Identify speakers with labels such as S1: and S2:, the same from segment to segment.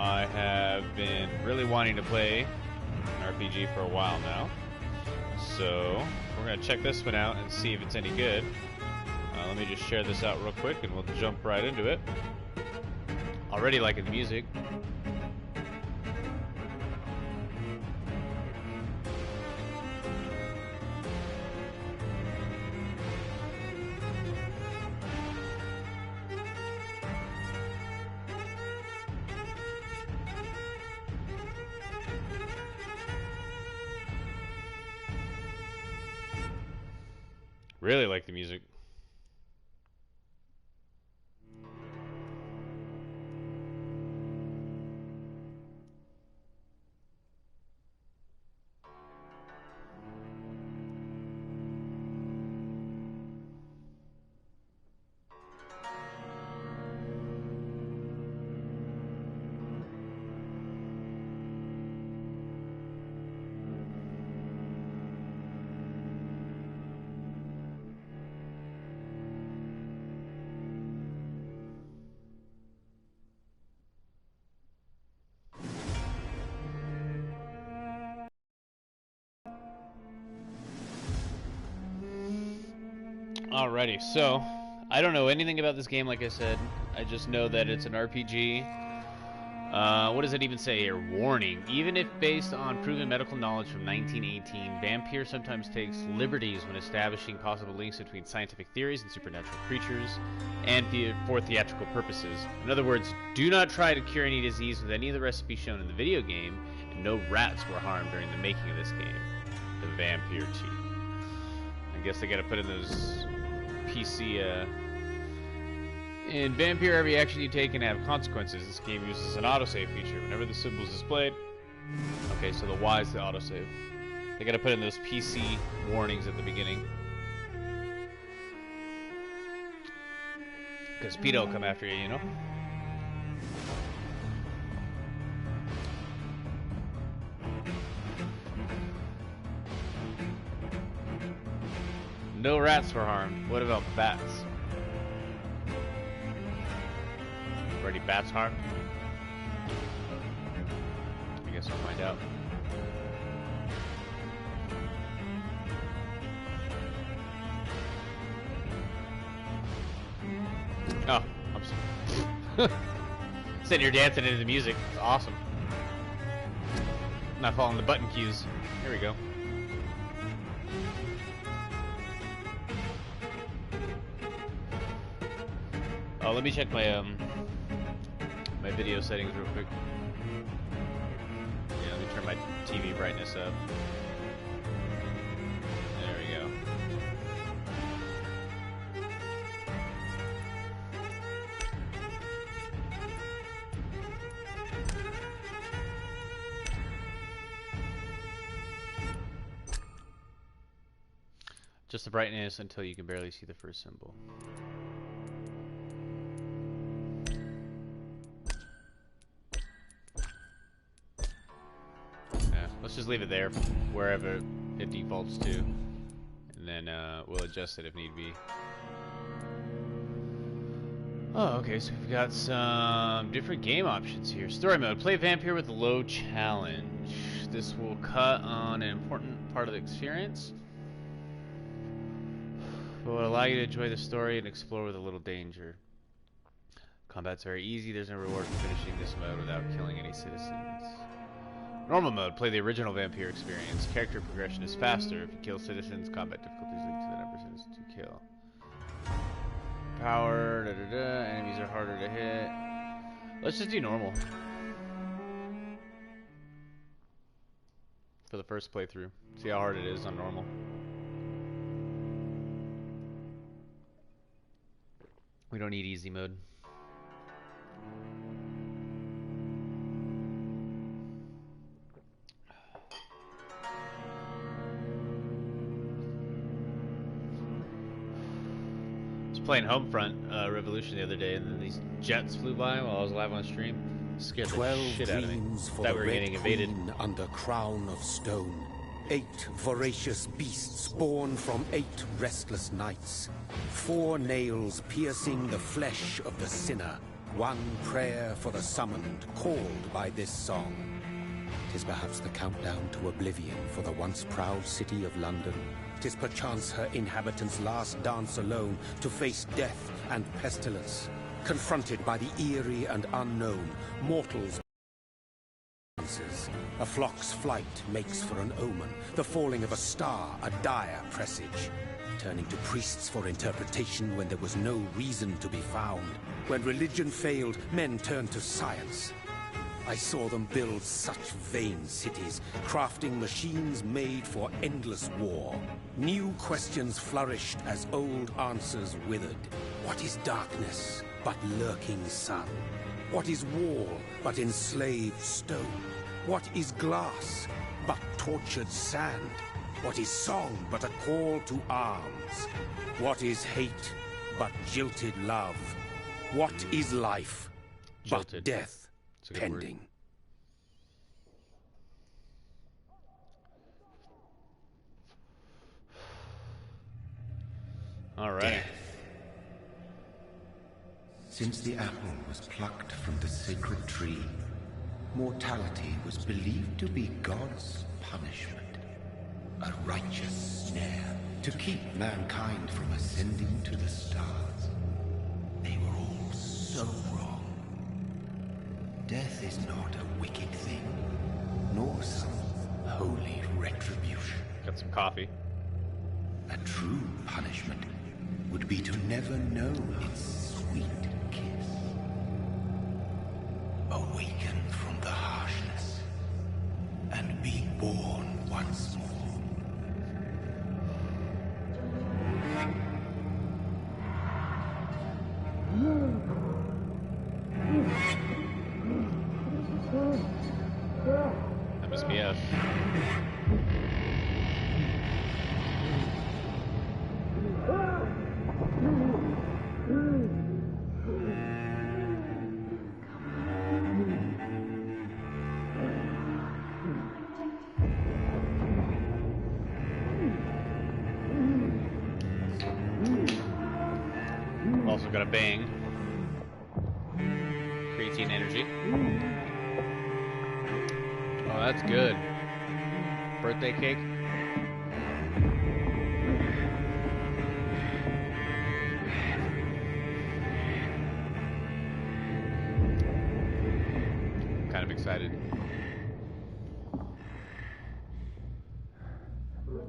S1: I have been really wanting to play an RPG for a while now. So we're going to check this one out and see if it's any good. Let me just share this out real quick and we'll jump right into it. Already liking the music. Really like the music. Alrighty, so I don't know anything about this game, like I said. I just know that it's an RPG. What does it even say here? Warning. Even if based on proven medical knowledge from 1918, Vampyr sometimes takes liberties when establishing possible links between scientific theories and supernatural creatures, and for theatrical purposes. In other words, do not try to cure any disease with any of the recipes shown in the video game, and no rats were harmed during the making of this game. The Vampyr team. I guess they gotta put in those PC, in Vampyr, every action you take can have consequences. This game uses an autosave feature. Whenever the symbol is displayed... Okay, so the Y is the autosave. They gotta put in those PC warnings at the beginning. Because PETA will come after you, you know? No rats were harmed. What about bats? Already bats harmed? I guess I'll find out. Oh, I'm sorry. Sitting here dancing into the music. It's awesome. Not following the button cues. Here we go. Oh, let me check my my video settings real quick. Yeah, let me turn my TV brightness up. There we go. Just the brightness until you can barely see the first symbol. Let's just leave it there, wherever it defaults to, and then we'll adjust it if need be. Oh, okay, so we've got some different game options here. Story mode, play Vampyr with low challenge. This will cut on an important part of the experience, but will allow you to enjoy the story and explore with a little danger. Combat's very easy, there's no reward for finishing this mode without killing any citizens. Normal mode, play the original Vampyr experience. Character progression is faster. If you kill citizens, combat difficulties linked to the number of citizens to kill. Power, enemies are harder to hit. Let's just do normal. For the first playthrough. See how hard it is on normal. We don't need easy mode. Playing Homefront Revolution the other day, and then these jets flew by while I was live on stream. Scared the shit out of me. Thought we were getting invaded.
S2: Under crown of stone, 8 voracious beasts born from 8 restless nights. 4 nails piercing the flesh of the sinner, one prayer for the summoned, called by this song. 'Tis perhaps the countdown to oblivion for the once proud city of London. 'Tis perchance her inhabitants' last dance alone to face death and pestilence. Confronted by the eerie and unknown, mortals answers. A flock's flight makes for an omen, the falling of a star a dire presage. Turning to priests for interpretation when there was no reason to be found. When religion failed, men turned to science. I saw them build such vain cities, crafting machines made for endless war. New questions flourished as old answers withered. What is darkness but lurking sun? What is wall but enslaved stone? What is glass but tortured sand? What is song but a call to arms? What is hate but jilted love? What is life but death pending?
S1: All right.
S3: Death. Since the apple was plucked from the sacred tree, mortality was believed to be God's punishment. A righteous snare to keep mankind from ascending to the stars. They were all so wrong. Death is not a wicked thing, nor some holy retribution.
S1: Got some coffee.
S3: A true punishment would be to never know its sweet kiss. Awaken from the harshness and be born once more.
S1: That must be us. Also got a bang. Creatine energy. Oh, that's good. Birthday cake. Kind of excited.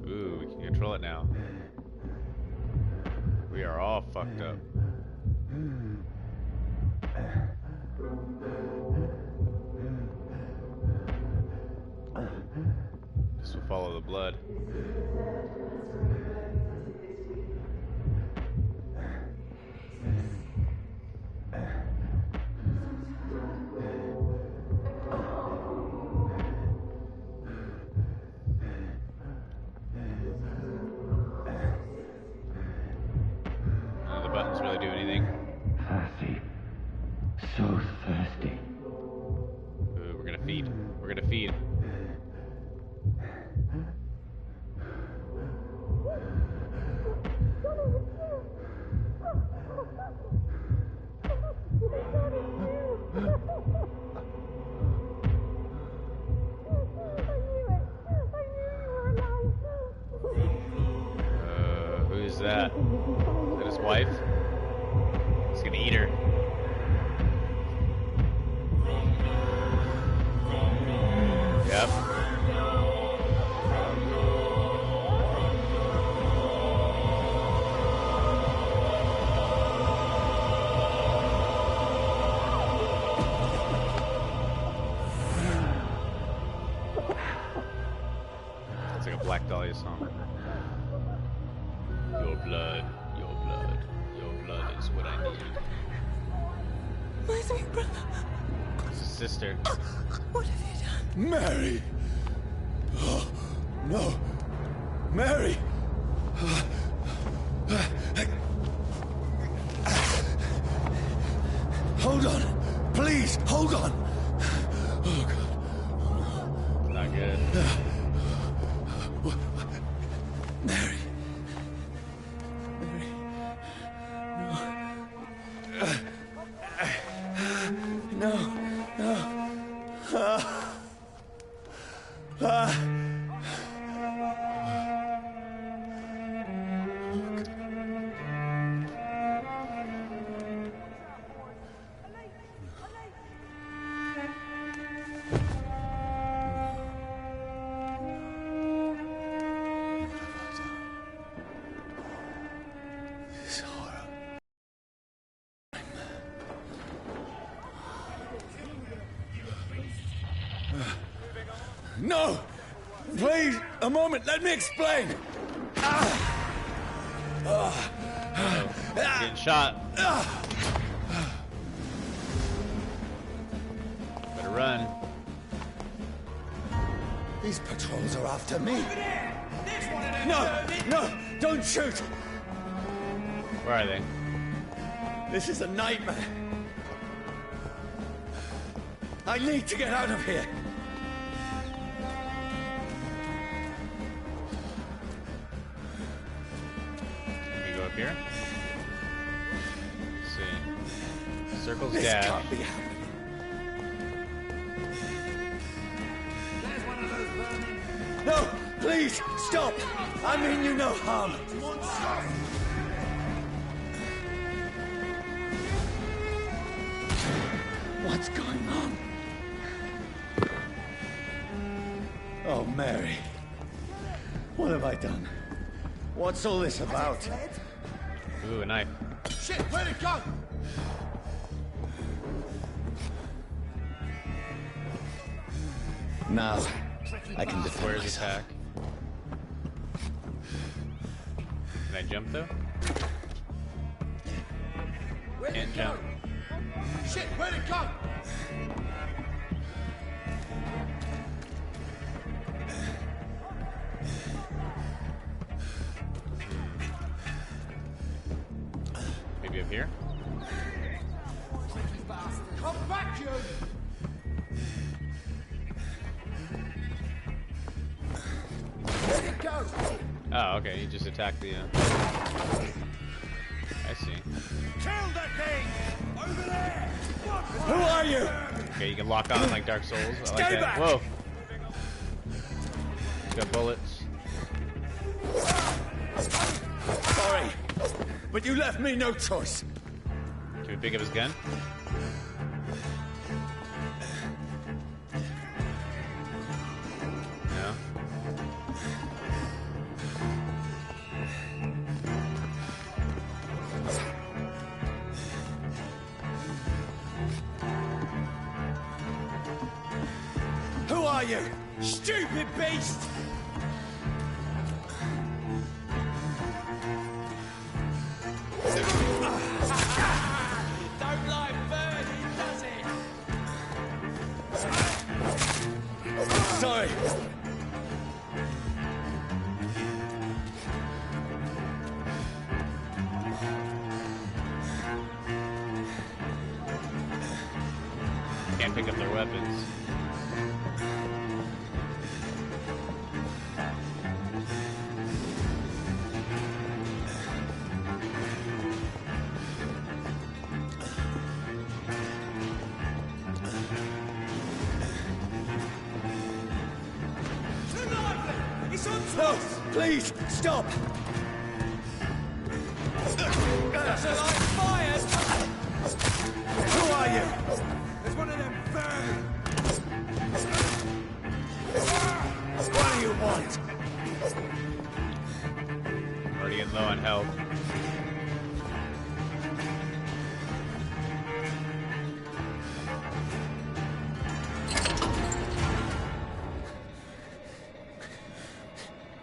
S1: Ooh, we can control it now. We are all fucked up. This will follow the blood. None of the buttons really do anything.
S3: Thirsty. So thirsty.
S1: Ooh, we're gonna feed. We're gonna feed. Who's that? Is that his wife? He's gonna eat her. Yep. It's like a Black Dahlia song. Your blood, your blood, your blood is what I need.
S4: My sweet brother.
S1: It's his sister.
S4: What have you done?
S2: Mary! Oh, no! Mary! Hold on! Please, hold on! Oh, God.
S1: Not good.
S2: Mary. Mary. No.
S5: No! Please, a moment, let me explain!
S1: Getting shot. Better run.
S5: These patrols are after me. No! No! Don't shoot!
S1: Where are they?
S5: This is a nightmare. I need to get out of here.
S1: Can we go up here? Let's see. Circle's
S5: This
S1: dash.
S5: can't be happening. No! Please, stop! I mean you no harm. What's going on? Oh, Mary. What have I done? What's all this about?
S1: Ooh, a knife.
S5: Shit, where'd it go? Now, I can defend
S1: Where's
S5: myself.
S1: attack? Can I jump though? Can't jump.
S5: Shit, where'd it go?
S1: Maybe up here?
S5: Come back, you! Where'd it go?
S1: Oh, okay. You just attacked the. I see.
S5: Kill the thing! Over there! Who are you?
S1: Okay, you can lock on like Dark Souls. I like
S5: Stay
S1: that.
S5: back!
S1: Whoa. It's got bullets.
S5: Sorry, but you left me no choice.
S1: Can we pick up his gun? No.
S5: Who are you? Stupid beast! Don't like Birdie, does it? Sorry.
S1: Can't pick up their weapons.
S5: No, please, stop! That's a light fired! Who are you? There's one of them vermin! What do you want?
S1: Already getting low on health.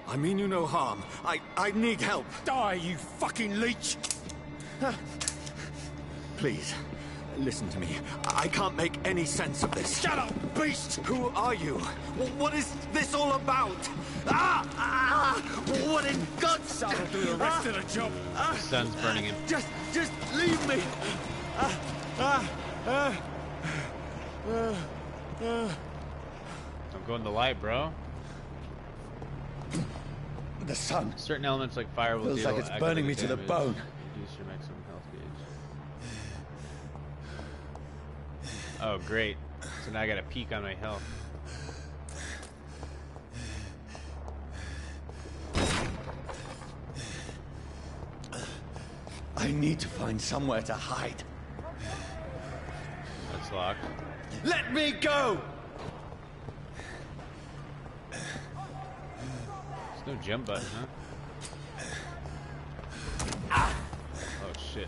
S5: I mean you no harm. I need help. Die, you fucking leech! Please, listen to me. I can't make any sense of this. Shut up, beast! Who are you? What is this all about? What in God's... That'll do the rest of the job.
S1: The sun's burning him.
S5: Just leave me.
S1: Don't go in the light, bro.
S5: The sun
S1: Certain elements like fire will
S5: feels
S1: deal
S5: like it's burning me to the
S1: damage.
S5: bone.
S1: Reduce your maximum health gauge. Oh, great. So now I got a peek on my health.
S5: I need to find somewhere to hide.
S1: That's locked.
S5: Let me go!
S1: There's no jump button, huh? Oh, shit.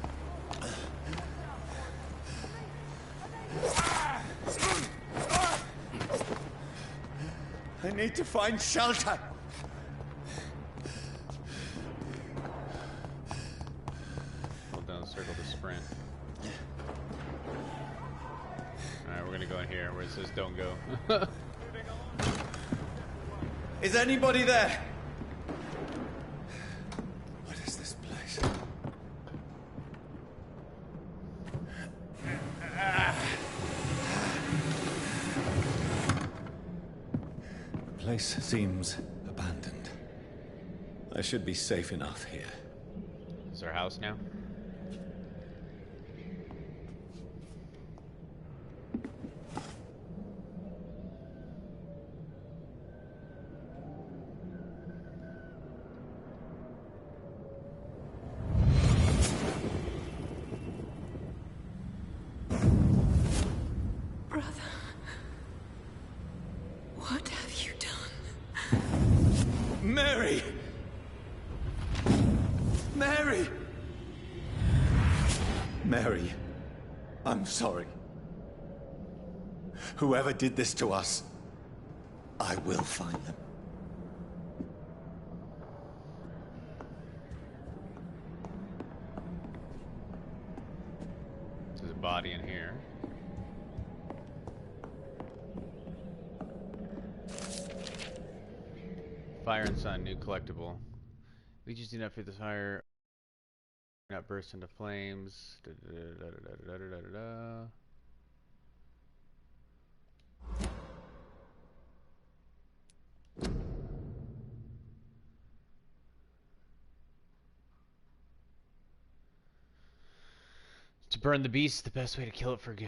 S5: I need to find shelter.
S1: Hold down circle to sprint. Alright, we're gonna go in here where it says don't go.
S5: Is anybody there? What is this place? The place seems abandoned. I should be safe enough here.
S1: Is our house now?
S4: Brother, what have you done?
S5: Mary! Mary! Mary, I'm sorry. Whoever did this to us, I will find them.
S1: There's a body in here. Fire and Sun, new collectible. We just do not fear the fire. Not burst into flames. Da, da, da, da, da, da, da, da, da. To burn the beast, the best way to kill it for good.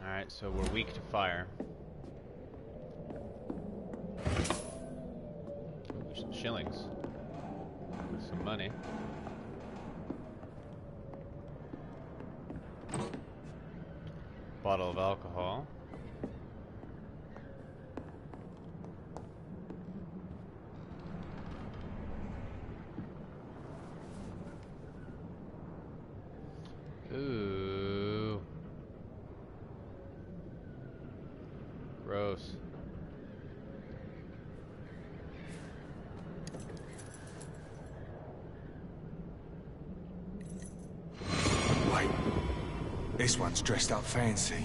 S1: Alright, so we're weak to fire. Ooh, some shillings. Some money. Bottle of alcohol. Ooh. Gross.
S6: Wait. This one's dressed up fancy.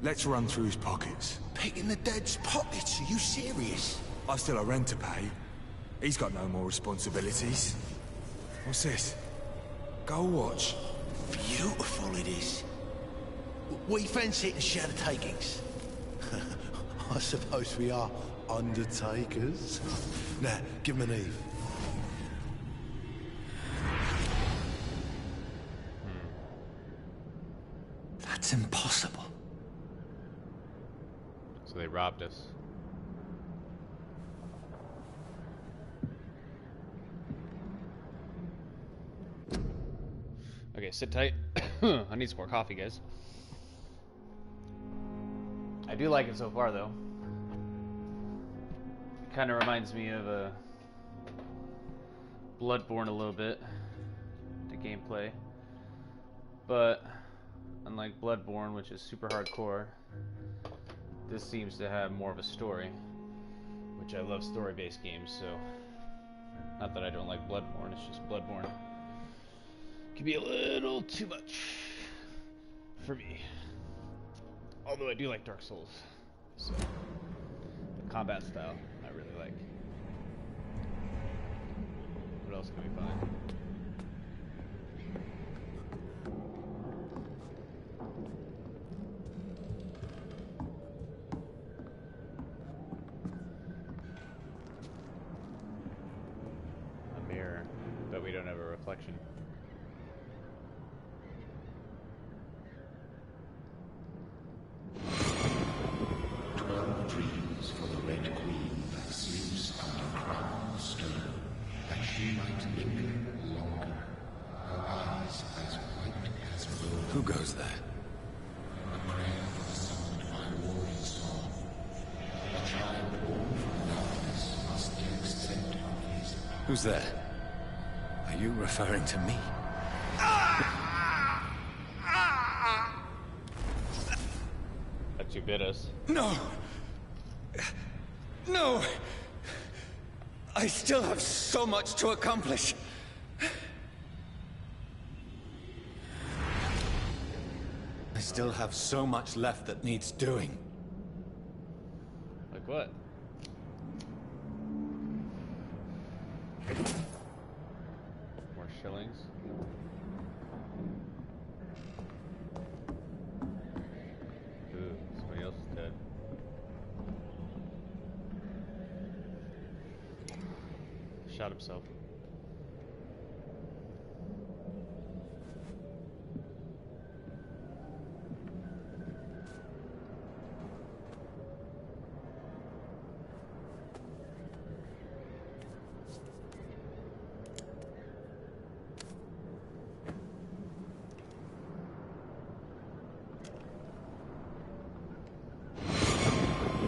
S6: Let's run through his pockets.
S3: Picking the dead's pockets? Are you serious?
S6: I've still a rent to pay. He's got no more responsibilities. What's this? Go watch.
S3: Beautiful it is. We fancy it and share the takings. I suppose we are undertakers. Now, give him an Eve.
S5: That's impossible.
S1: So they robbed us. Okay, sit tight. I need some more coffee, guys. I do like it so far, though. It kind of reminds me of Bloodborne a little bit, the gameplay. But unlike Bloodborne, which is super hardcore, this seems to have more of a story, which I love story-based games, so not that I don't like Bloodborne, it's just Bloodborne can be a little too much for me. Although I do like Dark Souls, so the combat style I really like. What else can we find? A mirror, but we don't have a reflection.
S5: goes there? Who's there? Are you referring to me?
S1: But you bit us.
S5: No! No! I still have so much to accomplish. I still have so much left that needs doing.
S1: Like what? More shillings. Ooh, somebody else is dead. Shot himself.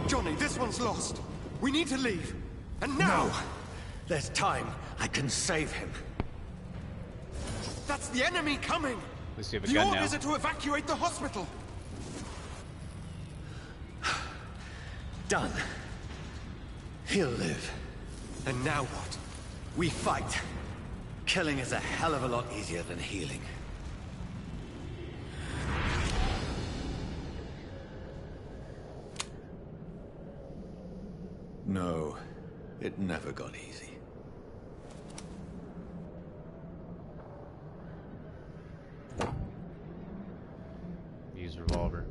S5: Johnny, this one's lost. We need to leave. And now! No. There's time. I can save him. That's the enemy coming!
S1: Let's see if a
S5: the
S1: gun
S5: orders
S1: now.
S5: are to evacuate the hospital! Done. He'll live. And now what? We fight. Killing is a hell of a lot easier than healing. No, it never got easy.
S1: Use revolver.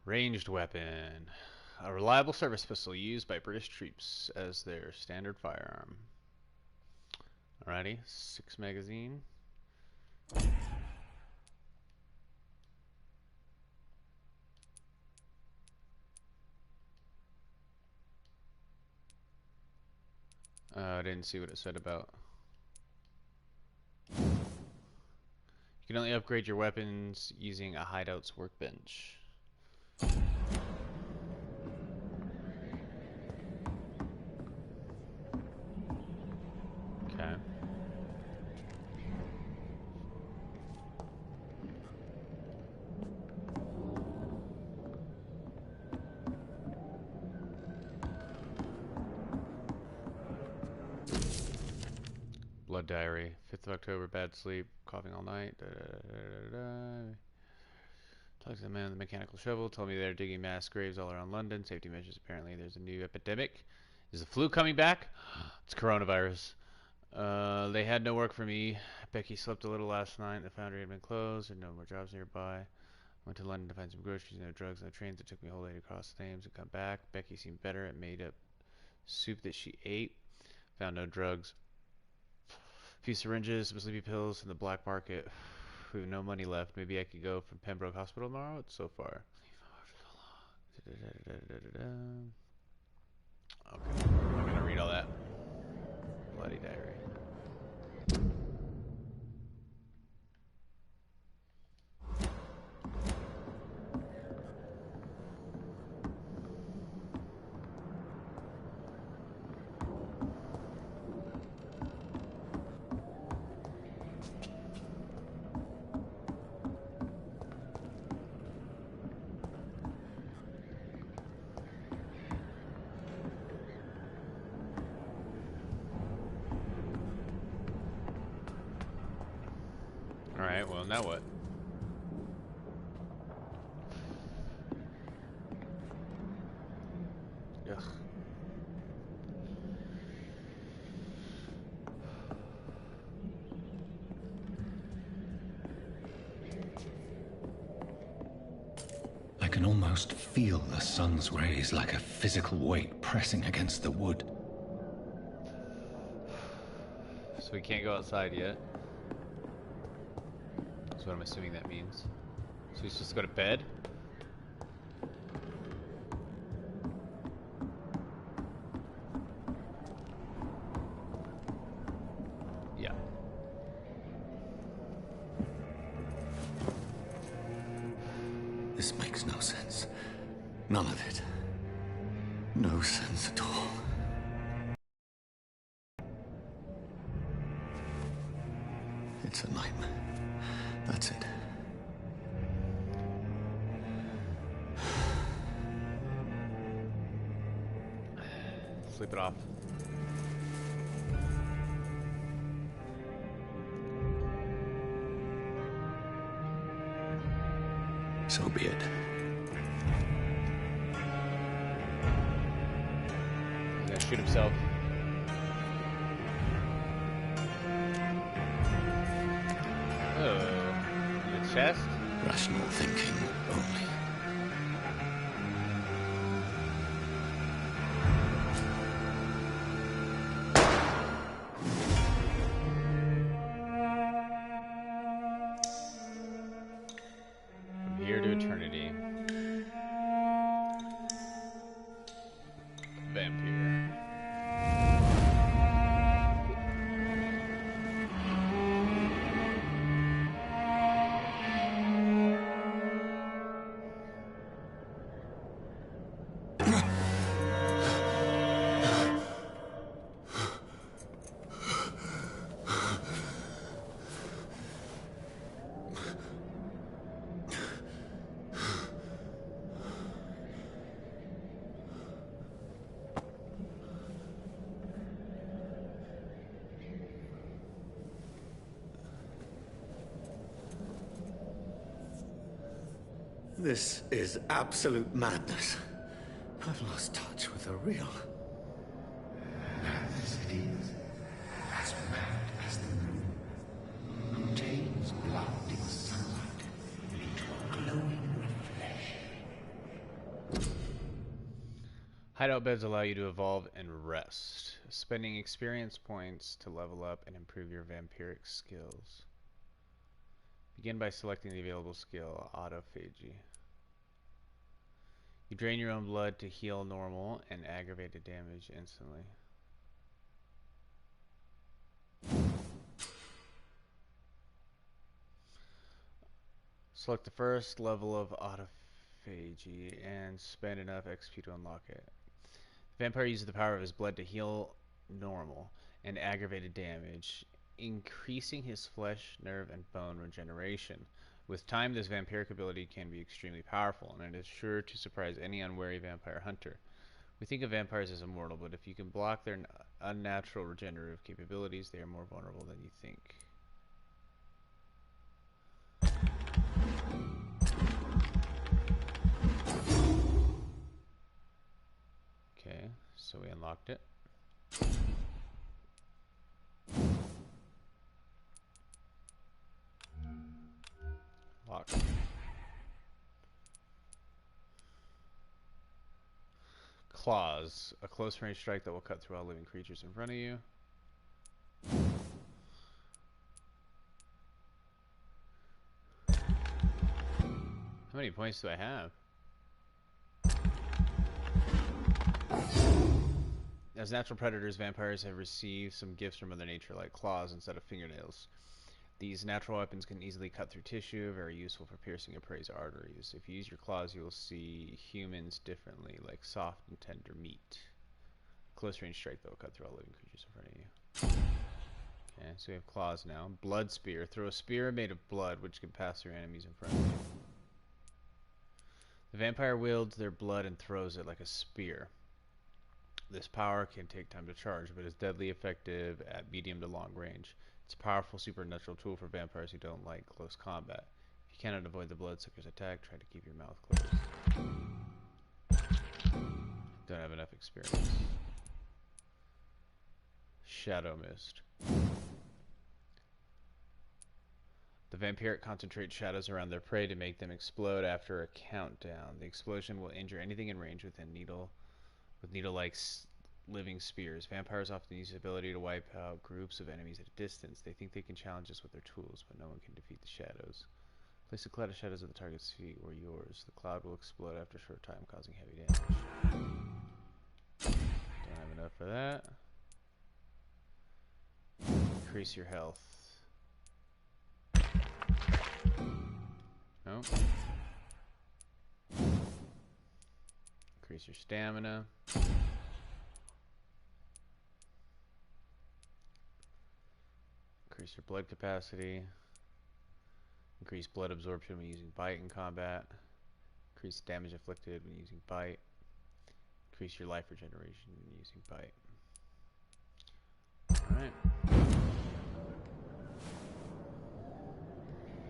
S1: Ranged weapon. A reliable service pistol used by British troops as their standard firearm. Alrighty, 6 magazine. I didn't see what it said about. You can only upgrade your weapons using a hideout's workbench. Okay. Blood diary. 5th of October, bad sleep, coughing all night. Talked to the man with the mechanical shovel, told me they're digging mass graves all around London. Safety measures, apparently there's a new epidemic. Is the flu coming back? It's coronavirus. They had no work for me. Becky slept a little last night. The foundry had been closed. There were no more jobs nearby. Went to London to find some groceries, no drugs, no trains. It took me a whole day to cross the Thames and come back. Becky seemed better. It made up soup that she ate. Found no drugs. A few syringes, some sleepy pills from the black market. We have no money left. Maybe I could go from Pembroke Hospital tomorrow? It's so far. Okay, I'm not gonna read all that. Bloody diary. Alright, well, now what? Ugh.
S2: I can almost feel the sun's rays like a physical weight pressing against the wood.
S1: So we can't go outside yet. That's what I'm assuming that means. So he's supposed to go to bed? Yeah.
S5: This makes no sense. None of it. No sense at all. It's a nightmare. That's it.
S1: Sleep it off.
S5: So be it.
S1: He's gonna shoot himself. Oh, in the chest?
S5: Rational thinking only.
S1: From here to eternity. Vampyr.
S5: This is absolute madness. I've lost touch with the real.
S3: As it is, as mad as the moon, contains blinding sunlight into a glowing reflection.
S1: Hideout beds allow you to evolve and rest, spending experience points to level up and improve your vampiric skills. Begin by selecting the available skill, Autophagy. You drain your own blood to heal normal and aggravated damage instantly. Select the first level of Autophagy and spend enough XP to unlock it. The vampire uses the power of his blood to heal normal and aggravated damage, increasing his flesh, nerve, and bone regeneration. With time, this vampiric ability can be extremely powerful, and it is sure to surprise any unwary vampire hunter. We think of vampires as immortal, but if you can block their unnatural regenerative capabilities, they are more vulnerable than you think. Okay, so we unlocked it. Lock. Claws. A close range strike that will cut through all living creatures in front of you. How many points do I have? As natural predators, vampires have received some gifts from Mother Nature, like claws instead of fingernails. These natural weapons can easily cut through tissue, very useful for piercing a prey's arteries. If you use your claws, you will see humans differently, like soft and tender meat. Close range strike that will cut through all living creatures in front of you. Okay, so we have claws now. Blood spear. Throw a spear made of blood, which can pass through enemies in front of you. The vampire wields their blood and throws it like a spear. This power can take time to charge, but is deadly effective at medium to long range. It's a powerful supernatural tool for vampires who don't like close combat. If you cannot avoid the bloodsucker's attack, try to keep your mouth closed. Don't have enough experience. Shadow Mist. The vampiric concentrates shadows around their prey to make them explode after a countdown. The explosion will injure anything in range with needle-like living spears. Vampires often use the ability to wipe out groups of enemies at a distance. They think they can challenge us with their tools, but no one can defeat the shadows. Place a cloud of shadows at the target's feet or yours. The cloud will explode after a short time, causing heavy damage. Don't have enough for that. Increase your health. No. Increase your stamina. Increase your blood capacity. Increase blood absorption when using bite in combat. Increase damage inflicted when using bite. Increase your life regeneration when using bite. Alright.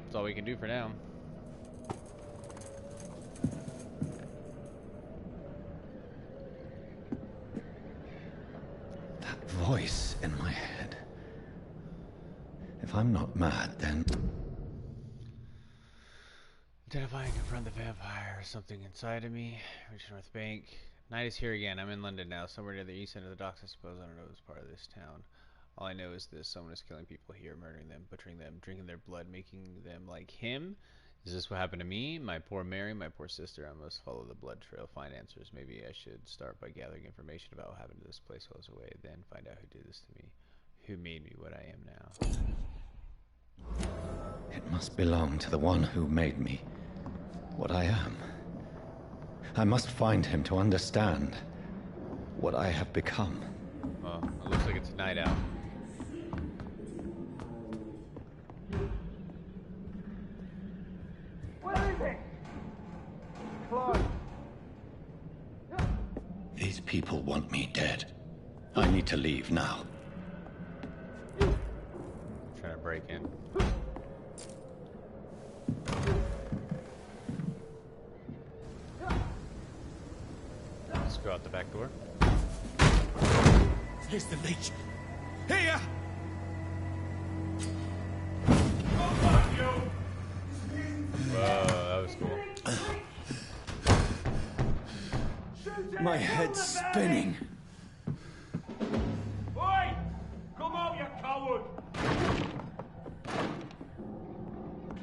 S1: That's all we can do for now.
S5: That voice in my head. If I'm not mad, then...
S1: Identify and confront the vampire. Something inside of me. Reach North Bank. Night is here again. I'm in London now, somewhere near the east end of the docks, I suppose. I don't know this part of this town. All I know is this. Someone is killing people here, murdering them, butchering them, drinking their blood, making them like him. Is this what happened to me? My poor Mary, my poor sister. I must follow the blood trail, find answers. Maybe I should start by gathering information about what happened to this place while I was away, then find out who did this to me. Who made me what I am now.
S5: It must belong to the one who made me what I am. I must find him to understand what I have become.
S1: Well, it looks like it's night out.
S7: Where is it? Close.
S5: These people want me dead. I need to leave now.
S1: Trying to break in. Let's go out the back door.
S6: Here's the leech. Here!
S1: Whoa, that was cool.
S5: My head's spinning.
S7: Oi! Come out, you coward!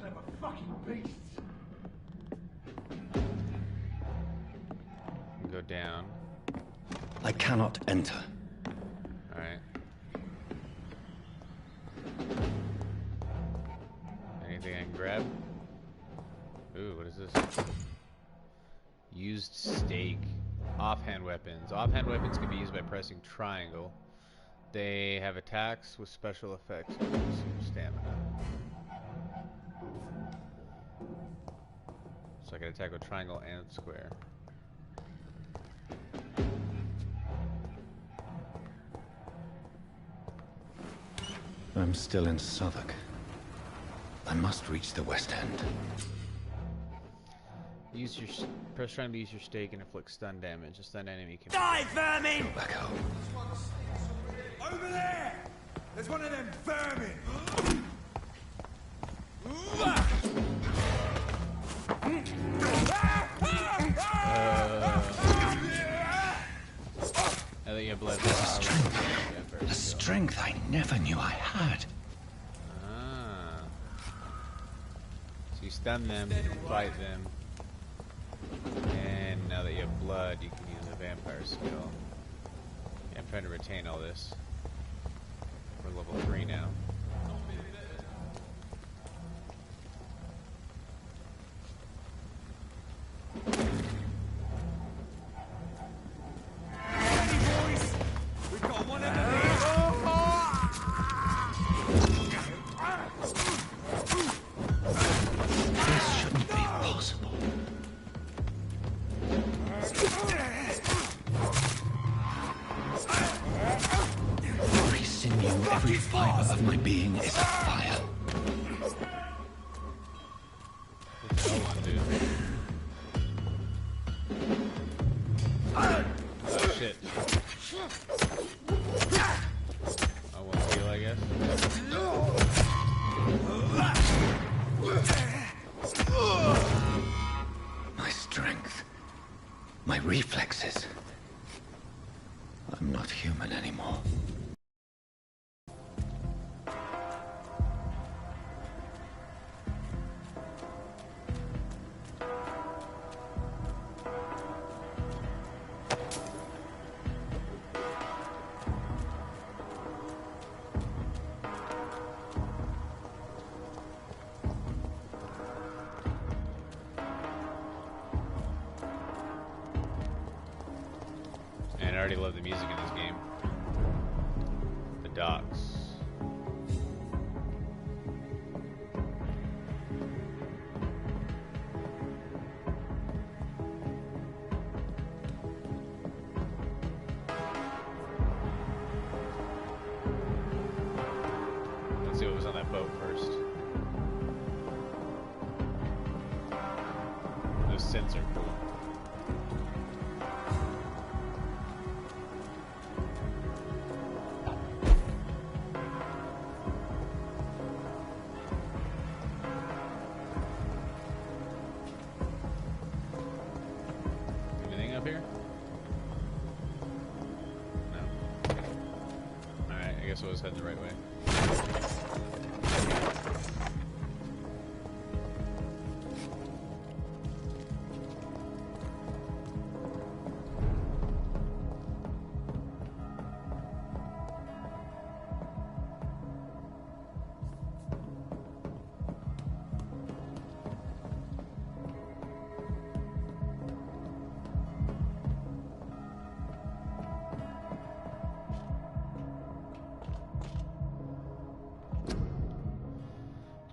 S7: Clever fucking beasts!
S1: Go down.
S5: I cannot enter.
S1: Alright. Anything I can grab? Ooh, what is this? Used stake. Offhand weapons. Offhand weapons can be used by pressing triangle. They have attacks with special effects that consume stamina. So I can attack with triangle and square.
S5: I'm still in Southwark. I must reach the West End.
S1: Use your press triangle to use your stake and inflict stun damage. A stunned enemy can
S7: Die, vermin!
S5: Go back home.
S6: Over there! There's one of them vermin!
S1: I think you have blood.
S5: A strength I never knew I had.
S1: Ah. So you stun them, you fight them. And now that you have blood, you can use a vampire skill. Yeah, I'm trying to retain all this. We're level 3 now.
S6: We've got one of
S5: This shouldn't be possible. Every sinew, every fiber of my being is afire.
S1: What the hell, dude? Oh shit. I want to heal, I guess.
S5: My strength, my reflexes. I'm not human anymore.
S1: already love the music in this game. The docks. Let's see what was on that boat first. Those synths are cool. Anything up here? No. Alright, I guess I was heading the right way.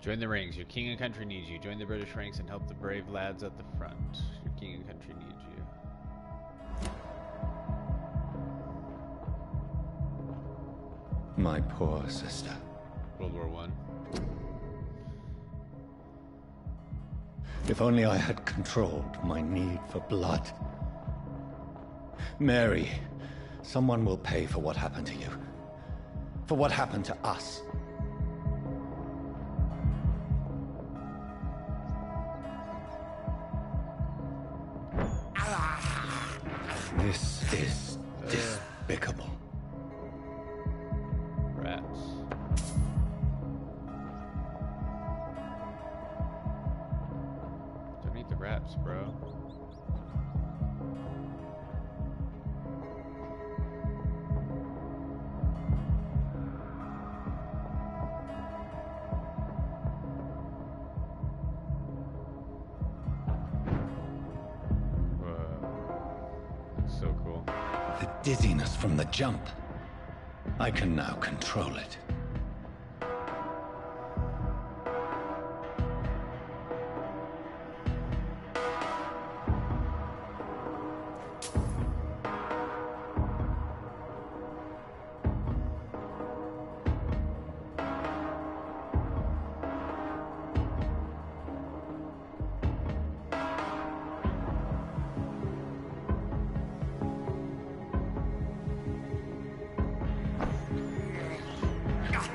S1: Join the ranks. Your king and country needs you. Join the British ranks and help the brave lads at the front. Your king and country need you.
S5: My poor sister.
S1: World War One.
S5: If only I had controlled my need for blood. Mary, someone will pay for what happened to you. For what happened to us. This is despicable.
S1: Rats. Don't eat the rats, bro. So cool.
S5: The dizziness from the jump. I can now control it.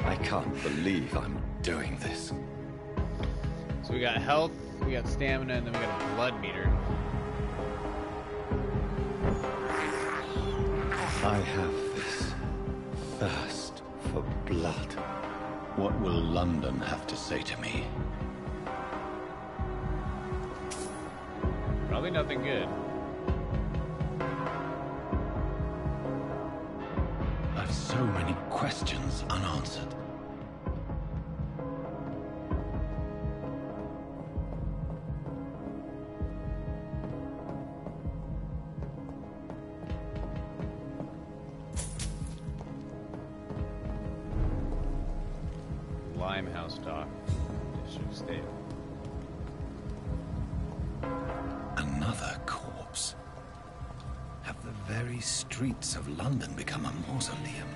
S5: I can't believe I'm doing this.
S1: So we got health, we got stamina, and then we got a blood meter.
S5: I have this thirst for blood. What will London have to say to me?
S1: Probably nothing good.
S5: I've so many questions unanswered.
S1: Limehouse dock. District state.
S5: Another corpse. Have the very streets of London become a mausoleum?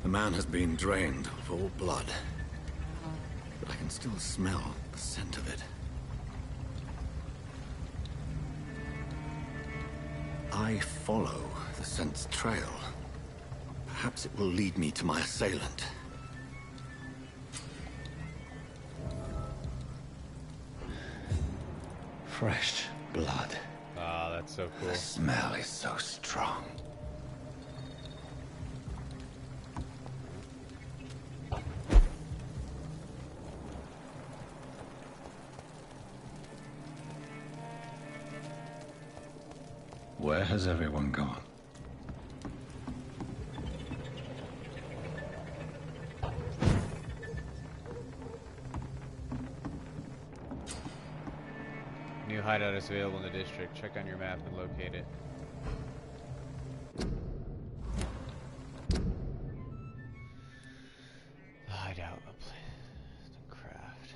S5: The man has been drained of all blood, but I can still smell the scent of it. I follow the scent's trail. Perhaps it will lead me to my assailant. Fresh blood.
S1: Ah, that's so cool.
S5: The smell is so strong.
S3: Where has everyone gone?
S1: New hideout is available in the district. Check on your map and locate it. Hideout, a place to craft.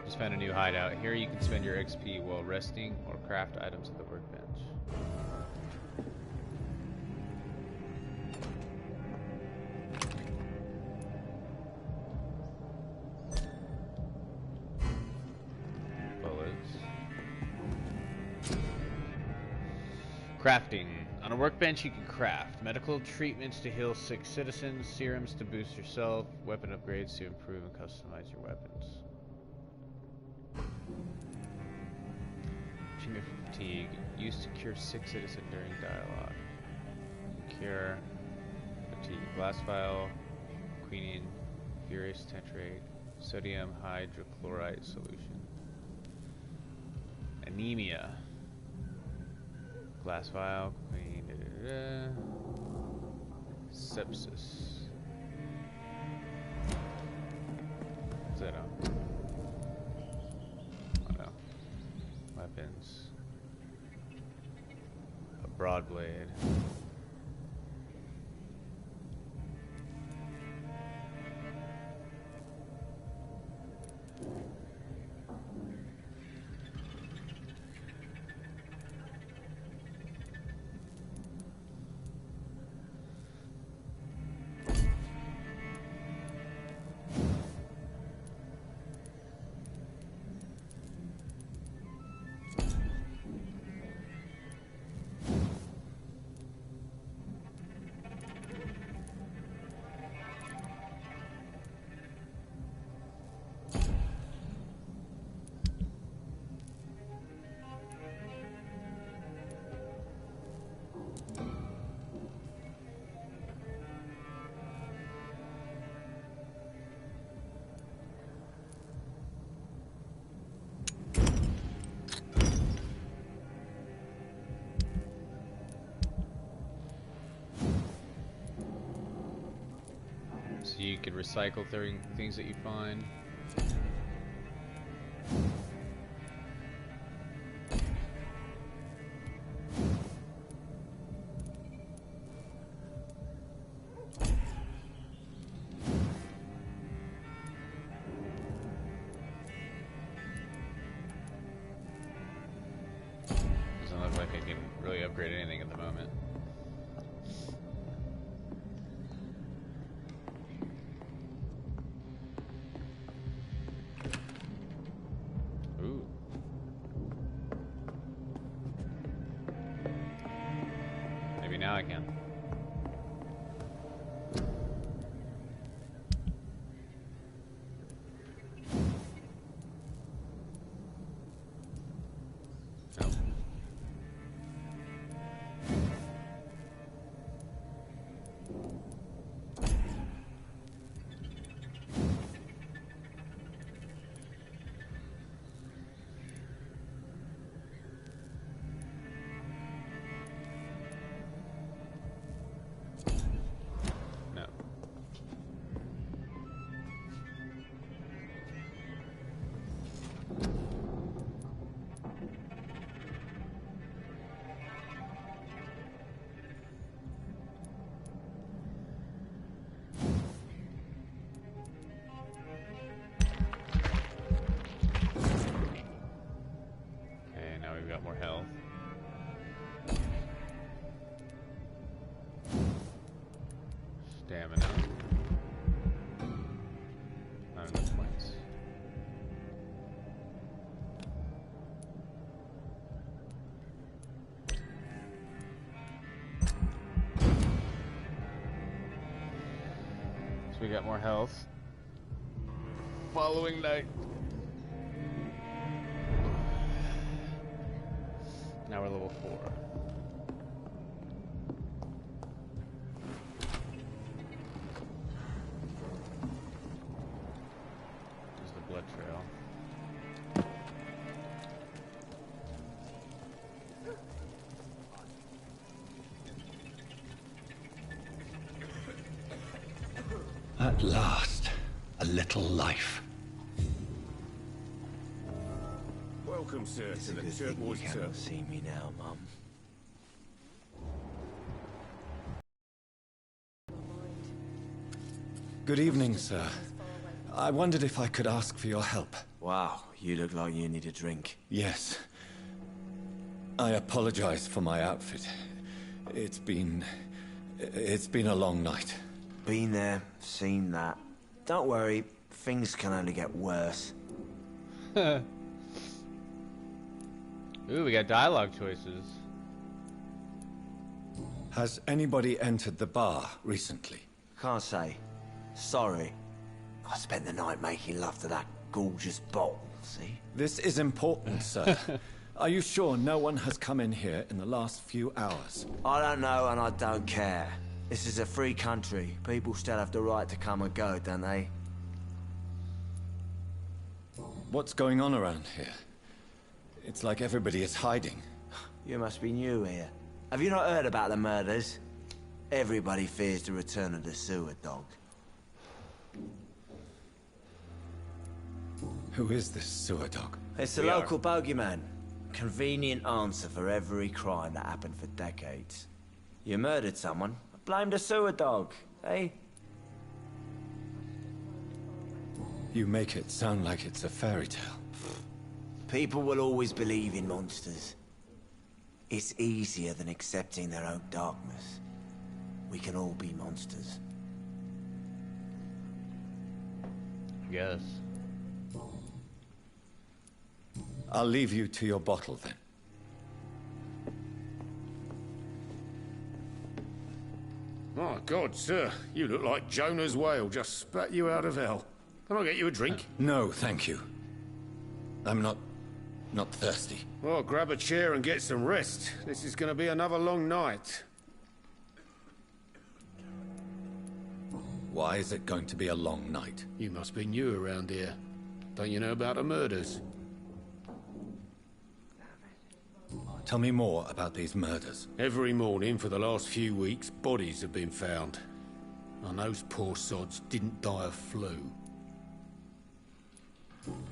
S1: Just found a new hideout. Here you can spend your XP while resting or craft items at the workbench. Crafting. On a workbench you can craft medical treatments to heal sick citizens, serums to boost yourself, weapon upgrades to improve and customize your weapons. Achievement for fatigue. Used to cure sick citizen during dialogue. Cure fatigue. Glass vial, quinine, furious tetrate, sodium hydrochloride solution. Anemia. Glass vial, queen, sepsis. What's that on? Oh no. Weapons. A broad blade. So you can recycle things that you find. Doesn't look like I can really upgrade anything at the moment. Now I can. Nope. More health. Stamina. Not enough points. So we got more health. Following night. Now we're level 4. There's the blood trail.
S3: At last, a little life.
S6: Welcome, sir, to the Turquoise Turtle.
S5: See me now, Mum.
S8: Good evening, sir. I wondered if I could ask for your help.
S5: Wow, you look like you need a drink.
S8: Yes. I apologize for my outfit. It's been a long night.
S5: Been there, seen that. Don't worry, things can only get worse.
S1: Ooh, we got dialogue choices.
S8: Has anybody entered the bar recently?
S5: Can't say. Sorry. I spent the night making love to that gorgeous bottle, see?
S8: This is important, sir. Are you sure no one has come in here in the last few hours?
S5: I don't know and I don't care. This is a free country. People still have the right to come and go, don't they?
S8: What's going on around here? It's like everybody is hiding.
S5: You must be new here. Have you not heard about the murders? Everybody fears the return of the sewer dog.
S8: Who is this sewer dog?
S5: It's the local bogeyman. Convenient answer for every crime that happened for decades. You murdered someone, blame the sewer dog, eh?
S8: You make it sound like it's a fairy tale.
S5: People will always believe in monsters. It's easier than accepting their own darkness. We can all be monsters.
S1: I guess.
S8: I'll leave you to your bottle then.
S6: My God, sir, you look like Jonah's whale just spat you out of hell. Can I get you a drink?
S8: No, thank you. I'm not thirsty.
S6: Well, grab a chair and get some rest. This is going to be another long night.
S8: Why is it going to be a long night?
S6: You must be new around here. Don't you know about the murders?
S8: Tell me more about these murders.
S6: Every morning for the last few weeks, bodies have been found. And those poor sods didn't die of flu.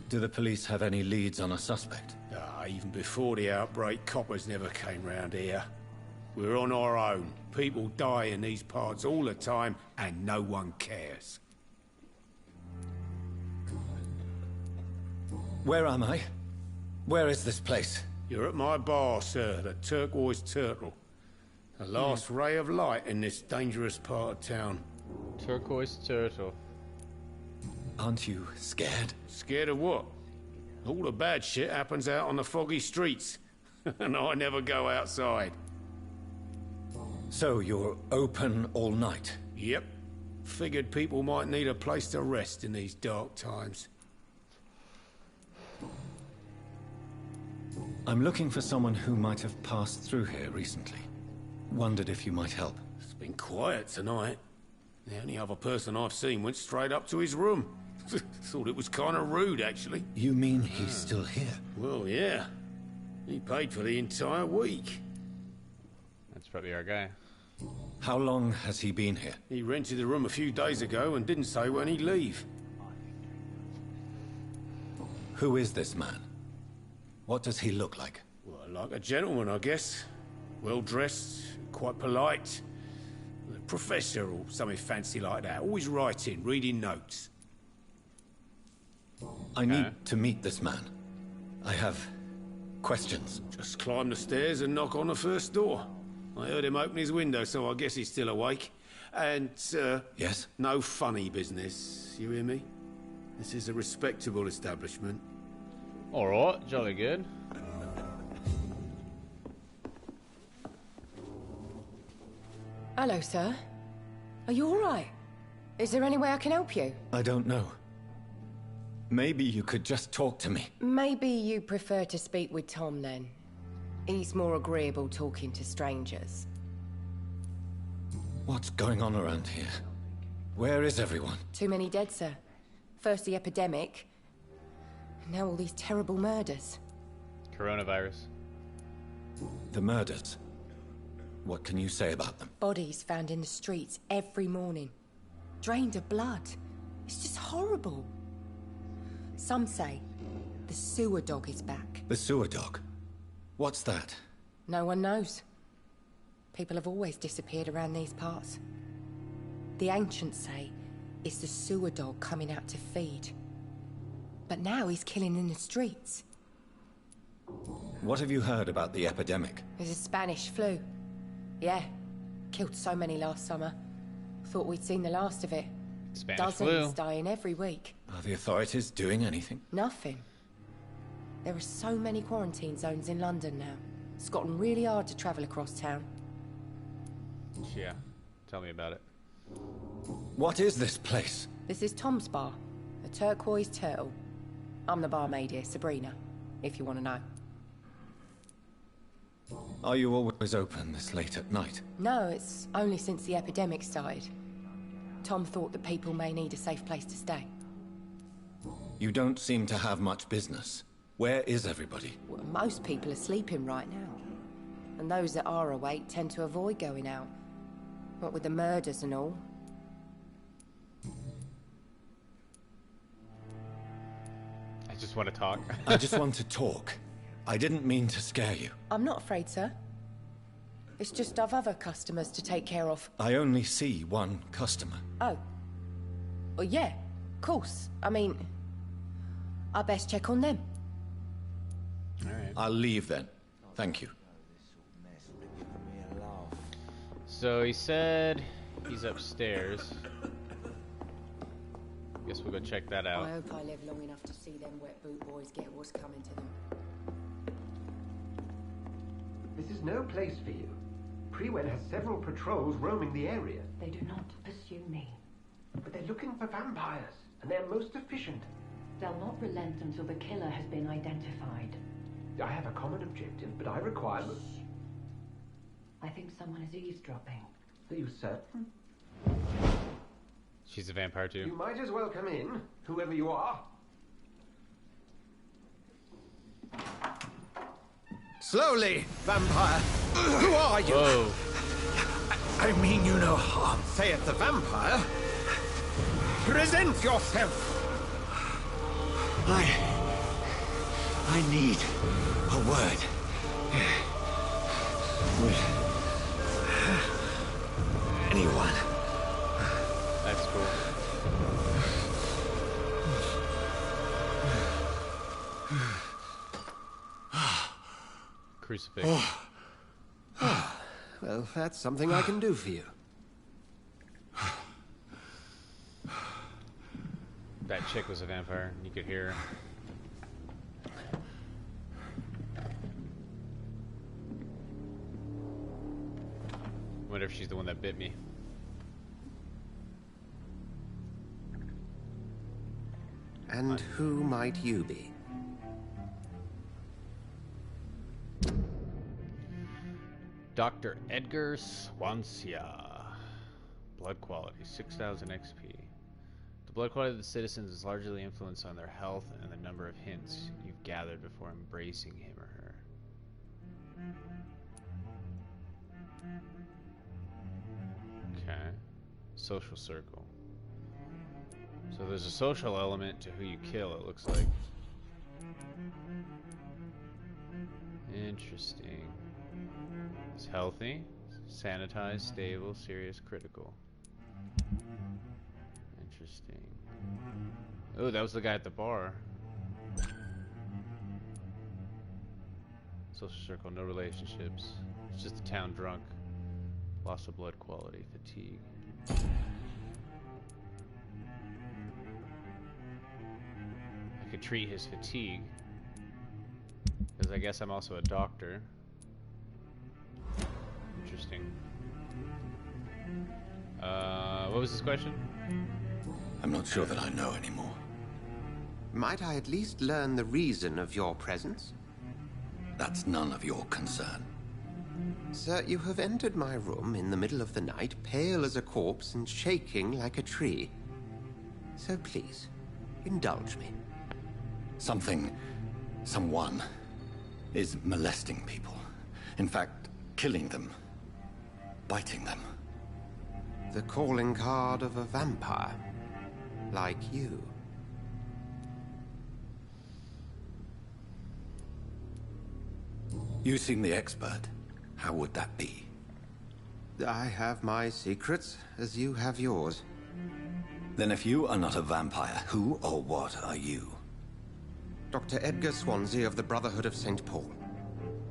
S8: Do the police have any leads on a suspect?
S6: Even before the outbreak, coppers never came round here. We're on our own. People die in these parts all the time, and no one cares.
S8: Where am I? Where is this place?
S6: You're at my bar, sir, the Turquoise Turtle. The last ray of light in this dangerous part of town.
S1: Turquoise Turtle.
S8: Aren't you scared?
S6: Scared of what? All the bad shit happens out on the foggy streets. And I never go outside.
S8: So you're open all night?
S6: Yep. Figured people might need a place to rest in these dark times.
S8: I'm looking for someone who might have passed through here recently. Wondered if you might help.
S6: It's been quiet tonight. The only other person I've seen went straight up to his room. Thought it was kind of rude, actually.
S8: You mean he's still here?
S6: Well, yeah. He paid for the entire week.
S1: That's probably our guy.
S8: How long has he been here?
S6: He rented the room a few days ago and didn't say when he'd leave.
S8: Who is this man? What does he look like?
S6: Well, like a gentleman, I guess. Well-dressed, quite polite. A professor or something fancy like that. Always writing, reading notes.
S8: I need to meet this man. I have questions.
S6: Just climb the stairs and knock on the first door. I heard him open his window, so I guess he's still awake. And,
S8: Yes?
S6: no funny business, you hear me? This is a respectable establishment.
S1: Alright, jolly good.
S9: Hello, sir. Are you all right? Is there any way I can help you?
S8: I don't know. Maybe you could just talk to me.
S9: Maybe you prefer to speak with Tom, then. He's more agreeable talking to strangers.
S8: What's going on around here? Where is everyone?
S9: Too many dead, sir. First the epidemic, and now all these terrible murders.
S1: Coronavirus.
S8: The murders. What can you say about them?
S9: Bodies found in the streets every morning. Drained of blood. It's just horrible. Some say the sewer dog is back.
S8: The sewer dog? What's that?
S9: No one knows. People have always disappeared around these parts. The ancients say it's the sewer dog coming out to feed. But now he's killing in the streets.
S8: What have you heard about the epidemic?
S9: There's a Spanish flu. Yeah. Killed so many last summer. Thought we'd seen the last of it.
S1: Spanish
S9: Dozens
S1: flu.
S9: dying every week.
S8: Are the authorities doing anything?
S9: Nothing. There are so many quarantine zones in London now. It's gotten really hard to travel across town.
S1: Yeah. Tell me about it.
S8: What is this place?
S9: This is Tom's bar, a turquoise turtle. I'm the barmaid here, Sabrina, if you want to know.
S8: Are you always open this late at night?
S9: No, it's only since the epidemic started. Tom thought that people may need a safe place to stay.
S8: You don't seem to have much business. Where is everybody?
S9: Well, most people are sleeping right now. And those that are awake tend to avoid going out. What with the murders and all.
S1: I just want to talk.
S8: I just want to talk. I didn't mean to scare you.
S9: I'm not afraid, sir. It's just I've other customers to take care of.
S8: I only see one customer.
S9: Oh. Well, yeah, of course. I mean, I best check on them.
S1: Alright.
S8: I'll leave then. Thank you.
S1: So he said he's upstairs. Guess we'll go check that out.
S9: I hope I live long enough to see them wet boot boys get what's coming to them.
S10: This is no place for you. Prewen has several patrols roaming the area.
S11: They do not pursue me.
S10: But they're looking for vampires, and they're most efficient.
S11: They'll not relent until the killer has been identified.
S10: I have a common objective, but I require...
S11: I think someone is eavesdropping.
S10: Are you certain?
S1: She's a vampire too.
S10: You might as well come in, whoever you are.
S5: Slowly, vampire. Who are you?
S1: Whoa.
S5: I mean you no harm, saith the vampire. Present yourself. I need a word with anyone.
S1: That's cool. Crucifix.
S10: Well, that's something I can do for you.
S1: That chick was a vampire. You could hear her. Wonder if she's the one that bit me.
S10: And who might you be?
S1: Dr. Edgar Swansea. Blood quality, 6,000 XP. The blood quality of the citizens is largely influenced on their health and the number of hints you've gathered before embracing him or her. Okay. Social circle. So there's a social element to who you kill, it looks like. Interesting. It's healthy, sanitized, stable, serious, critical. Interesting. Oh, that was the guy at the bar. Social circle, no relationships. It's just a town drunk. Loss of blood quality, fatigue. I could treat his fatigue. Because I guess I'm also a doctor. Interesting. What was this question?
S8: I'm not sure that I know anymore.
S10: Might I at least learn the reason of your presence?
S8: That's none of your concern.
S10: Sir, you have entered my room in the middle of the night, pale as a corpse and shaking like a tree. So please, indulge me.
S8: Someone is molesting people. In fact, killing them. Biting them.
S10: The calling card of a vampire. Like you.
S8: You seem the expert. How would that be?
S10: I have my secrets, as you have yours.
S8: Then if you are not a vampire, who or what are you?
S10: Dr. Edgar Swansea of the Brotherhood of St. Paul.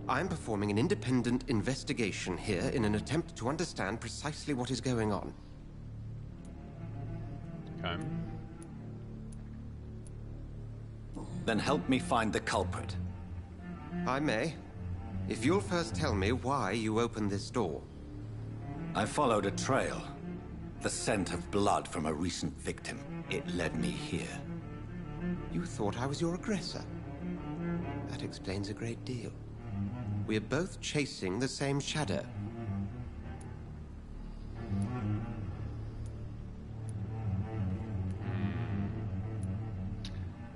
S10: I'm performing an independent investigation here in an attempt to understand precisely what is going on.
S1: Okay.
S8: Then help me find the culprit.
S10: I may. If you'll first tell me why you opened this door.
S8: I followed a trail. The scent of blood from a recent victim. It led me here.
S10: You thought I was your aggressor. That explains a great deal. We're both chasing the same shadow.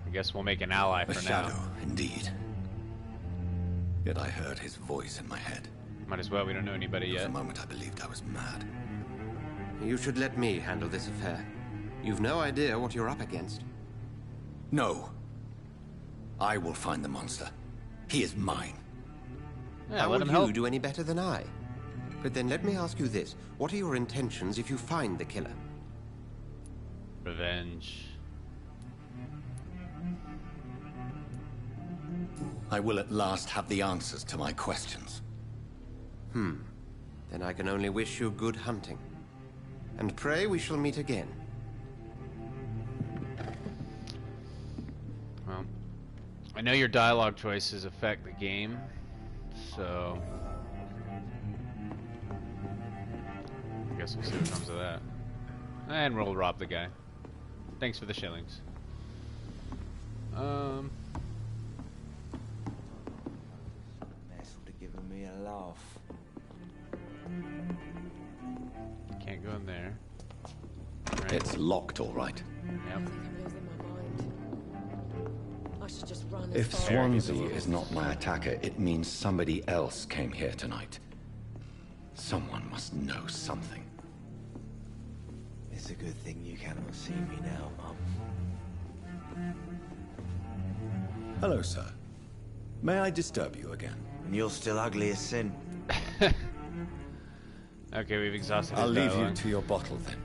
S1: I guess we'll make an ally for
S8: now. A shadow,
S1: now.
S8: Indeed. Yet I heard his voice in my head.
S1: Might as well, we don't know anybody yet.
S8: For a moment I believed I was mad.
S10: You should let me handle this affair. You've no idea what you're up against.
S8: No. I will find the monster. He is mine.
S1: Yeah,
S10: How
S1: let
S10: will
S1: him help.
S10: you do any better than I? But then let me ask you this. What are your intentions if you find the killer?
S1: Revenge.
S8: I will at last have the answers to my questions.
S10: Then I can only wish you good hunting. And pray we shall meet again.
S1: Well, I know your dialogue choices affect the game, so I guess we'll see what comes of that. And we'll rob the guy. Thanks for the shillings.
S12: Mess would have given me a laugh.
S1: Can't go in there. Right.
S8: It's locked, all right.
S1: Yep.
S8: If Swansea is not my attacker, it means somebody else came here tonight. Someone must know something.
S12: It's a good thing you cannot see me now, Mum.
S8: Hello, sir. May I disturb you again?
S12: And you're still ugly as sin.
S1: Okay, we've exhausted
S8: I'll
S1: his
S8: leave
S1: dialogue.
S8: you to your bottle then.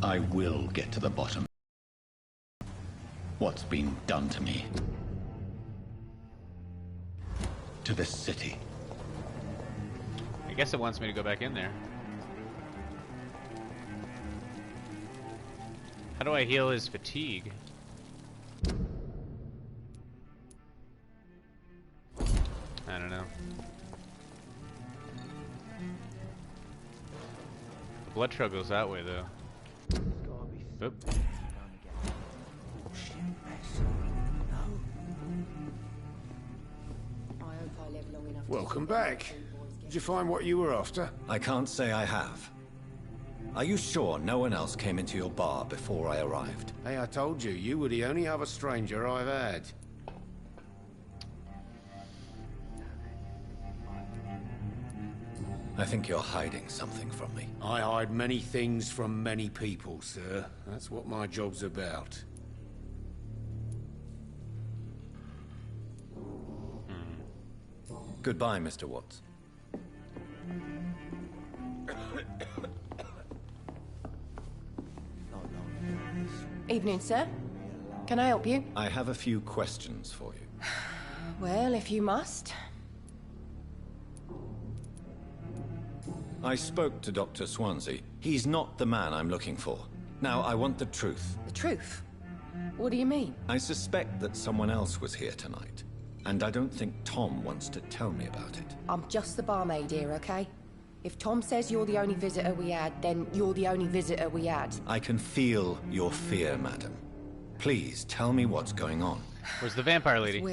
S8: I will get to the bottom. What's been done to me? To this city.
S1: I guess it wants me to go back in there. How do I heal his fatigue? I don't know. The blood trail goes that way, though. Oop.
S6: Welcome back. Did you find what you were after?
S8: I can't say I have. Are you sure no one else came into your bar before I arrived?
S6: Hey, I told you, you were the only other stranger I've had.
S8: I think you're hiding something from me.
S6: I hide many things from many people, sir. That's what my job's about.
S8: Goodbye, Mr. Watts.
S9: Evening, sir. Can I help you?
S8: I have a few questions for you.
S9: Well, if you must.
S8: I spoke to Dr. Swansea. He's not the man I'm looking for. Now, I want the truth.
S9: The truth? What do you mean?
S8: I suspect that someone else was here tonight. And I don't think Tom wants to tell me about it.
S9: I'm just the barmaid here, okay? If Tom says you're the only visitor we had, then you're the only visitor we had.
S8: I can feel your fear, madam. Please, tell me what's going on.
S1: Where's the vampire lady?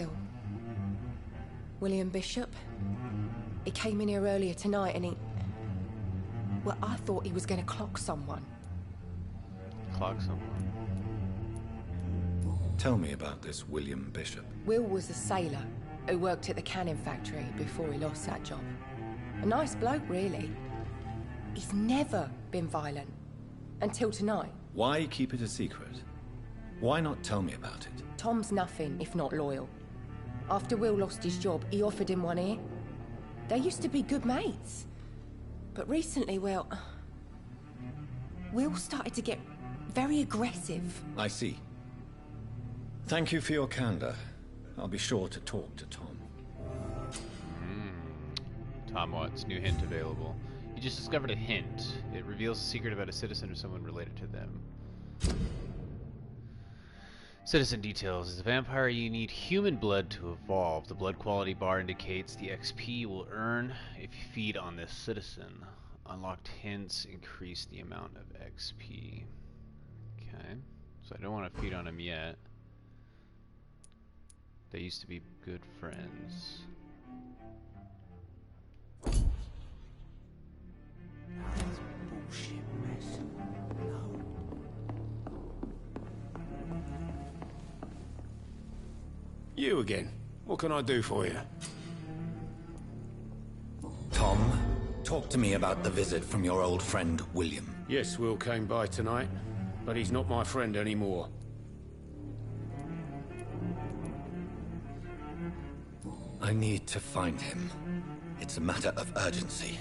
S9: William Bishop. He came in here earlier tonight and he... Well, I thought he was going to clock someone.
S1: Clock someone?
S8: Tell me about this William Bishop.
S9: Will was a sailor who worked at the cannon factory before he lost that job. A nice bloke, really. He's never been violent. Until tonight.
S8: Why keep it a secret? Why not tell me about it?
S9: Tom's nothing if not loyal. After Will lost his job, he offered him one ear. They used to be good mates. But recently, well... Will started to get very aggressive.
S8: I see. Thank you for your candor. I'll be sure to talk to Tom.
S1: Tom Watts, new hint available. You just discovered a hint. It reveals a secret about a citizen or someone related to them. Citizen details. As a vampire, you need human blood to evolve. The blood quality bar indicates the XP you will earn if you feed on this citizen. Unlocked hints increase the amount of XP. Okay. So I don't want to feed on him yet. They used to be good friends.
S12: Bullshit mess. No.
S6: You again. What can I do for you?
S8: Tom, talk to me about the visit from your old friend, William.
S6: Yes, Will came by tonight, but he's not my friend anymore.
S8: I need to find him. It's a matter of urgency.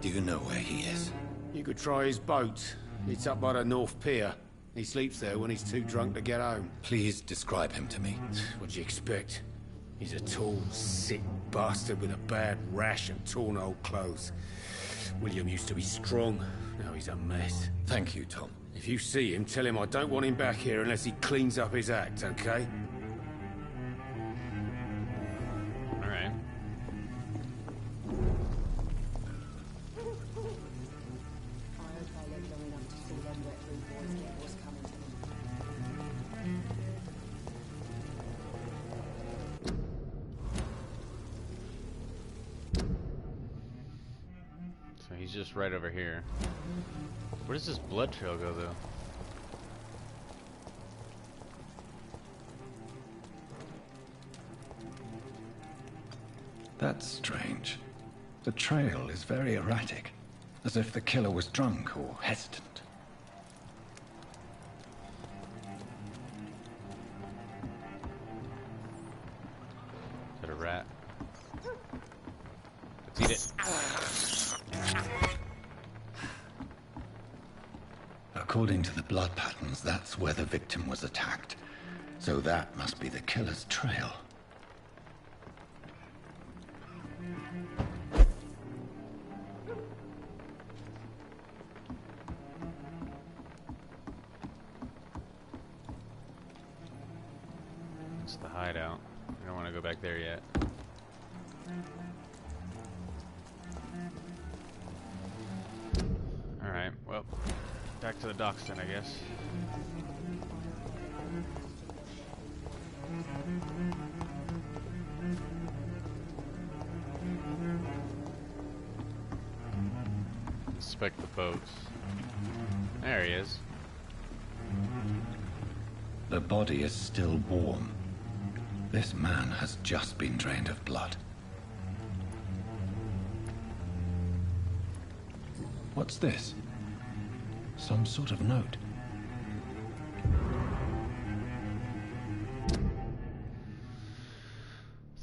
S8: Do you know where he is?
S6: You could try his boat. It's up by the North Pier. He sleeps there when he's too drunk to get home.
S8: Please describe him to me.
S6: What'd you expect? He's a tall, sick bastard with a bad rash and torn old clothes. William used to be strong. Now he's a mess.
S8: Thank you, Tom.
S6: If you see him, tell him I don't want him back here unless he cleans up his act, okay?
S1: Alright. So he's just right over here. Where does this blood trail go, though?
S8: That's strange. The trail is very erratic, as if the killer was drunk or hesitant.
S1: Is that a rat? Let's eat it.
S8: According to the blood patterns, that's where the victim was attacked. So that must be the killer's trail.
S1: It's the hideout. I don't want to go back there yet. Alright, well, back to the docks then, I guess. Inspect the boats. There he is.
S8: The body is still warm. This man has just been drained of blood. What's this? Some sort of note.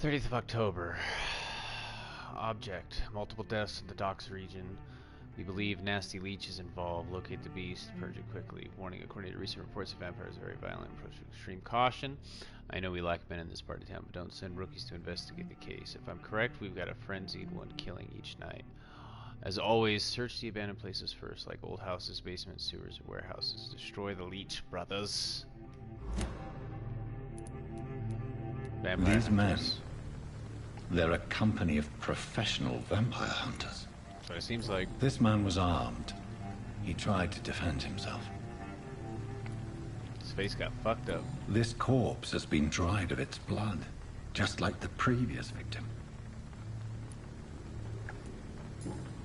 S1: '30th of October. Object. Multiple deaths in the docks region. We believe nasty leech is involved. Locate the beast. Purge it quickly. Warning, according to recent reports, the vampire is very violent. Approach with extreme caution. I know we lack men in this part of town, but don't send rookies to investigate the case. If I'm correct, we've got a frenzied one killing each night. As always, search the abandoned places first, like old houses, basements, sewers, or warehouses. Destroy the leech, brothers.
S8: These men, they're a company of professional vampire hunters.
S1: That's what it seems like.
S8: This man was armed. He tried to defend himself.
S1: His face got fucked up.
S8: This corpse has been dried of its blood, just like the previous victim.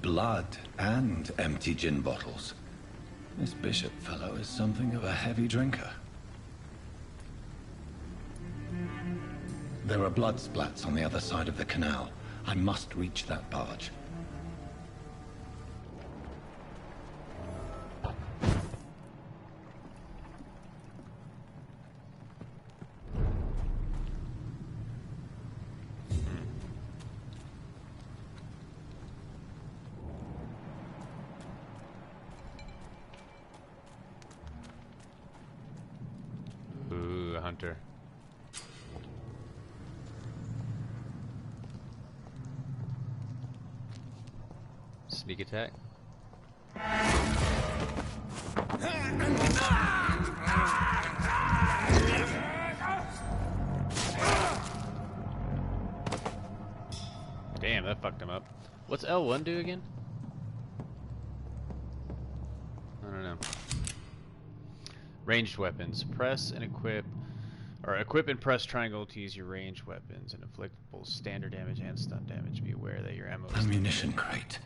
S8: Blood and empty gin bottles. This bishop fellow is something of a heavy drinker. There are blood splats on the other side of the canal. I must reach that barge.
S1: Ooh, a hunter. Sneak attack. Damn, that fucked him up. What's L1 do again? I don't know. Ranged weapons. Press and equip, or equip and press triangle to use your ranged weapons and inflict both standard damage and stun damage. Be aware that your ammo is
S8: Ammunition crate.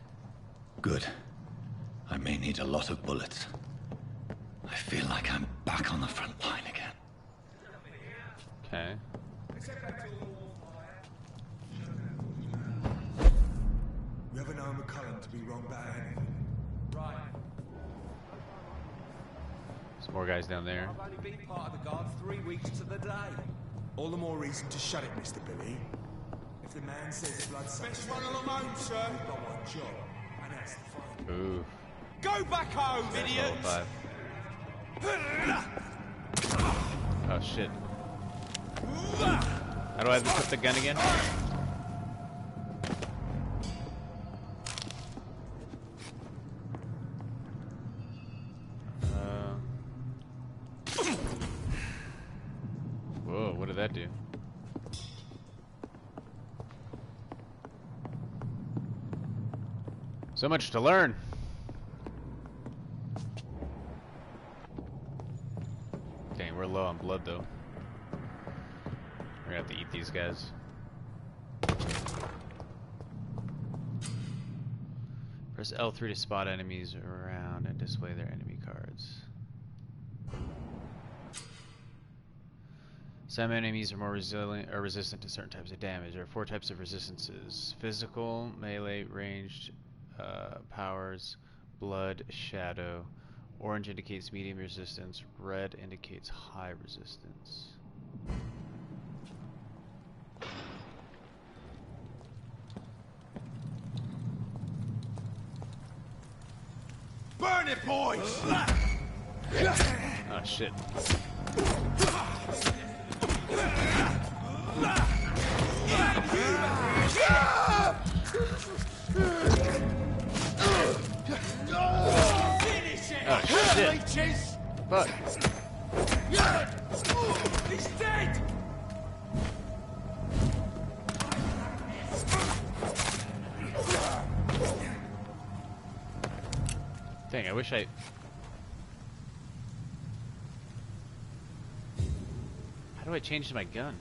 S8: Good. I may need a lot of bullets. I feel like I'm back on the front line again.
S1: okay.
S7: We haven't known McCullum to be wrong about anything. Right.
S1: Some more guys down there.
S7: I've only been part of the guard 3 weeks to the day. All the more reason to shut it, Mr. Billy. If the man says blood best run along home, sir. We've got one job, and that's the fight.
S1: Ooh.
S7: Go back home,
S1: That's
S7: idiots!
S1: level 5. Oh shit. How do I put the gun again? Whoa, what did that do? So much to learn. Dang, we're low on blood though. We're gonna have to eat these guys. Press L3 to spot enemies around and display their enemy cards. Some enemies are more resilient or resistant to certain types of damage. There are 4 types of resistances: physical, melee, ranged, powers, blood, shadow. Orange indicates medium resistance. Red indicates high resistance.
S7: Burn it, boys!
S1: Oh shit. Oh shit. Fuck.
S7: He's dead!
S1: Dang, I wish I... How do I change my gun?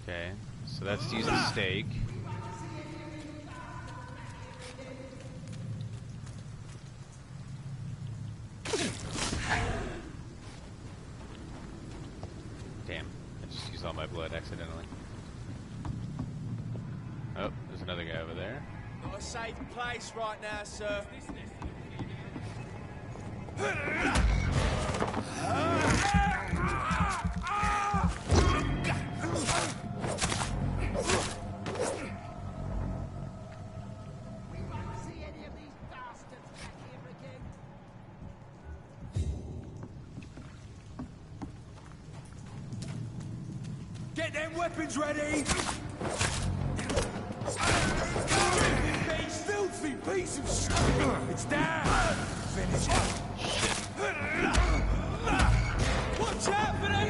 S1: Okay, so that's to use the stake. Damn, I just used all my blood accidentally. Oh, there's another guy over there.
S7: Not a safe place right now, sir. Get them weapons ready! Filthy piece of shit! It's down! Finish it! Watch out for them!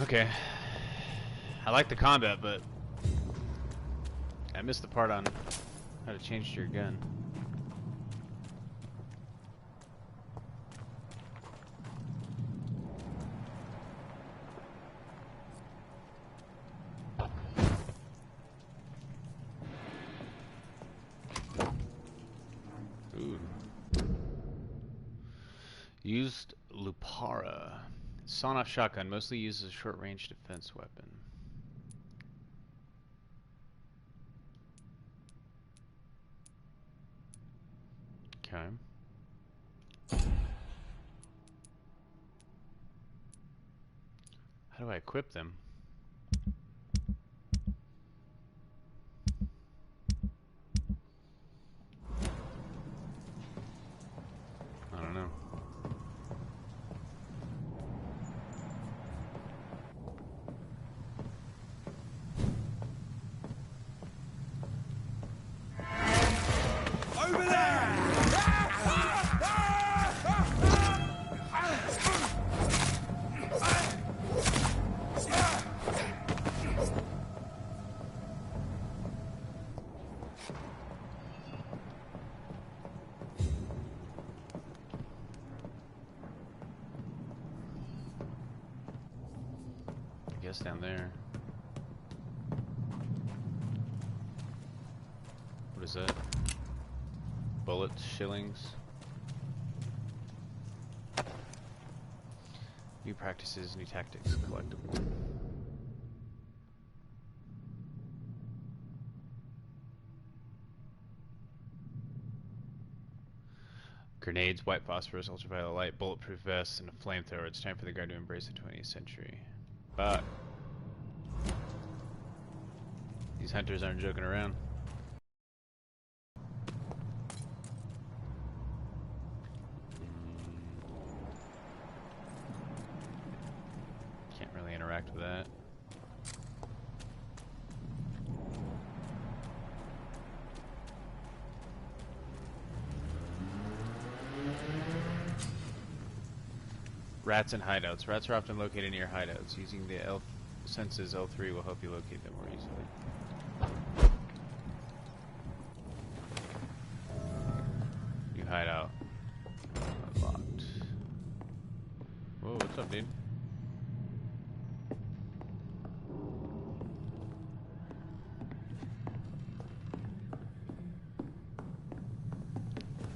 S1: Okay. I like the combat, but I missed the part on how to change to your gun. Ooh. Used Lupara. Sawn-off shotgun, mostly used as a short-range defense weapon. Okay. How do I equip them? I don't know.
S7: Over there!
S1: I guess down there. What is that? Bullets, shillings. New practices, new tactics, collectible. Grenades, white phosphorus, ultraviolet light, bulletproof vests, and a flamethrower. It's time for the guard to embrace the 20th century. But these hunters aren't joking around. Can't really interact with that. Rats and hideouts. Rats are often located near hideouts. Using the senses L3 will help you locate them more easily. New hideout. Unlocked. Whoa, what's up, dude?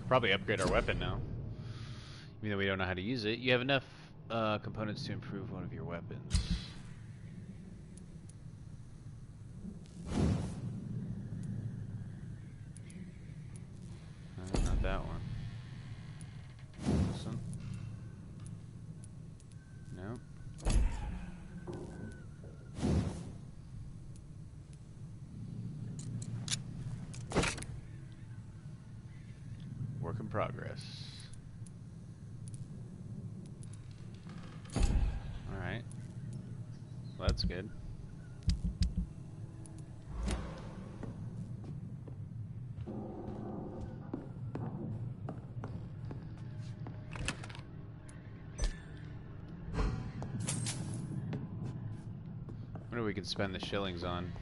S1: Probably upgrade our weapon now. Even though we don't know how to use it. You have enough components to improve one of your weapons. Not that one. This one? No. Work in progress. Alright. Well, that's good. I wonder what we can spend the shillings on.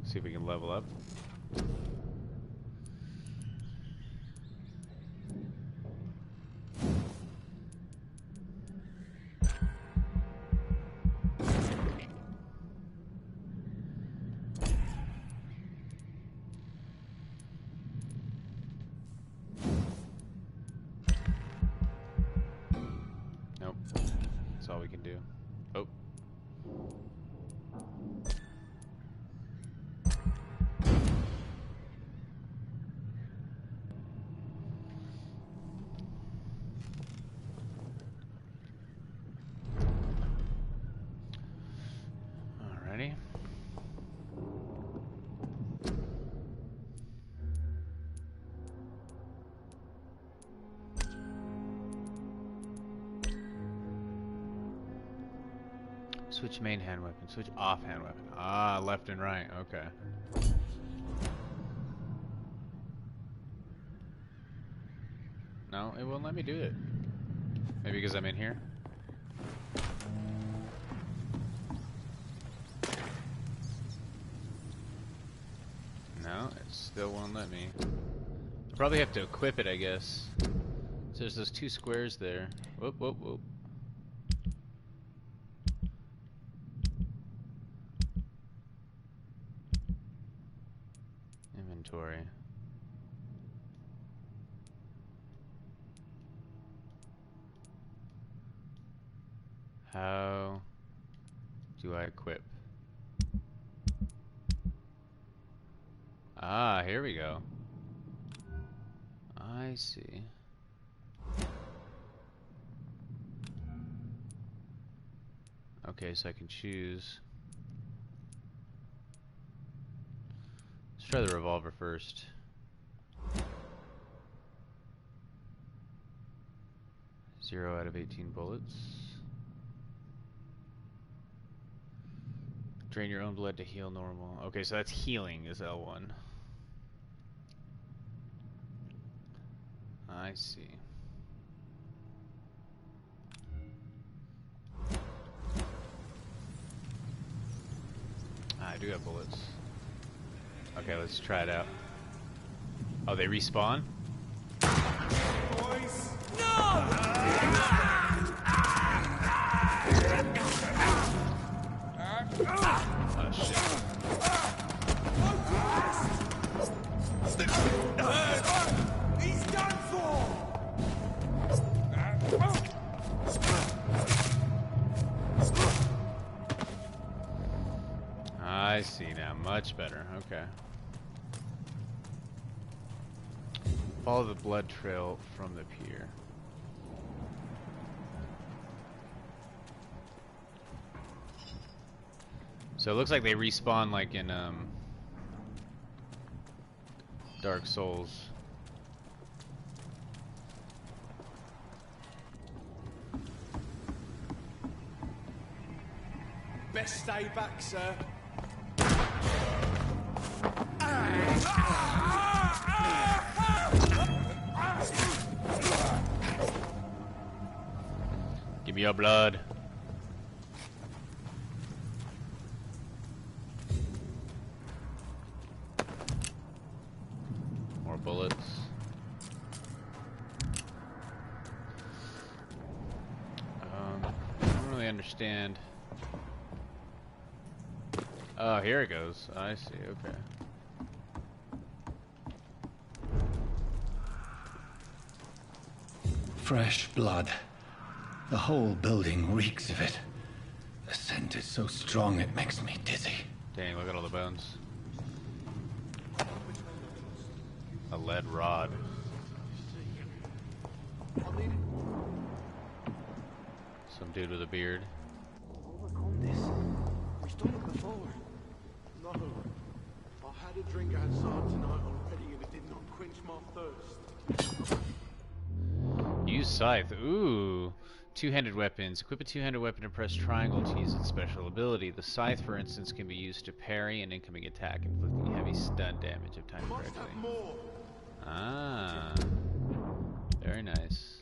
S1: See if we can level up. Nope. That's all we can do. Oh. Alrighty. Switch main hand weapon, switch off hand weapon. Ah, left and right, okay. No, it won't let me do it. Maybe because I'm in here? No, it still won't let me. I probably have to equip it, I guess. So there's those 2 squares there. Whoop, whoop, whoop. Inventory. How do I equip? Ah, here we go. I see. Okay, so I can choose. Let's try the revolver first. Zero out of 18 bullets. Drain your own blood to heal normal. Okay, so that's healing is L1. I see. I do have bullets. Okay, let's try it out. Oh, they respawn?
S7: Boys!
S1: Oh, shit.
S7: He's done for!
S1: I see now. Much better. Okay. Follow the blood trail from the pier. So it looks like they respawn like in Dark Souls.
S7: Best stay back, sir.
S1: Give me your blood. More bullets. I don't really understand. Oh, here it goes. I see, okay.
S8: Fresh blood. The whole building reeks of it. The scent is so strong it makes me dizzy.
S1: Dang, look at all the bones. A lead rod. Some dude with a beard.
S7: Overcome this. We've done it before. No. I had a drink outside tonight already and it did not quench my thirst.
S1: Use scythe. Ooh. Two-handed weapons. Equip a two-handed weapon and press triangle to use its special ability. The scythe, for instance, can be used to parry an incoming attack, inflicting heavy stun damage if timed correctly. Ah. Very nice.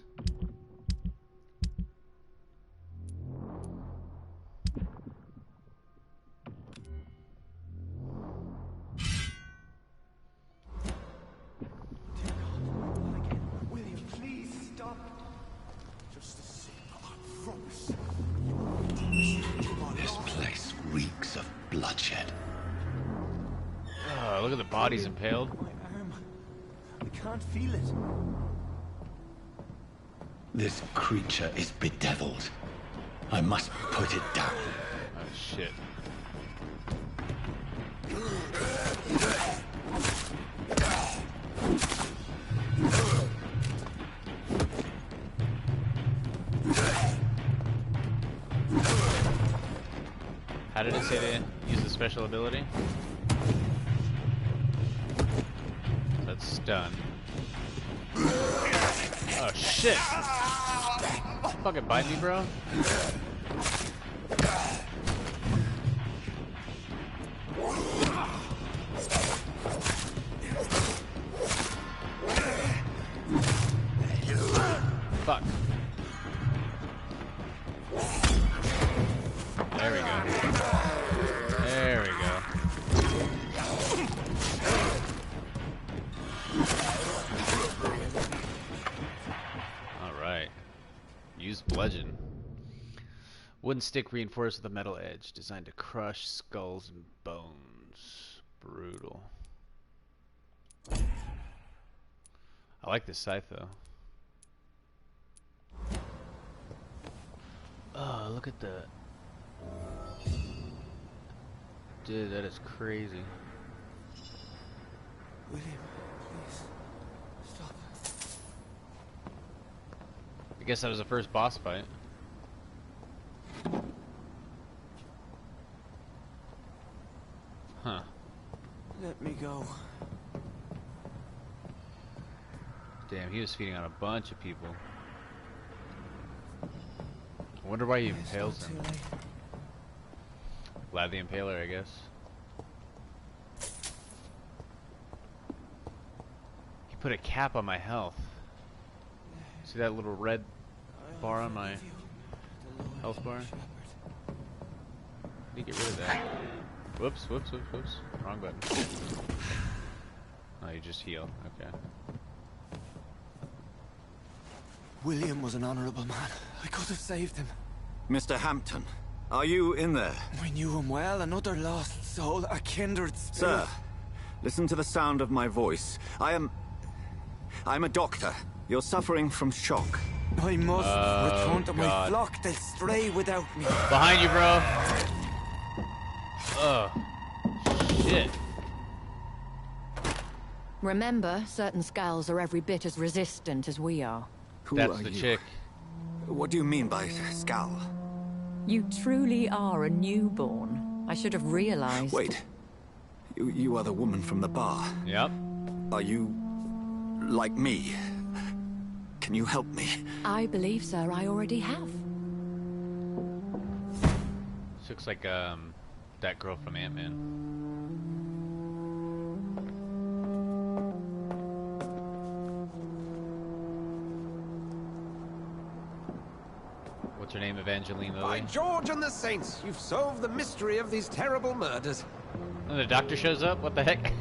S1: Look at the bodies impaled.
S7: My arm. I can't feel it.
S8: This creature is bedeviled. I must put it down.
S1: Oh shit. How did it say to use the special ability? That's stun. Oh shit! Fucking bite me, bro. Fuck. There we go. There we go. used bludgeon. Wooden stick reinforced with a metal edge, designed to crush skulls and bones. Brutal. I like this scythe though. Oh, look at that. Dude, that is crazy.
S12: William, please. Stop.
S1: I guess that was the first boss fight. Huh.
S12: Let me go.
S1: Damn, he was feeding on a bunch of people. I wonder why he impales them. Vlad the Impaler, I guess. He put a cap on my health. See that little red bar on my health bar? Need to get rid of that. Whoops, whoops, whoops, whoops. Wrong button. Oh, you just heal. Okay.
S12: William was an honorable man. I could have saved him.
S13: Mr. Hampton, are you in there?
S12: I knew him well, another lost soul, a kindred spirit.
S13: Sir, listen to the sound of my voice. I'm a doctor. You're suffering from shock.
S12: I must return to my flock. They'll stray without me.
S1: Behind you, bro. Ugh. Shit.
S14: Remember, certain skulls are every bit as resistant as we are.
S1: That's the chick.
S13: What do you mean by skull?
S14: You truly are a newborn. I should have realized.
S13: Wait. You are the woman from the bar.
S1: Yep.
S13: Are you like me? Can you help me?
S14: I believe, sir, I already have.
S1: This looks like that girl from Ant-Man. What's her name, Evangeline Lilly?
S10: By George and the Saints, you've solved the mystery of these terrible murders.
S1: And the doctor shows up? What the heck?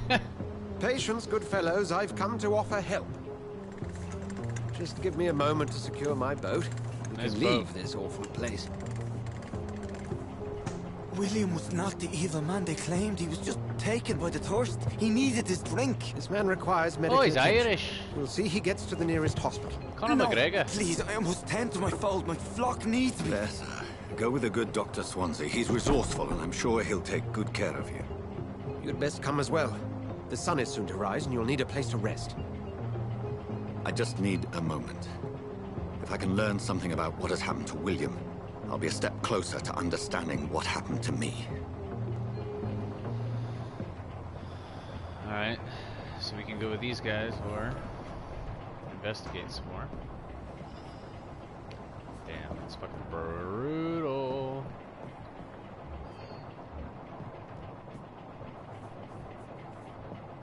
S10: Patience, good fellows, I've come to offer help. Just give me a moment to secure my boat. We
S1: Nice
S10: can
S1: boat.
S10: leave this awful place.
S12: William was not the evil man they claimed. He was just taken by the thirst. He needed his drink.
S10: This man requires medical
S1: Oh, he's
S10: attention.
S1: Irish.
S10: We'll see he gets to the nearest hospital.
S1: Conor McGregor.
S12: Please, I must tend to my fold. My flock needs me.
S13: There, sir. Go with the good Dr. Swansea. He's resourceful, and I'm sure he'll take good care of you.
S10: You'd best come as well. The sun is soon to rise, and you'll need a place to rest.
S13: I just need a moment. If I can learn something about what has happened to William, I'll be a step closer to understanding what happened to me.
S1: Alright. So we can go with these guys or investigate some more. Damn, that's fucking brutal.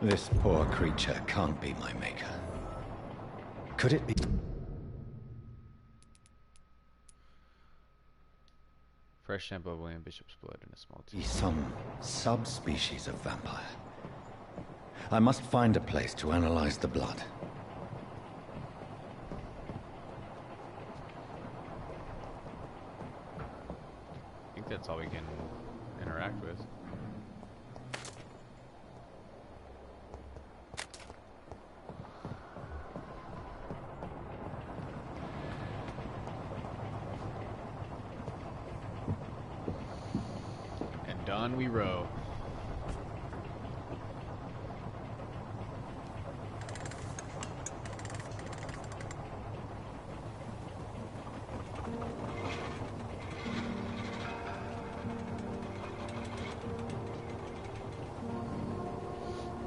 S8: This poor creature can't be my maker. Could it be?
S1: Fresh sample of William Bishop's blood in a small tube.
S8: Some subspecies of vampire. I must find a place to analyze the blood.
S1: I think that's all we can interact with. And on we row.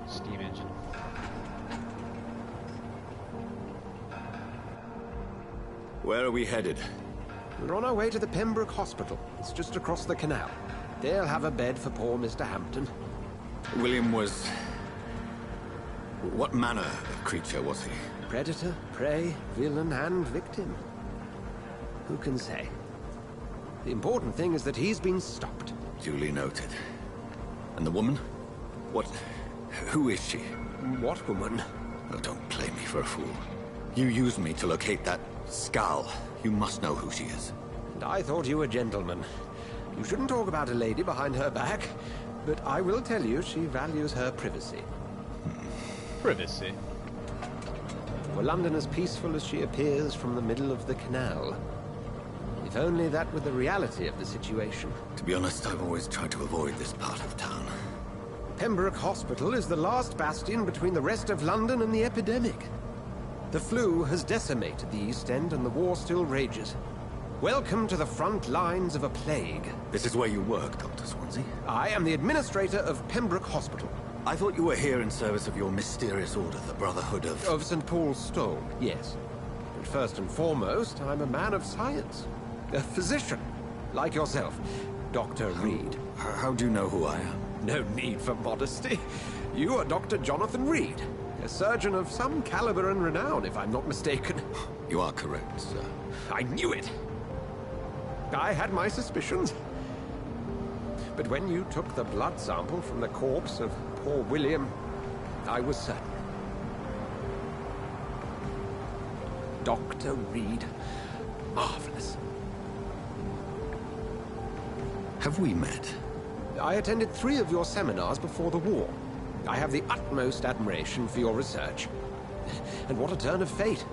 S1: Steam engine.
S13: Where are we headed?
S10: We're on our way to the Pembroke Hospital. It's just across the canal. They'll have a bed for poor Mr. Hampton.
S13: William was... What manner of creature was he?
S10: Predator, prey, villain, and victim. Who can say? The important thing is that he's been stopped.
S13: Duly noted. And the woman? What... Who is she?
S10: What woman?
S13: Oh, don't play me for a fool. You used me to locate that skull. You must know who she is.
S10: And I thought you a gentleman. You shouldn't talk about a lady behind her back, but I will tell you she values her privacy.
S1: Privacy?
S10: Were London as peaceful as she appears from the middle of the canal? If only that were the reality of the situation.
S13: To be honest, I've always tried to avoid this part of town.
S10: Pembroke Hospital is the last bastion between the rest of London and the epidemic. The flu has decimated the East End and the war still rages. Welcome to the front lines of a plague.
S13: This is where you work, Dr. Swansea?
S10: I am the administrator of Pembroke Hospital.
S13: I thought you were here in service of your mysterious order, the Brotherhood of...
S10: Of St. Paul's Stone, yes. But first and foremost, I'm a man of science. A physician, like yourself, Dr. Reed.
S13: How do you know who I am?
S10: No need for modesty. You are Dr. Jonathan Reed, a surgeon of some caliber and renown, if I'm not mistaken.
S13: You are correct, sir.
S10: I knew it. I had my suspicions. But when you took the blood sample from the corpse of poor William, I was certain. Dr. Reed. Marvelous.
S13: Have we met?
S10: I attended 3 of your seminars before the war. I have the utmost admiration for your research. And what a turn of fate.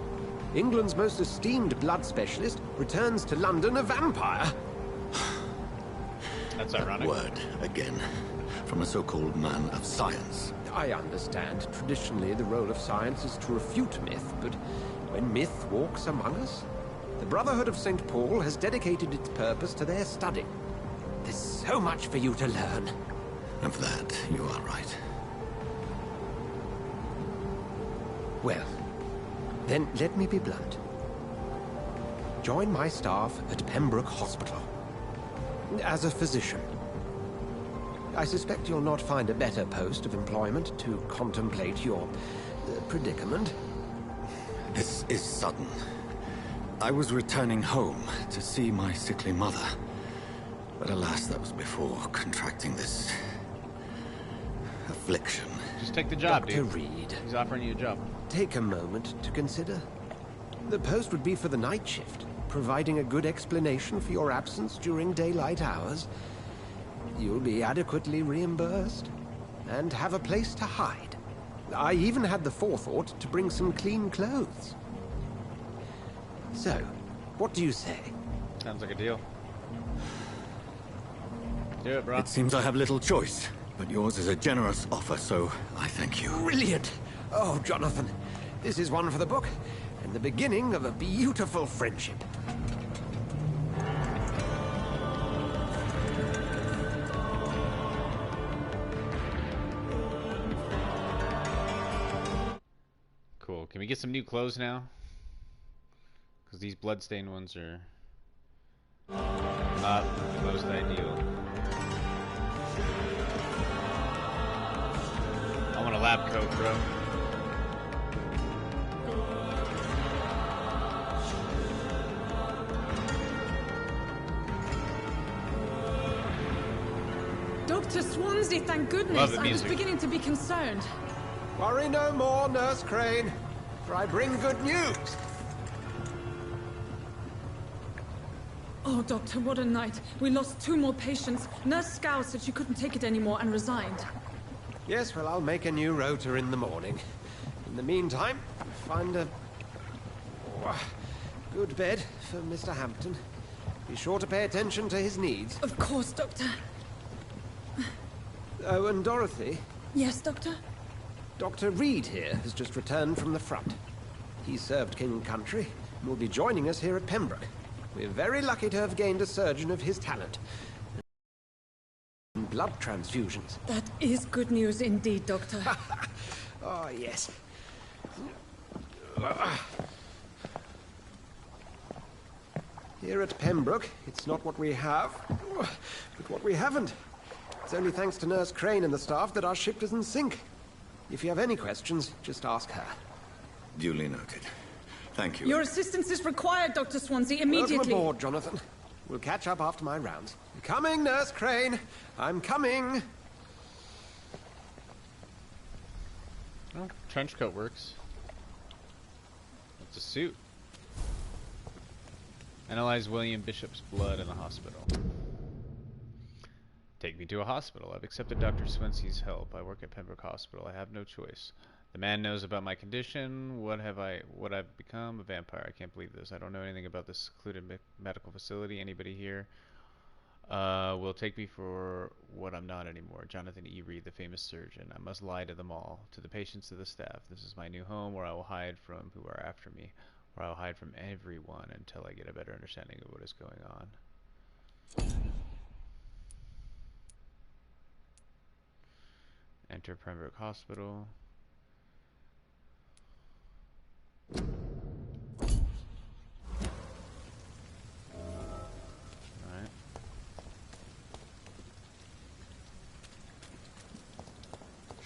S10: England's most esteemed blood specialist returns to London a vampire.
S1: That's ironic.
S13: Word, again, from a so-called man of science.
S10: I understand. Traditionally, the role of science is to refute myth, but when myth walks among us, the Brotherhood of St. Paul has dedicated its purpose to their study. There's so much for you to learn.
S13: Of that, you are right.
S10: Well, then let me be blunt. Join my staff at Pembroke Hospital. As a physician. I suspect you'll not find a better post of employment to contemplate your predicament.
S13: This is sudden. I was returning home to see my sickly mother. But alas, that was before contracting this... affliction.
S1: Just take the job,
S10: Dr.
S1: dude.
S10: Reed.
S1: He's offering you a job.
S10: Take a moment to consider. The post would be for the night shift, providing a good explanation for your absence during daylight hours. You'll be adequately reimbursed, and have a place to hide. I even had the forethought to bring some clean clothes. So, what do you say?
S1: Sounds like a deal. Do it, bro.
S13: It seems I have little choice, but yours is a generous offer, so I thank you.
S10: Brilliant! Oh, Jonathan, this is one for the book, and the beginning of a beautiful friendship.
S1: Cool. Can we get some new clothes now? Because these bloodstained ones are not the most ideal. I want a lab coat, bro.
S15: Dr. Swansea, thank goodness. I was beginning to be concerned.
S10: Worry no more, Nurse Crane, for I bring good news.
S15: Oh, Doctor, what a night. We lost 2 more patients. Nurse Scow said she couldn't take it anymore and resigned.
S10: Yes, well, I'll make a new rota in the morning. In the meantime, find a good bed for Mr. Hampton. Be sure to pay attention to his needs.
S15: Of course, Doctor.
S10: Oh, and Dorothy?
S15: Yes, Doctor?
S10: Dr. Reed here has just returned from the front. He served King and Country and will be joining us here at Pembroke. We're very lucky to have gained a surgeon of his talent. And blood transfusions.
S15: That is good news indeed, Doctor.
S10: Oh, yes. Here at Pembroke, it's not what we have, but what we haven't. It's only thanks to Nurse Crane and the staff that our ship doesn't sink. If you have any questions, just ask her.
S13: Duly noted. Thank you.
S15: Your assistance is required, Dr. Swansea, immediately.
S10: Welcome aboard, Jonathan. We'll catch up after my rounds. Coming, Nurse Crane. I'm coming.
S1: Oh, trench coat works. It's a suit. Analyze William Bishop's blood in the hospital. Take me to a hospital. I've accepted Dr. Swensea's help. I work at Pembroke Hospital. I have no choice. The man knows about my condition. What I've become? A vampire. I can't believe this. I don't know anything about this secluded medical facility. Anybody here will take me for what I'm not anymore. Jonathan E. Reed, the famous surgeon. I must lie to them all, to the patients, to the staff. This is my new home where I will hide from who are after me, where I will hide from everyone until I get a better understanding of what is going on. Enter Pembroke Hospital. Alright.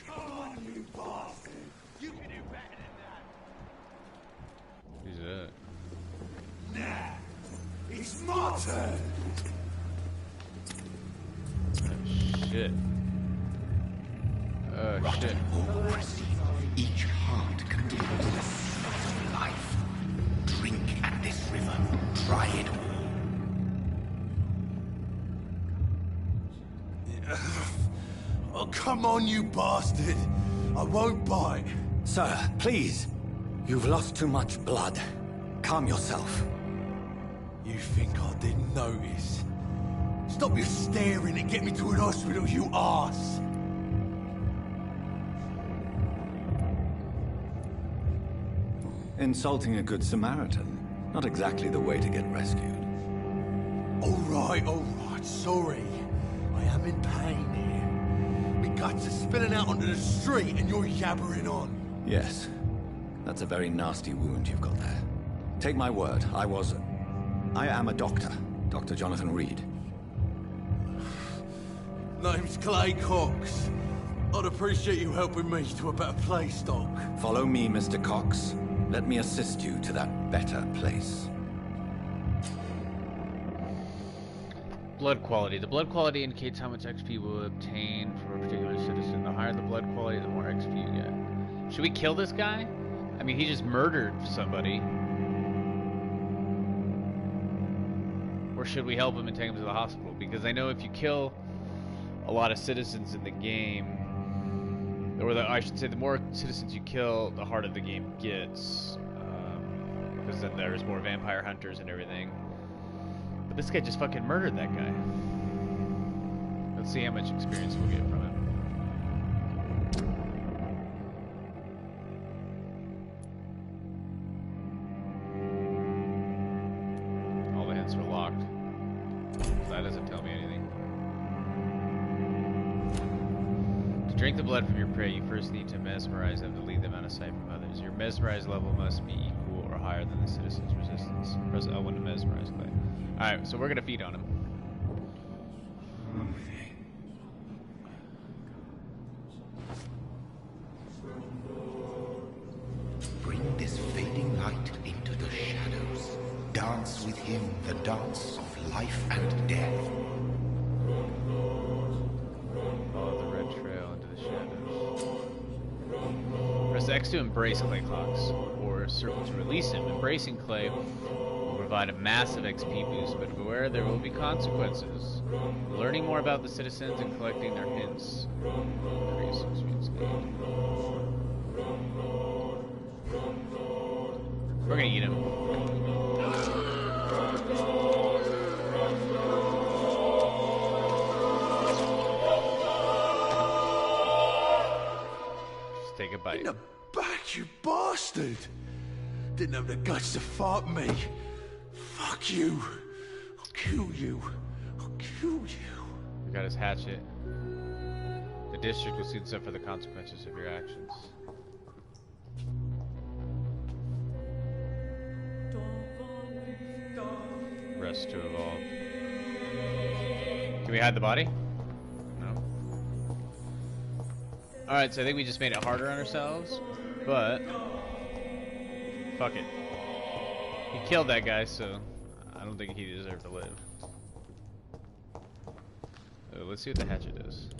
S7: Come on, you bastard! You can do better than
S1: Who's that?
S7: that! Nah! It's my turn!
S1: Oh, shit. Oh, shit.
S3: Each heart contains the seed of life. Drink at this river. Try it all.
S7: Oh, come on, you bastard! I won't bite.
S5: Sir, please. You've lost too much blood. Calm yourself.
S7: You think I didn't notice? Stop your staring and get me to an hospital, you arse!
S5: Insulting a good Samaritan. Not exactly the way to get rescued.
S7: Alright, sorry. I am in pain here. My guts are spilling out onto the street and you're yabbering on.
S5: Yes. That's a very nasty wound you've got there. Take my word, I am a doctor. Dr. Jonathan Reed.
S7: Name's Clay Cox. I'd appreciate you helping me to a better place, Doc.
S5: Follow me, Mr. Cox. Let me assist you to that better place.
S1: Blood quality. The blood quality indicates how much XP you will obtain for a particular citizen. The higher the blood quality, the more XP you get. Should we kill this guy? I mean, he just murdered somebody. Or should we help him and take him to the hospital? Because I know if you kill a lot of citizens in the game, or I should say the more citizens you kill, the harder the game gets. Because then there's more vampire hunters and everything. But this guy just fucking murdered that guy. Let's see how much experience we'll get from him. All the hints are locked. That doesn't tell me anything. To drink the blood from your prey, you first need to mesmerize them to lead them out of sight from others. Your mesmerize level must be equal or higher than the citizen's resistance. Press L1 to mesmerize Clay. Alright, so we're gonna feed on him.
S3: Bring this fading light into the shadows. Dance with him the dance of life and death.
S1: Follow the red trail into the shadows. Press X to embrace Clay Cox, or circle to release him. Embracing Clay will provide a massive XP boost, but beware there will be consequences. Learning more about the citizens and collecting their hints increase experience gain. We're gonna eat him. Just take a bite.
S7: In the back, you bastard! Didn't have the guts to fight me. Fuck you. I'll kill you. I'll kill you.
S1: We got his hatchet. The district will soon suffer the consequences of your actions. Rest to evolve. Can we hide the body? No. Alright, so I think we just made it harder on ourselves, but fuck it. He killed that guy, so I don't think he deserved to live. Let's see what the hatchet does.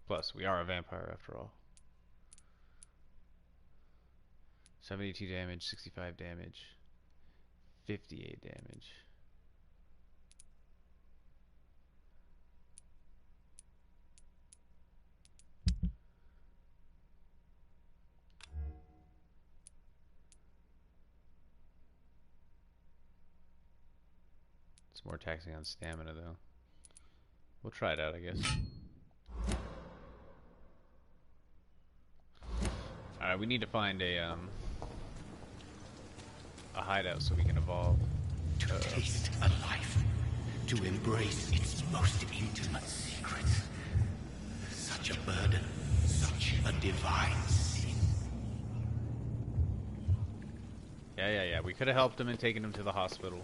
S1: Plus, we are a vampire after all. 72 damage, 65 damage, 58 damage. It's more taxing on stamina, though. We'll try it out, I guess. Alright, we need to find a hideout so we can evolve.
S3: To taste a life, to embrace its most intimate secrets. Such a burden, such a divine sin.
S1: Yeah. We could have helped him and taken him to the hospital.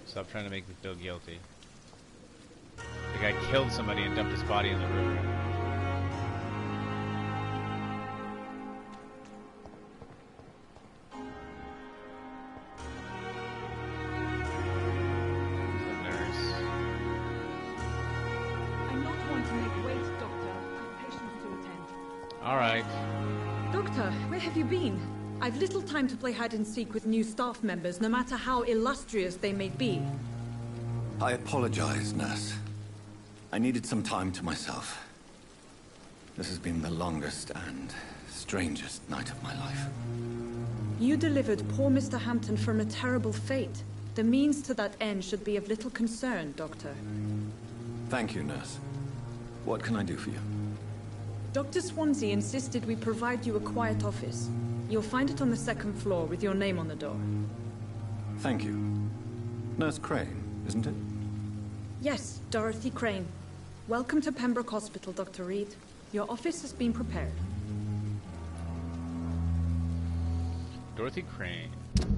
S1: Stop trying to make me feel guilty. The guy killed somebody and dumped his body in the river.
S15: I'm not one to make wait, Doctor. I've patients to attend.
S1: Alright.
S15: Doctor, where have you been? I've little time to play hide and seek with new staff members, no matter how illustrious they may be.
S13: I apologize, nurse. I needed some time to myself. This has been the longest and strangest night of my life.
S15: You delivered poor Mr. Hampton from a terrible fate. The means to that end should be of little concern, Doctor.
S13: Thank you, nurse. What can I do for you?
S15: Dr. Swansea insisted we provide you a quiet office. You'll find it on the second floor with your name on the door.
S13: Thank you. Nurse Crane, isn't it?
S15: Yes, Dorothy Crane. Welcome to Pembroke Hospital, Dr. Reed. Your office has been prepared.
S1: Dorothy Crane. It's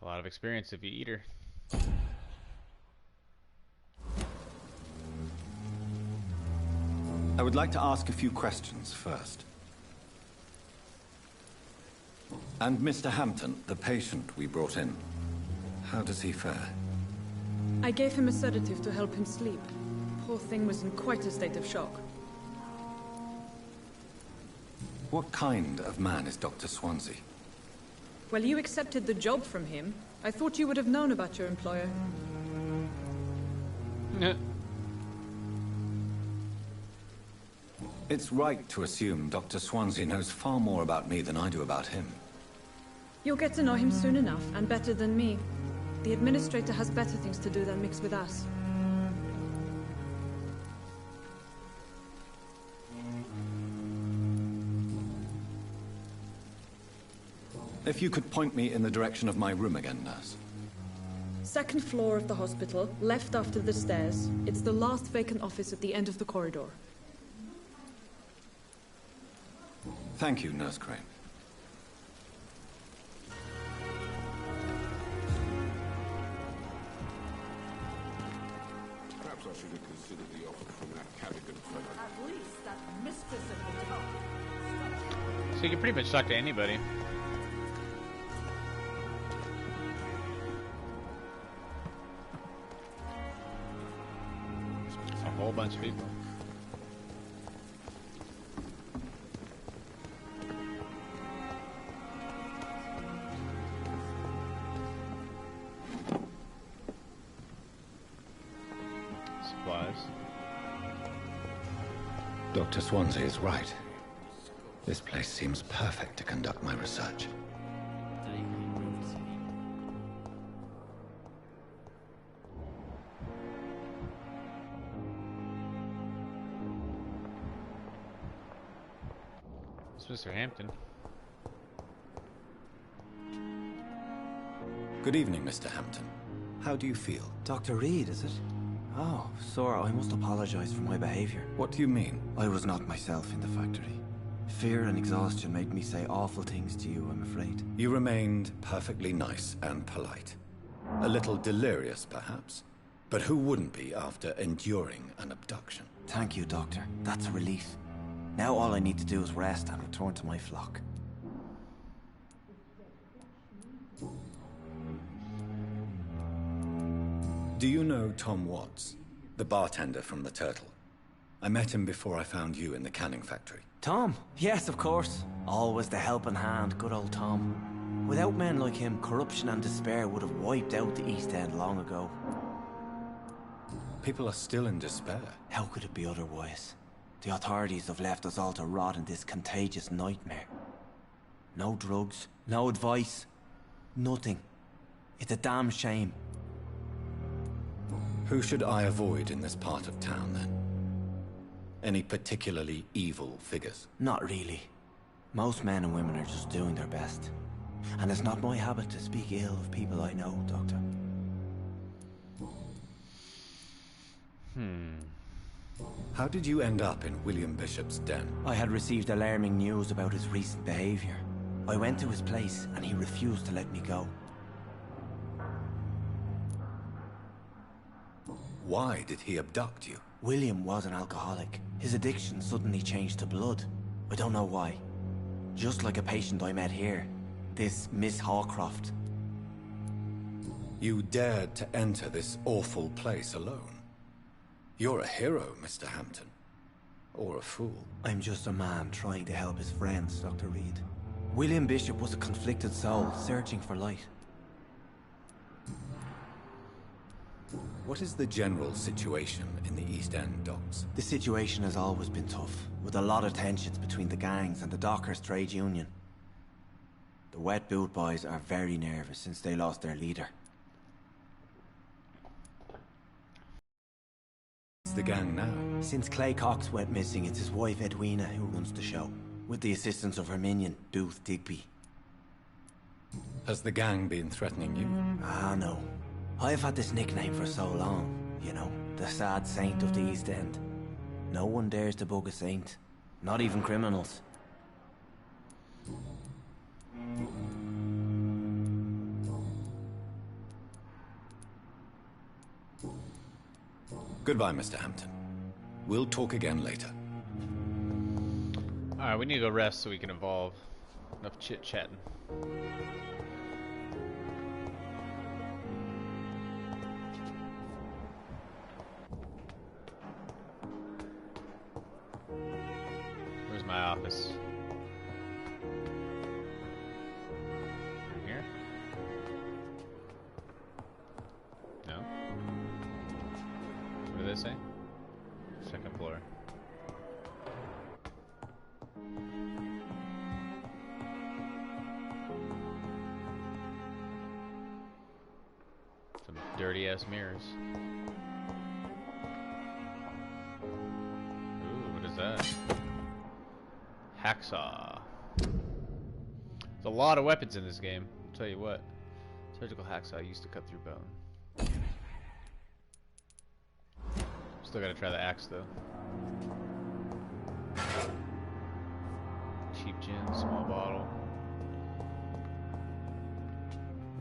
S1: a lot of experience if you eat her.
S13: I would like to ask a few questions first. And Mr. Hampton, the patient we brought in, how does he fare?
S15: I gave him a sedative to help him sleep. Poor thing was in quite a state of shock.
S13: What kind of man is Dr. Swansea?
S15: Well, you accepted the job from him. I thought you would have known about your employer.
S13: It's right to assume Dr. Swansea knows far more about me than I do about him.
S15: You'll get to know him soon enough, and better than me. The administrator has better things to do than mix with us.
S13: If you could point me in the direction of my room again, nurse.
S15: Second floor of the hospital, left after the stairs. It's the last vacant office at the end of the corridor.
S13: Thank you, Nurse Crane.
S6: Perhaps I should have considered the offer from that Cadigan fellow.
S16: At least that mistress of the town.
S1: So you can pretty much talk to anybody. A whole bunch of people. Supplies.
S8: Dr. Swansea is right. This place seems perfect to conduct my research.
S1: It's Mr. Hampton.
S13: Good evening, Mr. Hampton. How do you feel?
S12: Dr. Reed, is it? Oh, sir, I must apologize for my behavior.
S13: What do you mean?
S12: I was not myself in the factory. Fear and exhaustion made me say awful things to you, I'm afraid.
S13: You remained perfectly nice and polite. A little delirious, perhaps. But who wouldn't be after enduring an abduction?
S12: Thank you, Doctor. That's a relief. Now all I need to do is rest and return to my flock.
S13: Do you know Tom Watts, the bartender from the Turtle? I met him before I found you in the canning factory.
S12: Tom? Yes, of course. Always the helping hand, good old Tom. Without men like him, corruption and despair would have wiped out the East End long ago.
S8: People are still in despair.
S12: How could it be otherwise? The authorities have left us all to rot in this contagious nightmare. No drugs, no advice, nothing. It's a damn shame.
S8: Who should I avoid in this part of town, then? Any particularly evil figures?
S12: Not really. Most men and women are just doing their best. And it's not my habit to speak ill of people I know, Doctor.
S8: How did you end up in William Bishop's den?
S12: I had received alarming news about his recent behavior. I went to his place and he refused to let me go.
S8: Why did he abduct you?
S12: William was an alcoholic. His addiction suddenly changed to blood. I don't know why. Just like a patient I met here. This Miss Hawcroft.
S8: You dared to enter this awful place alone. You're a hero, Mr. Hampton. Or a fool.
S12: I'm just a man trying to help his friends, Dr. Reed. William Bishop was a conflicted soul, searching for light.
S8: What is the general situation in the East End docks?
S12: The situation has always been tough, with a lot of tensions between the gangs and the Dockers Trade Union. The Wet Boot Boys are very nervous since they lost their leader.
S8: It's the gang now.
S12: Since Clay Cox went missing, it's his wife Edwina who runs the show, with the assistance of her minion, Booth Digby.
S8: Has the gang been threatening you?
S12: Ah, no. I've had this nickname for so long, you know, the sad saint of the East End. No one dares to bug a saint, not even criminals.
S8: Goodbye, Mr. Hampton. We'll talk again later.
S1: Alright, we need to go rest so we can evolve. Enough chit-chatting. Where's my office? Right here? No? What did they say? Second floor. Some dirty ass mirrors. Ooh, what is that? Hacksaw. There's a lot of weapons in this game. I'll tell you what. Surgical hacksaw used to cut through bone. Still gotta try the axe though. Cheap gin, small bottle.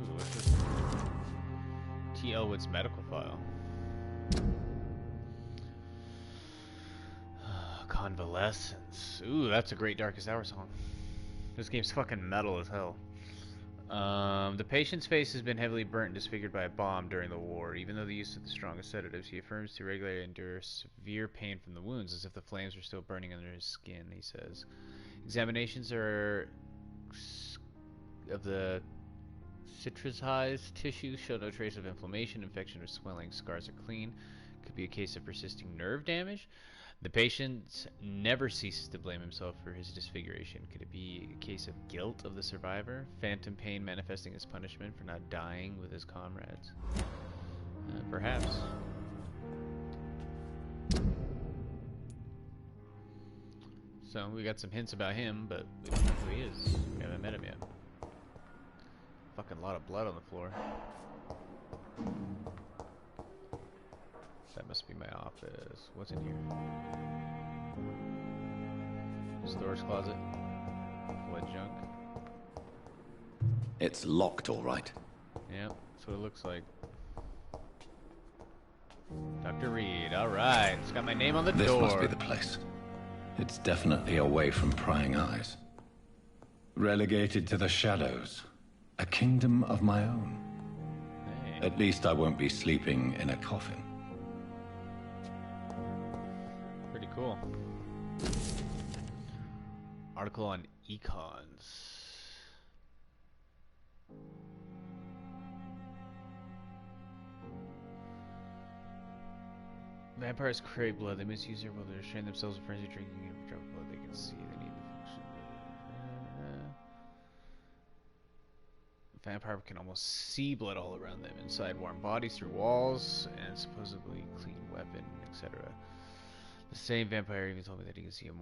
S1: Ooh, what's this? T. Elwood's medical file. Convalescence. Ooh, that's a great Darkest Hour song. This game's fucking metal as hell. The patient's face has been heavily burnt and disfigured by a bomb during the war. Even though the use of the strongest sedatives, he affirms to regularly endure severe pain from the wounds, as if the flames were still burning under his skin, he says. Examinations of the citrized tissues show no trace of inflammation, infection, or swelling. Scars are clean. Could be a case of persisting nerve damage. The patient never ceases to blame himself for his disfiguration. Could it be a case of guilt of the survivor? Phantom pain manifesting as punishment for not dying with his comrades? Perhaps. So, we got some hints about him, but we don't know who he is. We haven't met him yet. Fucking lot of blood on the floor. That must be my office. What's in here? Storage closet. Full of junk.
S8: It's locked, all right.
S1: Yep, that's what it looks like. Dr. Reed, alright. It's got my name on the door.
S8: This must be the place. It's definitely away from prying eyes. Relegated to the shadows. A kingdom of my own.
S1: Hey.
S8: At least I won't be sleeping in a coffin.
S1: Pretty cool. Article on econs. Vampires crave blood. They misuse their blood to restrain themselves in frenzy drinking a drop of blood they can see. They need the function. Vampire can almost see blood all around them, inside warm bodies, through walls, and supposedly clean weapon, etc. The same vampire even told me that he can see if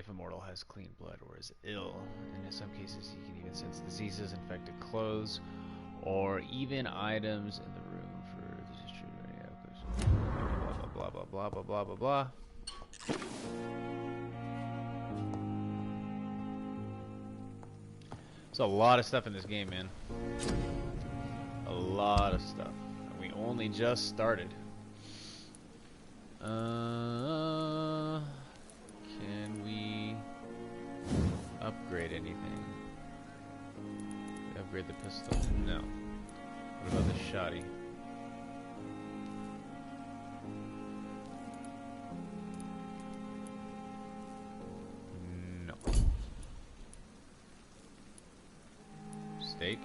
S1: a mortal has clean blood or is ill, and in some cases he can even sense diseases, infected clothes, or even items in the room for the distributor. Blah blah blah blah blah blah blah blah. There's a lot of stuff in this game, man. A lot of stuff. And we only just started. Can we upgrade anything? Upgrade the pistol? No. What about the shotty? No. Steak?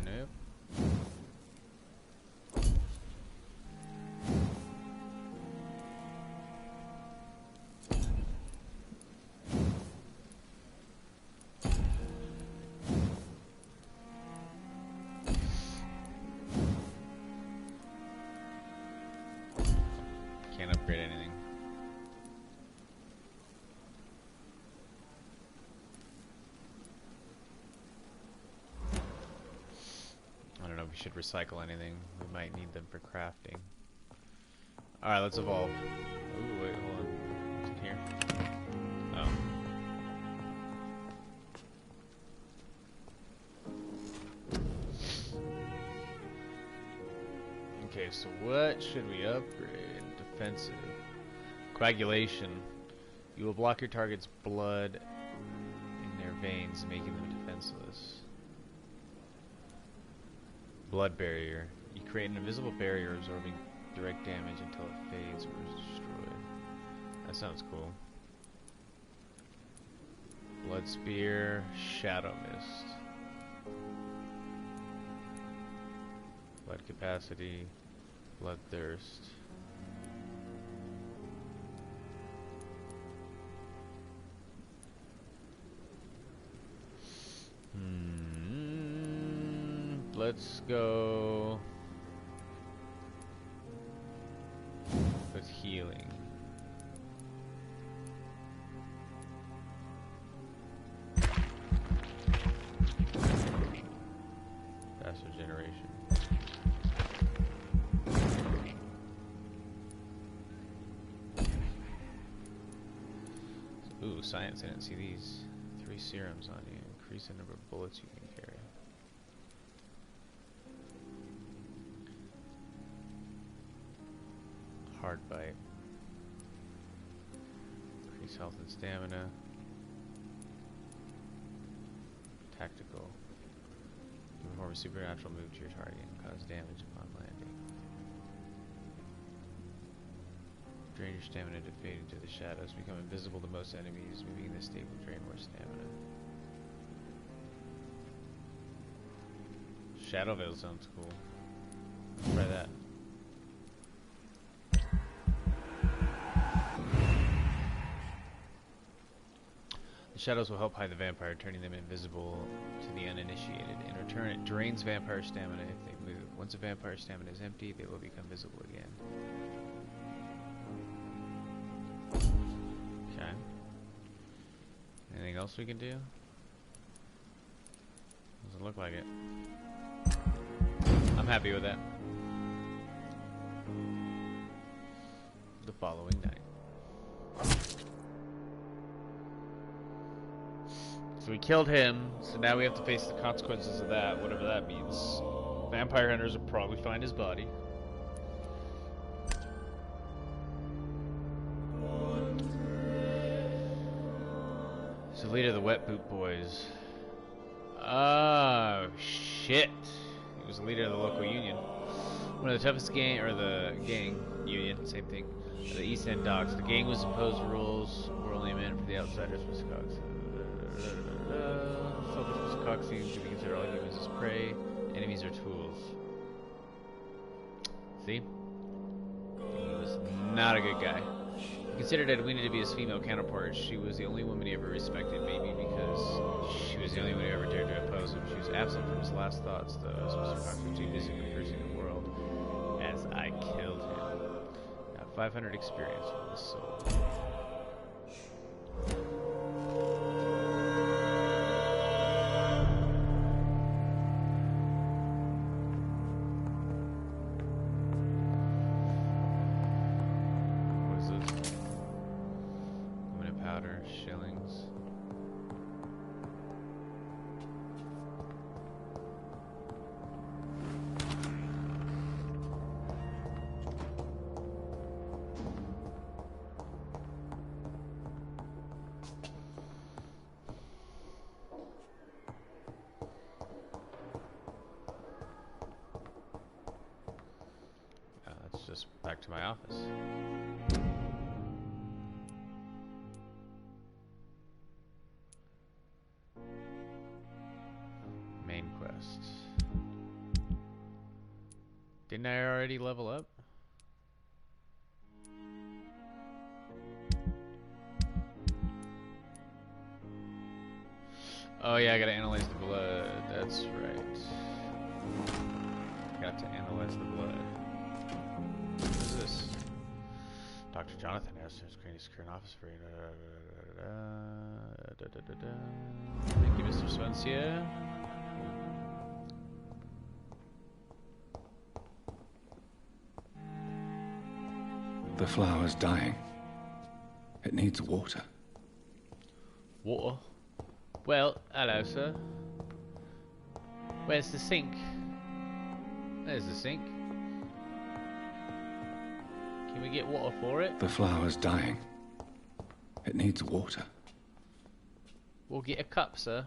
S1: Nope. Can't upgrade anything. I don't know if we should recycle anything. We might need them for crafting. Alright, let's evolve. Ooh, wait, hold on. What's in here? Oh. Okay, so what should we upgrade? Defensive. Coagulation. You will block your target's blood in their veins, making them defenseless. Blood barrier. You create an invisible barrier absorbing direct damage until it fades or is destroyed. That sounds cool. Blood spear. Shadow mist. Blood capacity. Bloodthirst. Let's go with healing. Faster generation. Ooh, science, I didn't see these. 3 serums on you. Increase the number of bullets you can carry. Hard bite. Increase health and stamina. Tactical. You perform a supernatural move to your target and cause damage upon landing. Drain your stamina to fade into the shadows. Become invisible to most enemies. Moving in this state will drain more stamina. Shadow Veil sounds cool. Let's try that. The shadows will help hide the vampire, turning them invisible to the uninitiated. In return, it drains vampire stamina if they move. Once a vampire's stamina is empty, they will become visible again. Okay. Anything else we can do? Doesn't look like it. I'm happy with that. The following night. So we killed him, so now we have to face the consequences of that, whatever that means. Vampire hunters will probably find his body. So leader of the Wet Boot Boys. Oh, shit. He was the leader of the local union. One of the toughest gang, or the gang, union, same thing. The East End docks. The gang was imposed rules were only meant for the outsiders. Selfish cock seems to be considered all humans as prey. Enemies are tools. See? He was not a good guy. He considered Edwina to be his female counterpart. She was the only woman he ever respected, maybe because she was the only one who ever dared to oppose him. She was absent from his last thoughts, though, as Mr. Cox was too busy cursing the world as I killed him. Now 500 experience from the soul. Just back to my office. Main quest. Didn't I already level up? Oh yeah, I gotta analyze the blood. That's right. Got to analyze the blood. What is this? Dr. Jonathan asked his current office for you. Thank you, Mr. Spencer.
S8: The flower's dying. It needs water.
S1: Water? Well, hello, sir. Where's the sink? There's the sink. Can we get water for it?
S8: The flower's dying. It needs water.
S1: We'll get a cup, sir.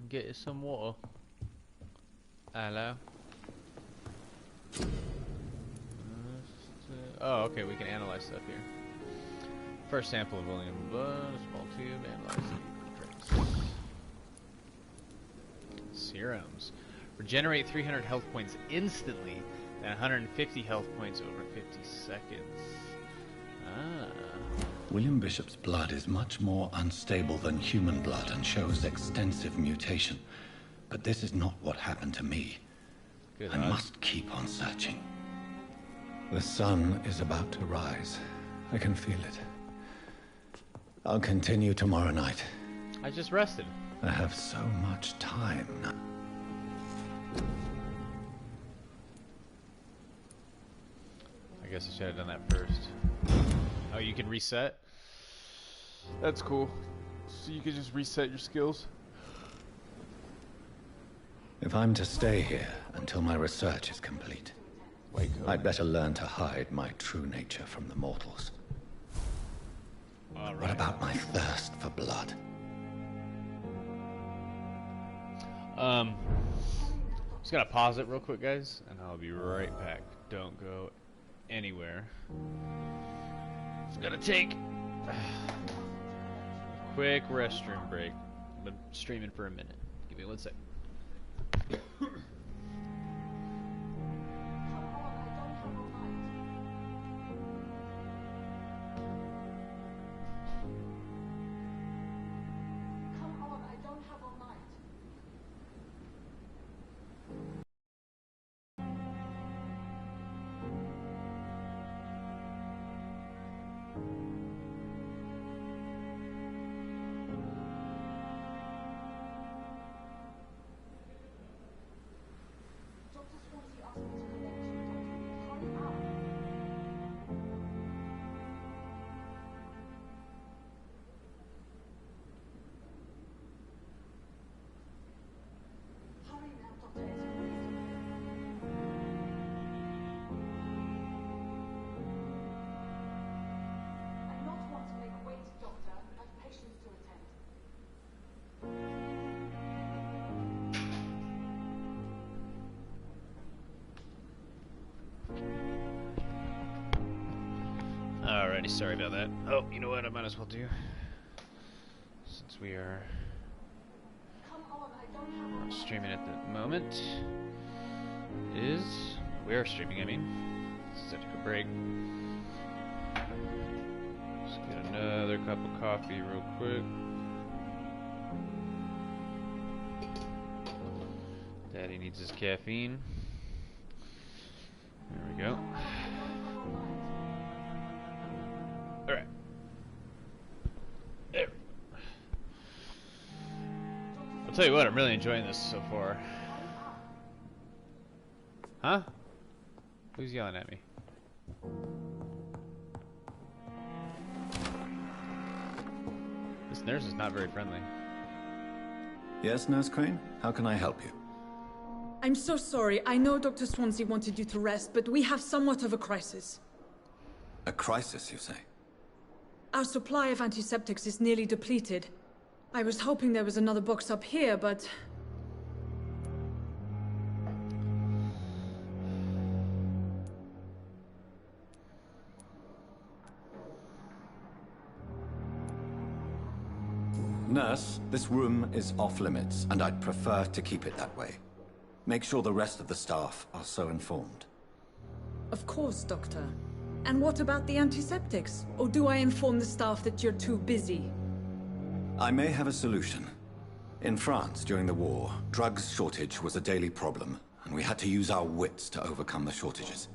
S1: And get us some water. Hello. Oh, okay, we can analyze stuff here. First sample of William blood, small tube, analyze drinks. Serums. Regenerate 300 health points instantly, and 150 health points over 50 seconds. Ah.
S8: William Bishop's blood is much more unstable than human blood and shows extensive mutation. But this is not what happened to me.
S1: Good
S8: I must keep on searching. The sun is about to rise. I can feel it. I'll continue tomorrow night.
S1: I just rested.
S8: I have so much time now.
S1: I guess I should have done that first. Oh, you can reset? That's cool. So you can just reset your skills?
S8: If I'm to stay here until my research is complete, I'd better learn to hide my true nature from the mortals. What about my thirst for blood?
S1: Just gotta pause it real quick, guys, and I'll be right back. Don't go anywhere. Just gotta take a quick restroom break. I've been streaming for a minute. Give me 1 sec. Alrighty, sorry about that. Oh, you know what? I might as well do. Since we are not streaming at the moment. We are streaming, I mean. Let's take a break. Let's get another cup of coffee real quick. Daddy needs his caffeine. There we go. Alright. There. I'll tell you what, I'm really enjoying this so far. Huh? Who's yelling at me? This nurse is not very friendly.
S8: Yes, Nurse Crane? How can I help you?
S15: I'm so sorry. I know Dr. Swansea wanted you to rest, but we have somewhat of a crisis.
S8: A crisis, you say?
S15: Our supply of antiseptics is nearly depleted. I was hoping there was another box up here, but...
S8: Nurse, this room is off limits, and I'd prefer to keep it that way. Make sure the rest of the staff are so informed.
S15: Of course, Doctor. And what about the antiseptics? Or do I inform the staff that you're too busy?
S8: I may have a solution. In France, during the war, drugs shortage was a daily problem, and we had to use our wits to overcome the shortages.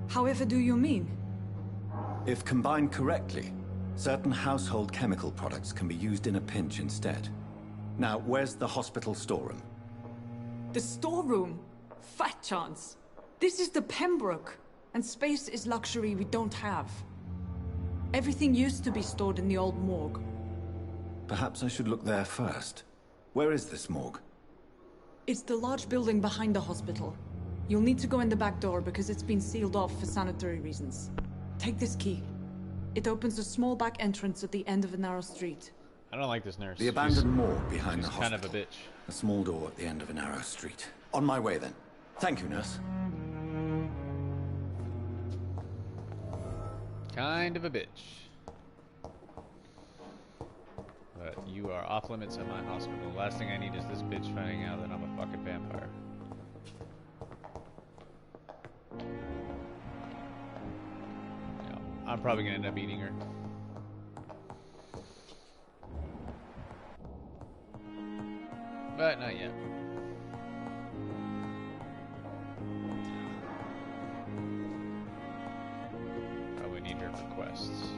S15: However do you mean?
S8: If combined correctly, certain household chemical products can be used in a pinch instead. Now, where's the hospital storeroom?
S15: The storeroom? Fat chance. This is the Pembroke, and space is luxury we don't have. Everything used to be stored in the old morgue.
S8: Perhaps I should look there first. Where is this morgue?
S15: It's the large building behind the hospital. You'll need to go in the back door because it's been sealed off for sanitary reasons. Take this key. It opens a small back entrance at the end of a narrow street.
S1: I don't like this nurse.
S8: The abandoned morgue behind the hospital.
S1: Kind of a bitch.
S8: A small door at the end of a narrow street. On my way then. Thank you, nurse.
S1: Kind of a bitch. But you are off limits at my hospital. The last thing I need is this bitch finding out that I'm a fucking vampire. Yeah, I'm probably gonna end up eating her. But not yet. Probably need her for quests.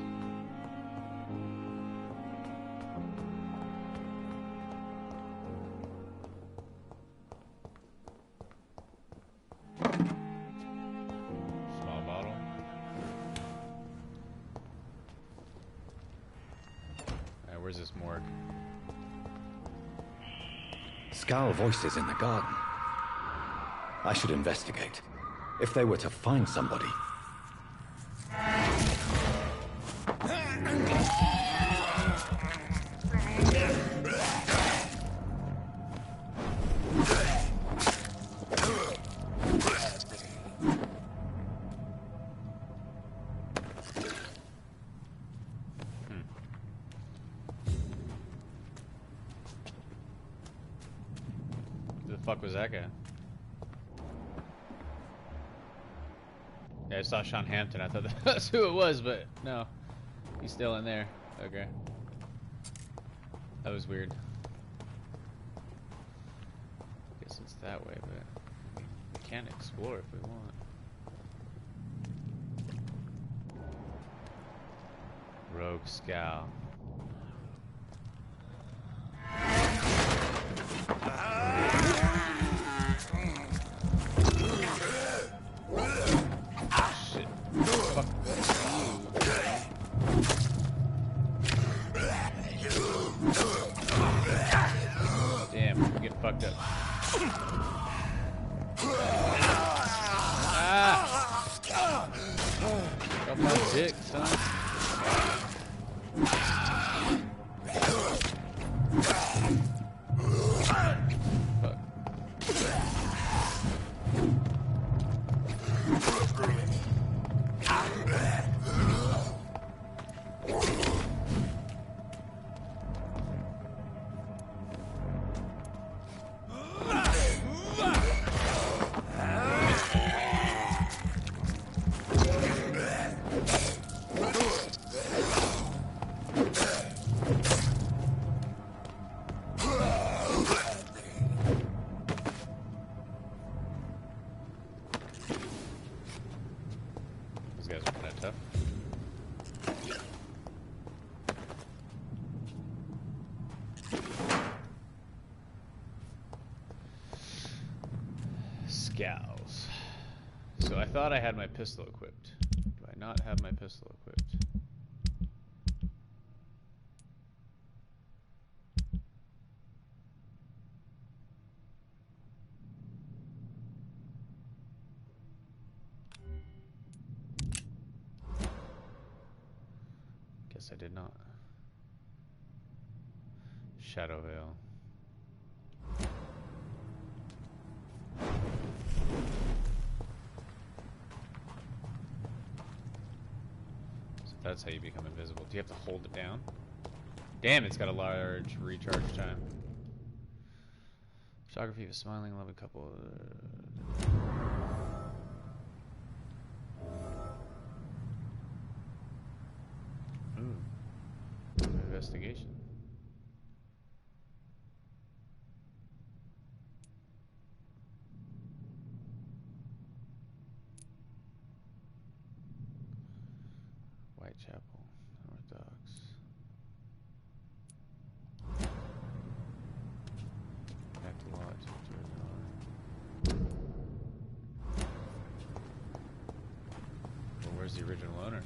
S1: Small bottle. Alright, where's this morgue?
S8: Scowl voices in the garden. I should investigate. If they were to find somebody...
S1: Fuck was that guy? Yeah, I saw Sean Hampton. I thought that's who it was, but no. He's still in there. Okay. That was weird. Guess it's that way, but we can explore if we want. Rogue Scowl. Fucked up. Ah! Got my dick, son. Fuck. Scowls. So I thought I had my pistol equipped. Do I not have my pistol equipped? Guess I did not. Shadow Veil. That's how you become invisible. Do you have to hold it down? Damn, it's got a large recharge time. Photography of a smiling, loving couple. Investigation. Whitechapel, Orthodox. Back to law, well, where's the original owner?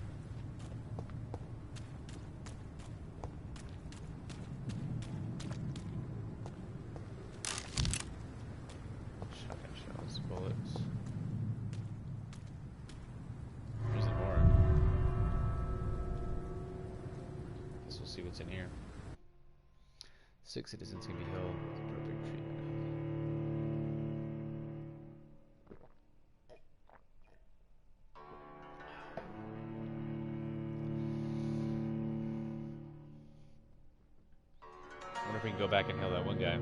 S1: Shotgun shells, bullets. There's the more. Guess we'll see what's in here. 6 citizens can be held with appropriate treatment. I wonder if we can go back and heal that one guy.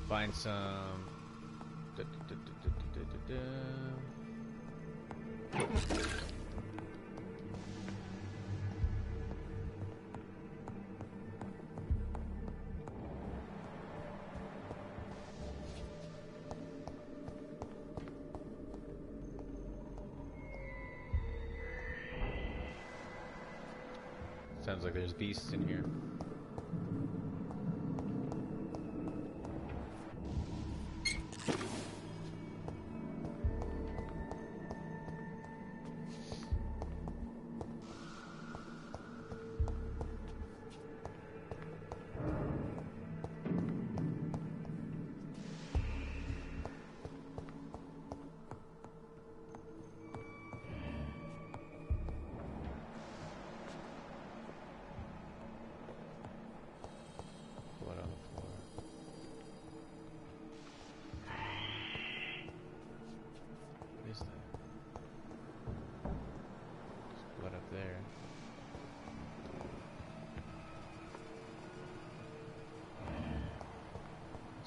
S1: Find some. Sounds like there's beasts in here.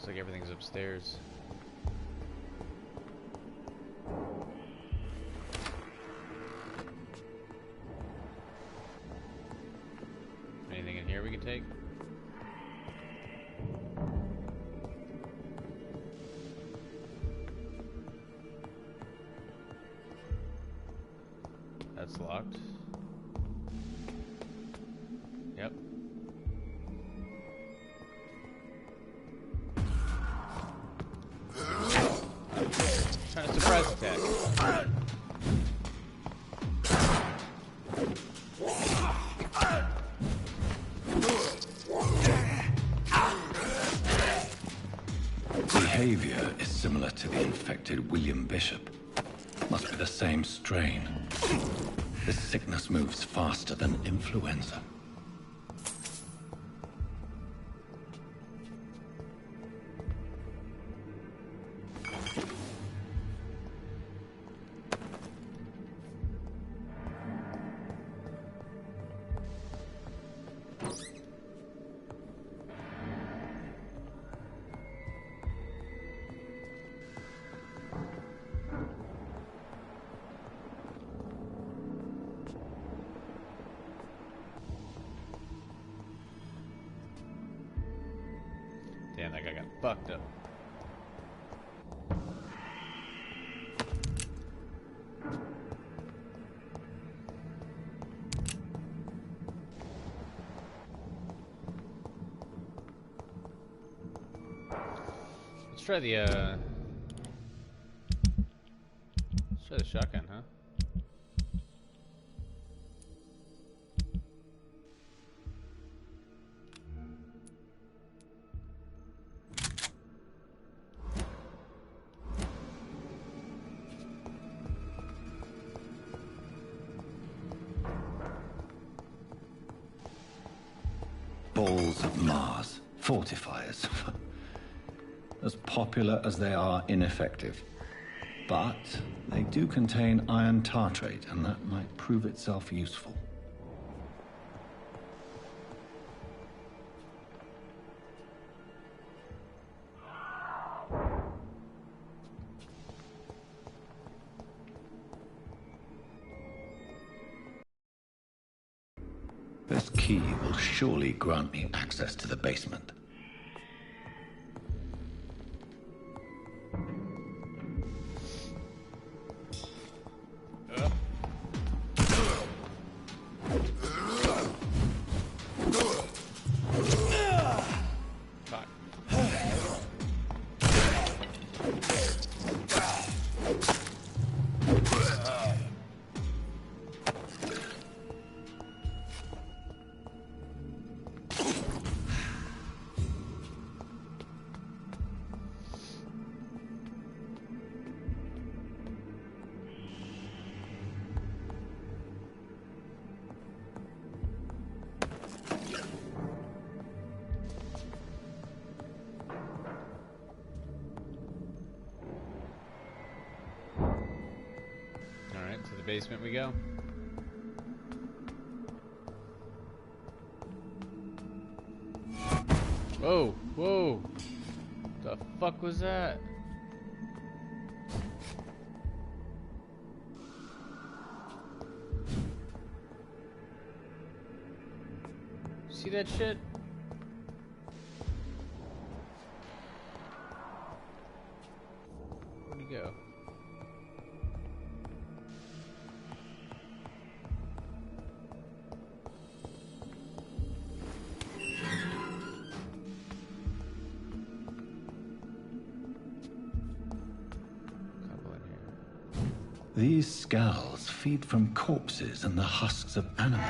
S1: Looks like everything's upstairs. Anything in here we can take? That's locked. Yep. Trying to surprise attack.
S8: Behavior is similar to the infected William Bishop. Must be the same strain. This sickness moves faster than influenza.
S1: fucked up. Let's try the shotgun, huh?
S8: Balls of Mars. Fortifiers. As popular as they are ineffective. But they do contain iron tartrate, and that might prove itself useful. This key will surely grant me access to the basement.
S1: To the basement we go. Whoa, whoa. The fuck was that? See that shit? Where'd he go?
S8: These scowls feed from corpses and the husks of animals.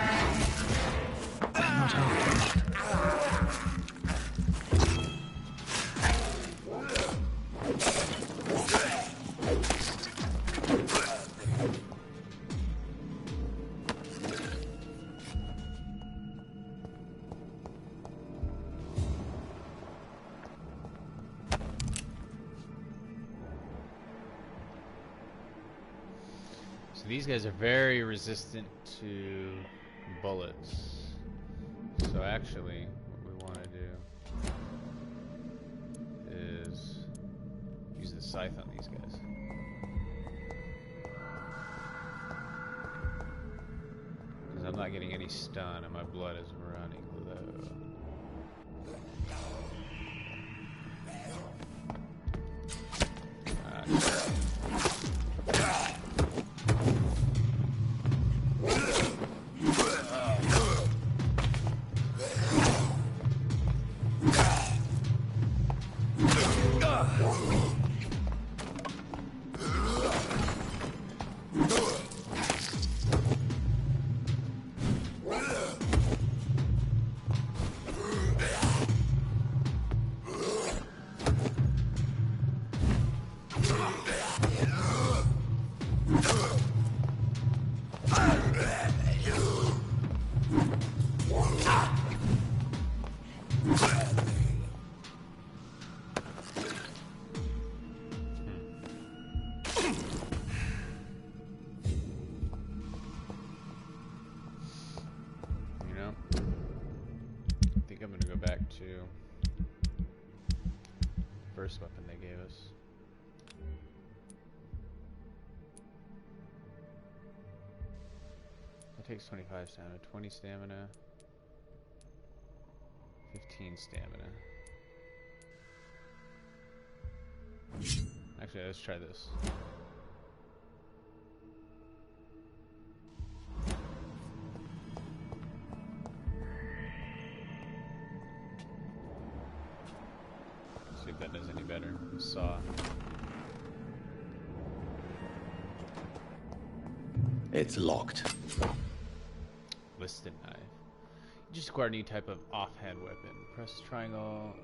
S8: They're not after blood.
S1: So these guys are very resistant to bullets. So actually, what we want to do is use the scythe on these guys. Because I'm not getting any stun and my blood is running low. First weapon they gave us. That takes 25 stamina, 20 stamina, 15 stamina. Actually, let's try this. See if that does any better. Saw.
S13: It's locked.
S1: Listed knife. You just acquire a new type of offhand weapon. Press triangle,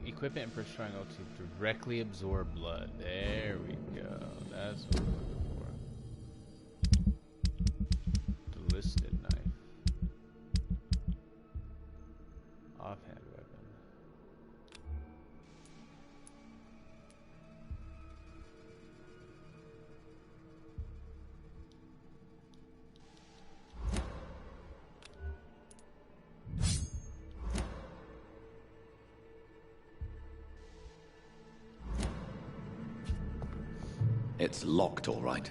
S1: equip it, and press triangle to directly absorb blood. There we go. That's what we're looking for. The listed knife. Offhand weapon.
S13: It's locked, all right.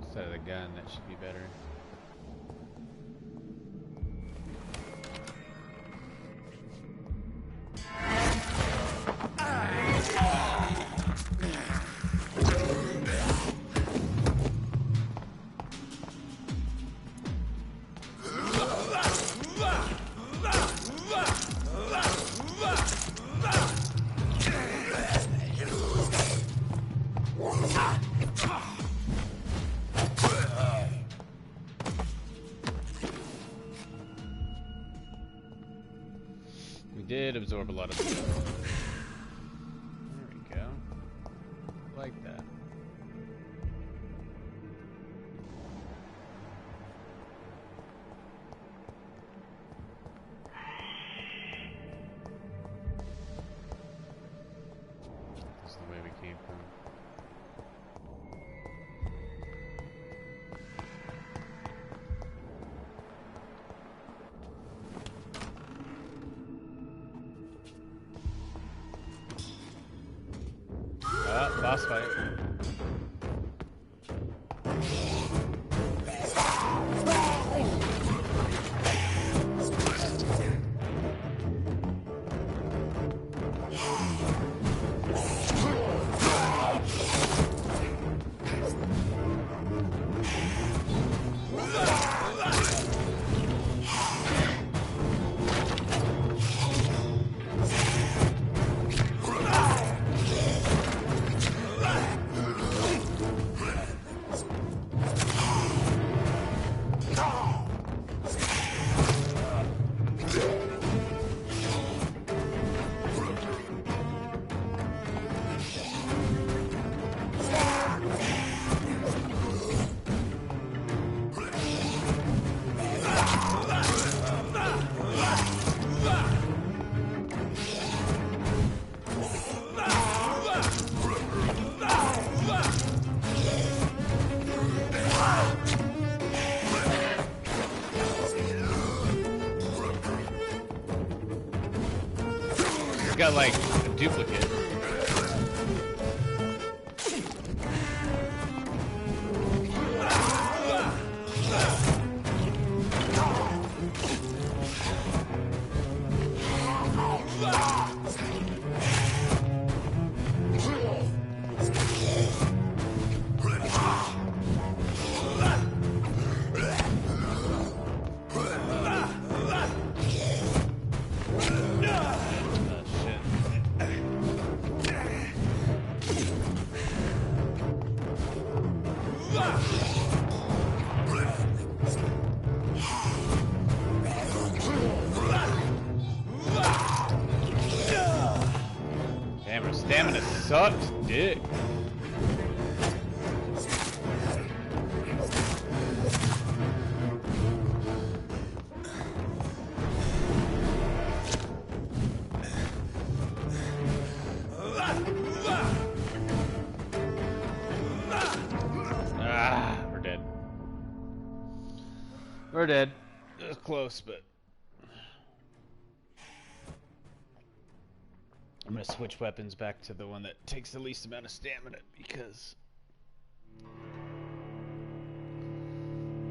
S1: Instead of the gun, that should be better. Did absorb a lot of blood. There we go. Like that. This is the way we came from. Boss fight. Got like a duplicate. Damn, her stamina sucks, dick. Ah, we're dead. We're dead. It was close, but I'm gonna switch weapons back to the one that takes the least amount of stamina because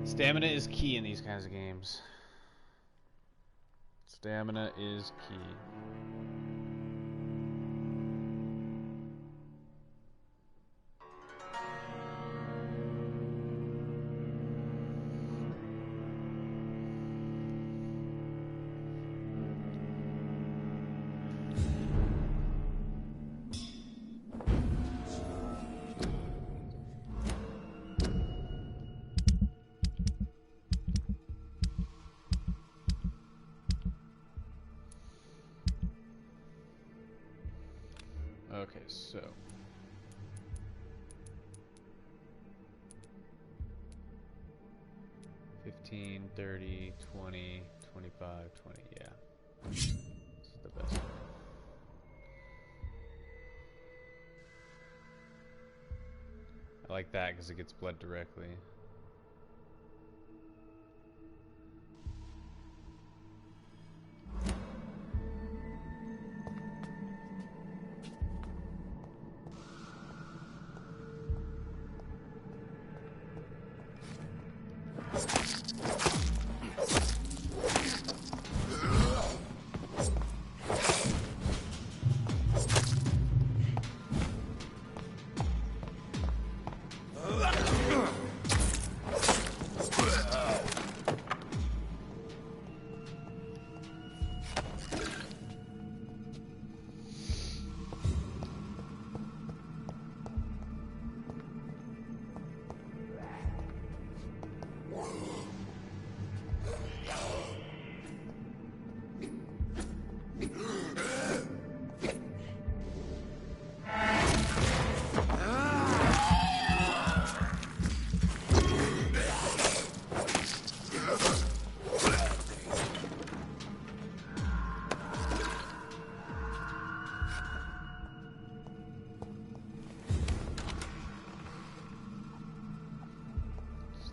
S1: Stamina is key in these kinds of games. Stamina is key. Okay, so 15, 30, 20, 25, 20, yeah. This is the best one. I like that because it gets blood directly.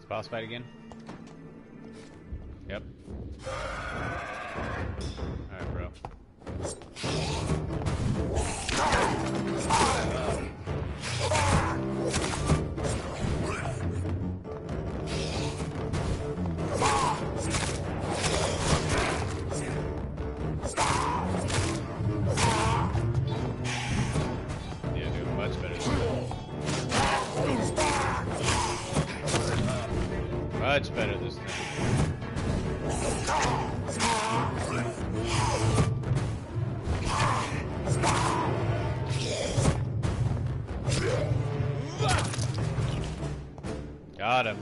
S1: Boss fight again? Yep. Alright, bro. Yeah, doing much better than that. Much better this time. Got him.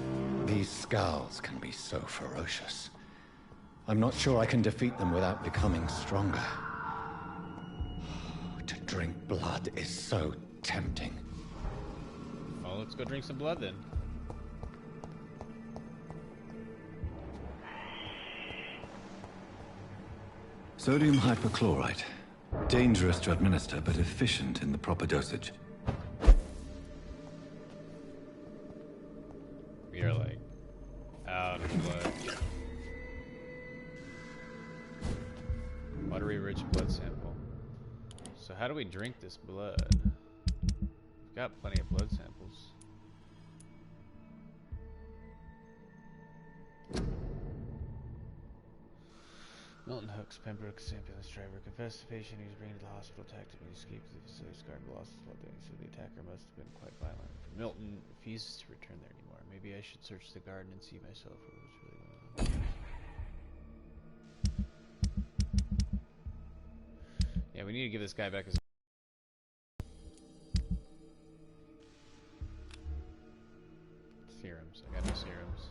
S8: These scowls can be so ferocious. I'm not sure I can defeat them without becoming stronger. To drink blood is so tempting.
S1: Well, let's go drink some blood then.
S8: Sodium hypochlorite. Dangerous to administer, but efficient in the proper dosage.
S1: We are like out of blood. Watery rich blood sample. So how do we drink this blood? We've got plenty of blood samples. Milton Hooks, Pembroke's ambulance driver, confessed the patient he was bringing to the hospital attacked him and escaped the facility scarred and lost while doing so. The attacker must have been quite violent. Milton refuses to return there anymore. Maybe I should search the garden and see myself what was really going on. Yeah, we need to give this guy back his serums. I got no serums.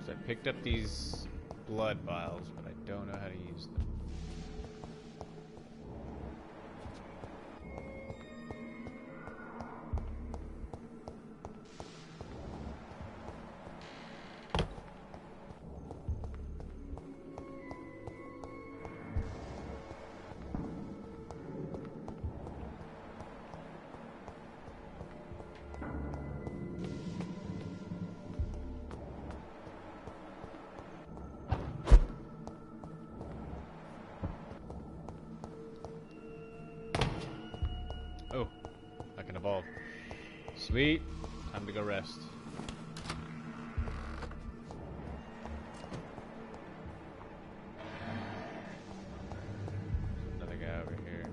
S1: So I picked up these blood vials, but I don't know how to use them. Oh, I can evolve. Sweet. Time to go rest. Another guy over here.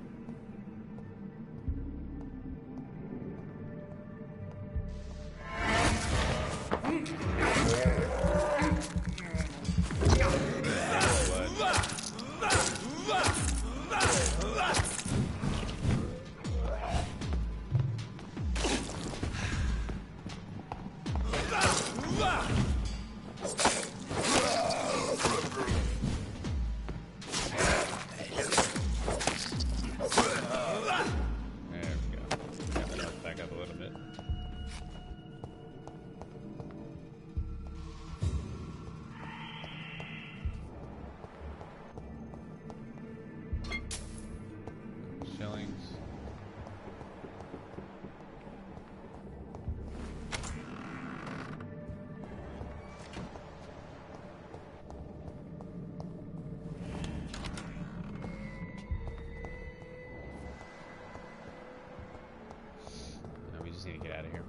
S1: Need to get out of here.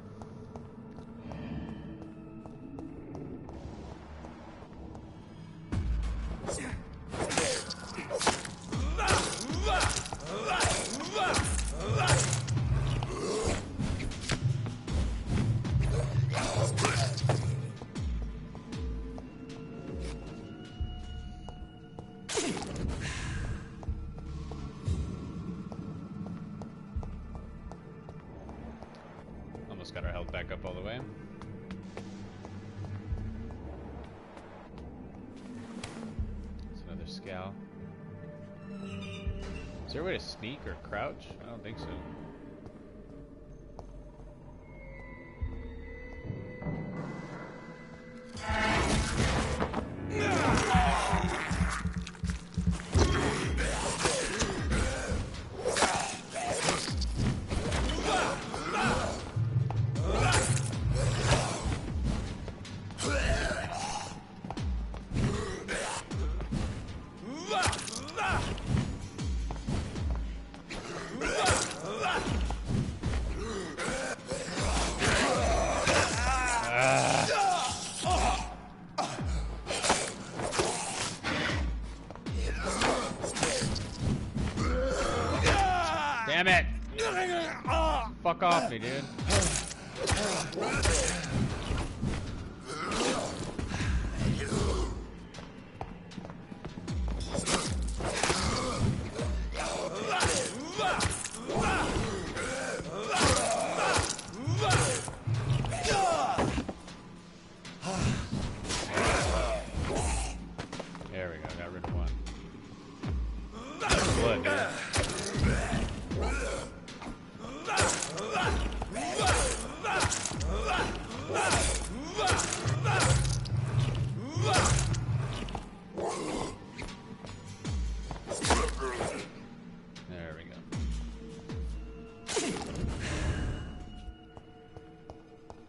S1: Got our health back up all the way. It's another scowl. Is there a way to sneak or crouch? I don't think so. Damn it! Fuck off me, dude. There we go, got rid of one. Blood, dude. There we go.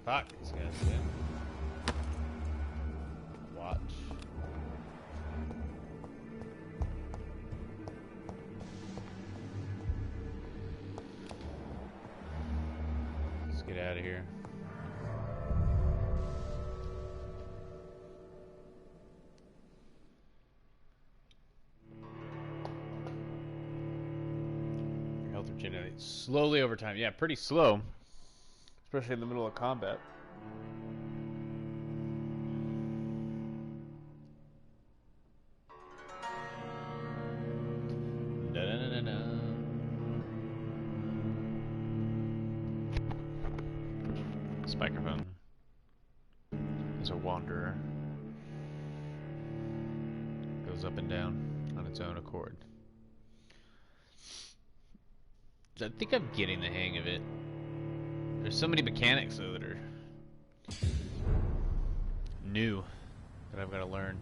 S1: Fuck, these guys, yeah. Watch. Let's get out of here. Health regenerates slowly over time. Yeah, pretty slow. Especially in the middle of combat. Da-da-da-da-da. Microphone is a wanderer. Goes up and down on its own accord. I think I'm getting the hang of it. There's so many mechanics though that are new that I've got to learn.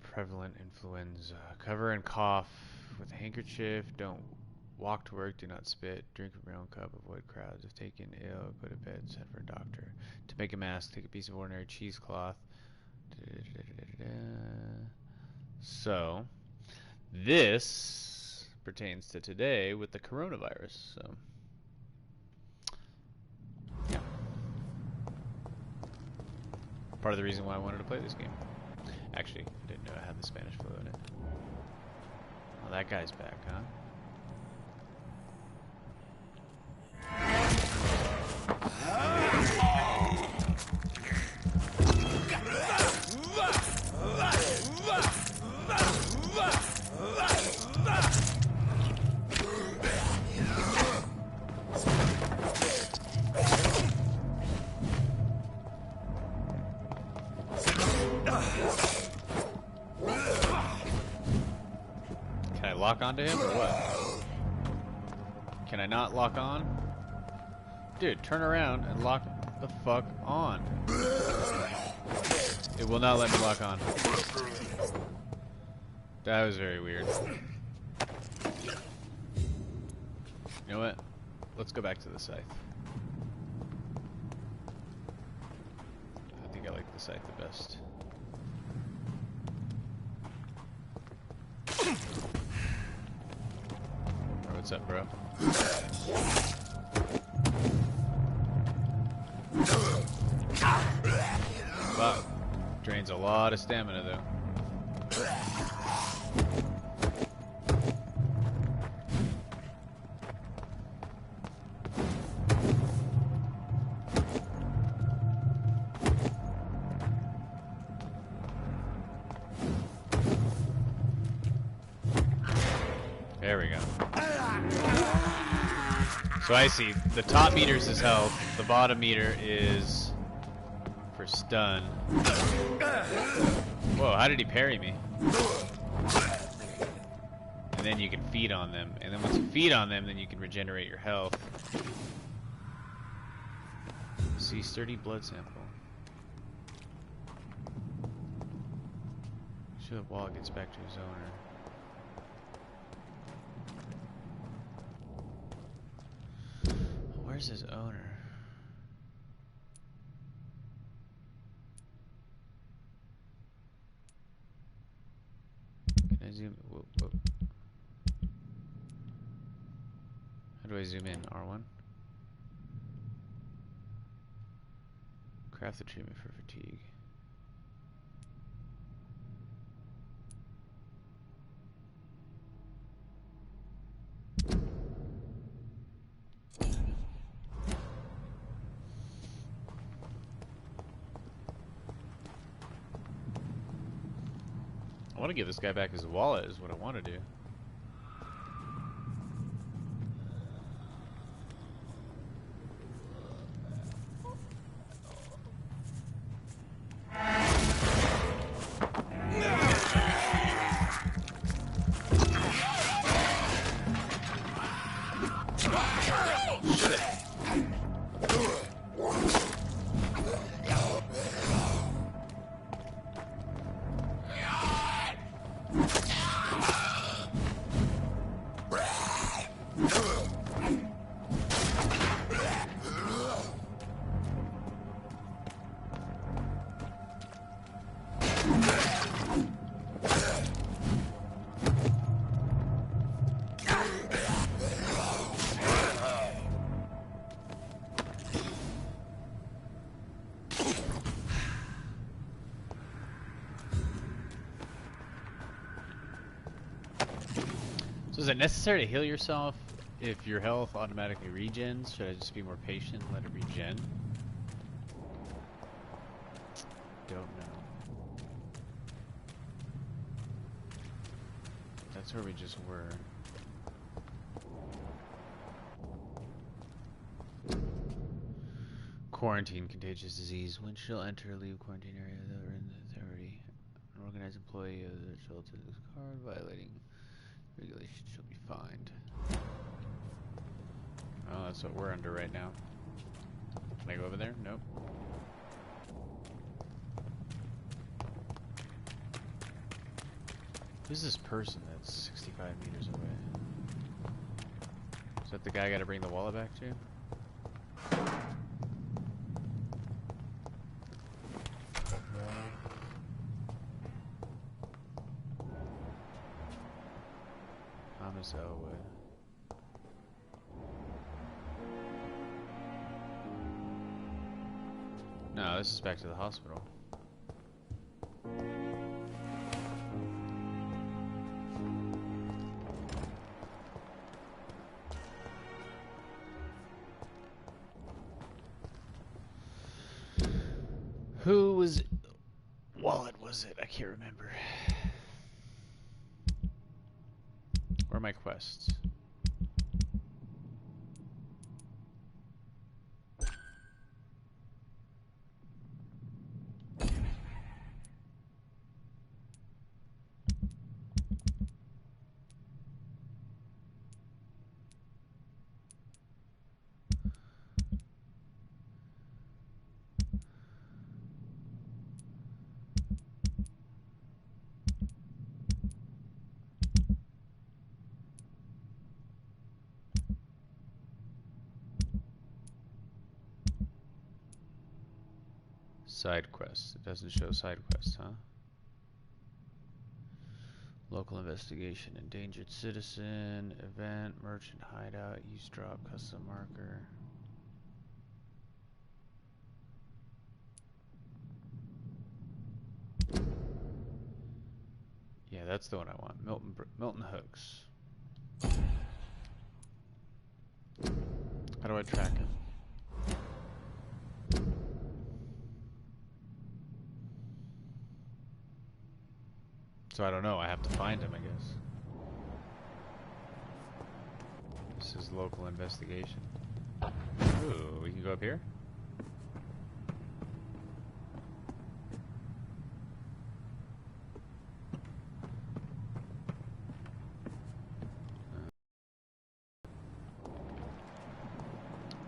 S1: Prevalent influenza. Cover and cough with a handkerchief. Don't walk to work. Do not spit. Drink from your own cup. Avoid crowds. If taken ill, go to bed. Send for a doctor. To make a mask, take a piece of ordinary cheesecloth. So, this pertains to today with the coronavirus. So, yeah. Part of the reason why I wanted to play this game. Actually, I didn't know I had the Spanish flu in it. Oh, that guy's back, huh? Can I lock onto him or what? Can I not lock on? Dude, turn around and lock the fuck on. It will not let me lock on. That was very weird. You know what? Let's go back to the scythe. I think I like the scythe the best. Oh, what's up, bro? Fuck. Drains a lot of stamina, though. There we go. So I see. The top meter's his health. The bottom meter is for stun. Whoa, how did he parry me? And then you can feed on them. And then once you feed on them, then you can regenerate your health. See, sturdy blood sample. Make sure the wall gets back to his owner. Where's his owner? Can I zoom? Whoop, whoop. How do I zoom in? R1? Craft the treatment for fatigue. I want to give this guy back his wallet is what I want to do. So is it necessary to heal yourself if your health automatically regens? Should I just be more patient and let it regen? Don't know. That's where we just were. Quarantine, contagious disease. When shall enter or leave quarantine area that are in the authority? An organized employee of the shelter this card violating regulations shall be fined. Oh, that's what we're under right now. Can I go over there? Nope. Who's this person that's 65 meters away? Is that the guy I gotta bring the wallet back to? Thomas Elwood. No, this is back to the hospital. Who was it? Wallet was it? I can't remember. Where are my quests? Side quests. It doesn't show side quests, huh? Local investigation, endangered citizen, event, merchant hideout, use drop, custom marker. Yeah, that's the one I want. Milton Hooks. How do I track him? So I don't know, I have to find him, I guess. This is local investigation. Ooh, we can go up here?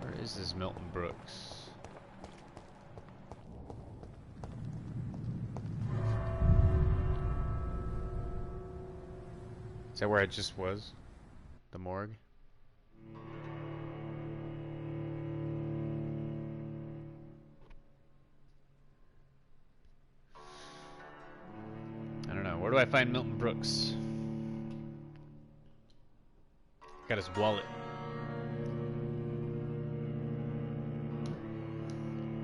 S1: Where is this Milton Brooks? Is that where I just was? The morgue? I don't know. Where do I find Milton Brooks? Got his wallet.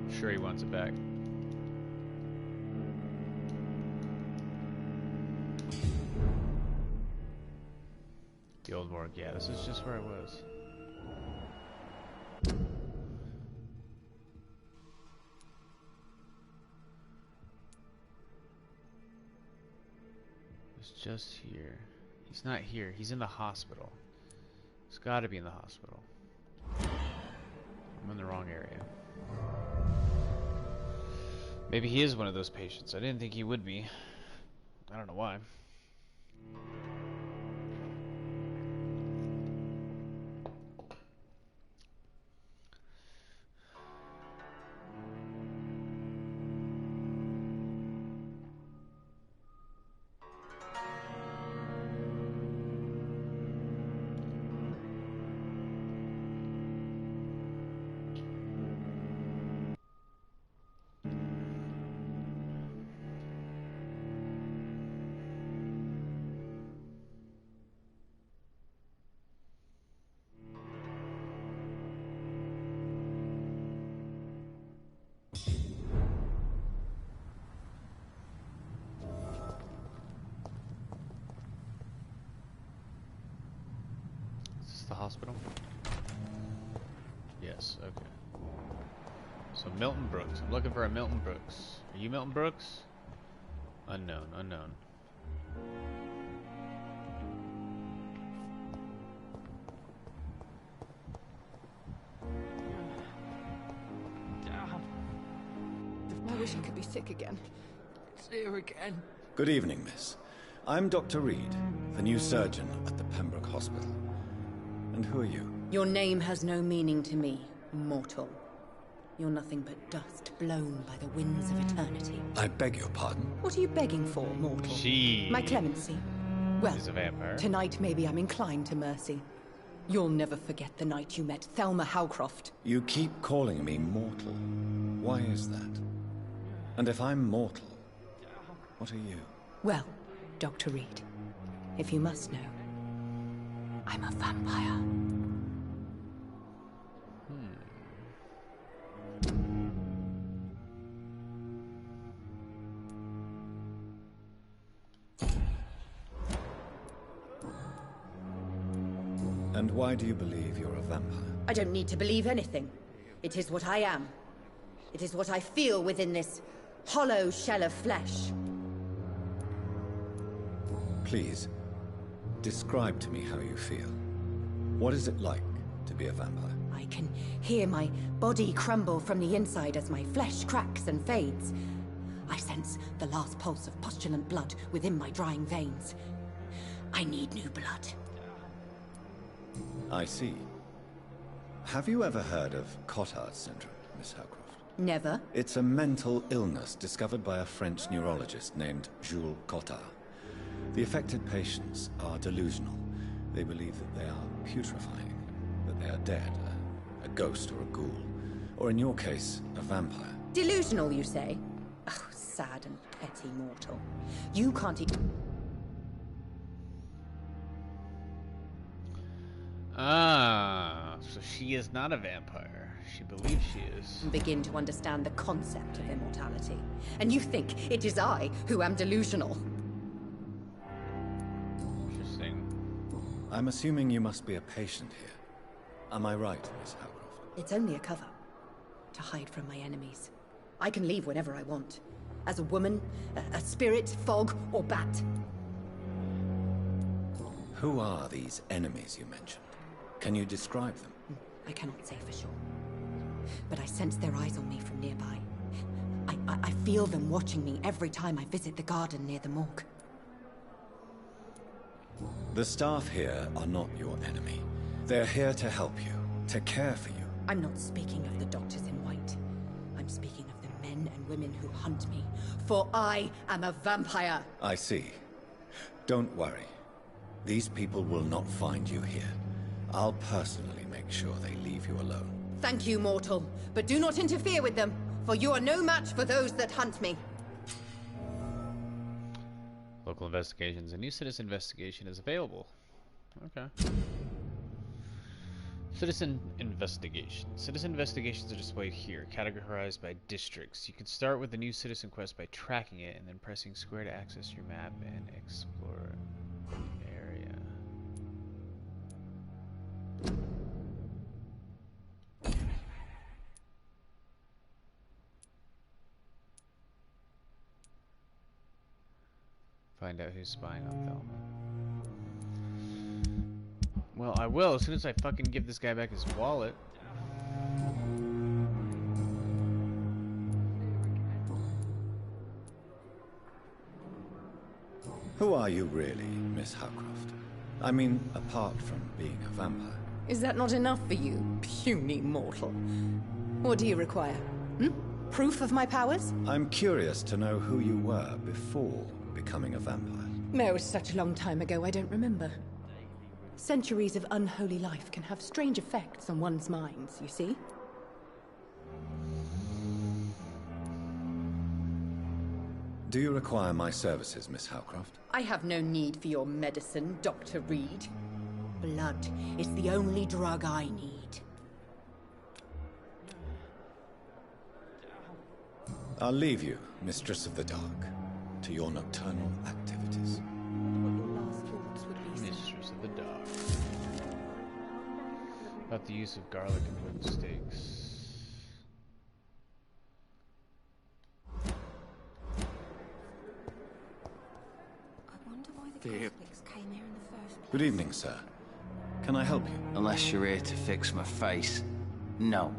S1: I'm sure he wants it back. The old morgue, yeah, this is just where I was. It's just here. He's not here, he's in the hospital. He's gotta be in the hospital. I'm in the wrong area. Maybe he is one of those patients. I didn't think he would be. I don't know why. The hospital? Yes, okay. So Milton Brooks. I'm looking for a Milton Brooks. Are you Milton Brooks? Unknown, unknown.
S4: I wish I could be sick again. See her again.
S8: Good evening, miss. I'm Dr. Reed, the new surgeon at the Pembroke Hospital. And who are you?
S11: Your name has no meaning to me, mortal. You're nothing but dust blown by the winds of eternity.
S8: I beg your pardon?
S11: What are you begging for, mortal? My clemency. Well,
S1: He's a vampire.
S11: Tonight maybe I'm inclined to mercy. You'll never forget the night you met Thelma Howcroft.
S8: You keep calling me mortal. Why is that? And if I'm mortal, what are you?
S11: Well, Dr. Reed, if you must know,
S9: I'm a vampire.
S8: And why do you believe you're a vampire?
S11: I don't need to believe anything. It is what I am. It is what I feel within this hollow shell of flesh.
S8: Please, describe to me how you feel. What is it like to be a vampire?
S11: I can hear my body crumble from the inside as my flesh cracks and fades. I sense the last pulse of postulant blood within my drying veins. I need new blood.
S8: I see. Have you ever heard of Cotard syndrome, Miss Howcroft?
S11: Never.
S8: It's a mental illness discovered by a French neurologist named Jules Cotard. The affected patients are delusional. They believe that they are putrefying, that they are dead, a ghost or a ghoul, or in your case, a vampire.
S11: Delusional, you say? Oh, sad and petty mortal. You can't
S1: So she is not a vampire. She believes she is.
S11: begin to understand the concept of immortality. And you think it is I who am delusional.
S1: Interesting.
S8: I'm assuming you must be a patient here. Am I right, Miss Howcroft?
S11: It's only a cover. To hide from my enemies. I can leave whenever I want. As a woman, a spirit, fog, or bat.
S8: Who are these enemies you mentioned? Can you describe them?
S11: I cannot say for sure. But I sense their eyes on me from nearby. I feel them watching me every time I visit the garden near the morgue.
S8: The staff here are not your enemy. They're here to help you, to care for you.
S11: I'm not speaking of the doctors in white. I'm speaking of the men and women who hunt me. For I am a vampire.
S8: I see. Don't worry. These people will not find you here. I'll personally make sure they leave you alone.
S11: Thank you, mortal. But do not interfere with them, for you are no match for those that hunt me.
S1: Local investigations. A new citizen investigation is available. Okay. Citizen investigation. Citizen investigations are displayed here, categorized by districts. You can start with the new citizen quest by tracking it and then pressing square to access your map and explore the area. Find out who's spying on Thelma. Well, I will as soon as I fucking give this guy back his wallet.
S8: Who are you really, Miss Howcroft? I mean, apart from being a vampire.
S11: Is that not enough for you, puny mortal? What do you require? Proof of my powers?
S8: I'm curious to know who you were before becoming a vampire.
S11: It was such a long time ago, I don't remember. Centuries of unholy life can have strange effects on one's minds, you see?
S8: Do you require my services, Miss Howcroft?
S11: I have no need for your medicine, Dr. Reed. Blood is the only drug I need.
S8: I'll leave you, Mistress of the Dark, to your nocturnal activities.
S1: Mistress of the Dark. About the use of garlic and wooden stakes.
S17: I wonder why the Catholics came here in the first place.
S8: Good evening, sir. Can I help you?
S12: Unless you're here to fix my face. No.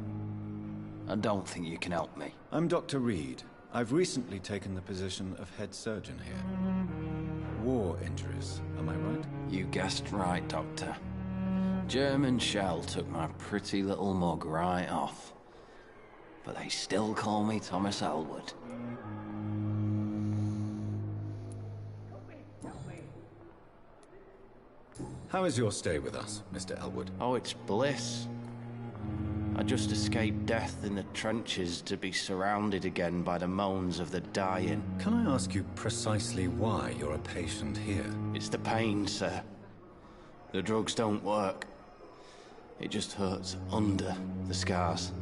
S12: I don't think you can help me.
S8: I'm Dr. Reed. I've recently taken the position of head surgeon here. War injuries, am I right?
S12: You guessed right, Doctor. German shell took my pretty little mug right off. But they still call me Thomas Elwood.
S8: How is your stay with us, Mr. Elwood?
S12: Oh, it's bliss. I just escaped death in the trenches to be surrounded again by the moans of the dying.
S8: Can I ask you precisely why you're a patient here?
S12: It's the pain, sir. The drugs don't work. It just hurts under the scars,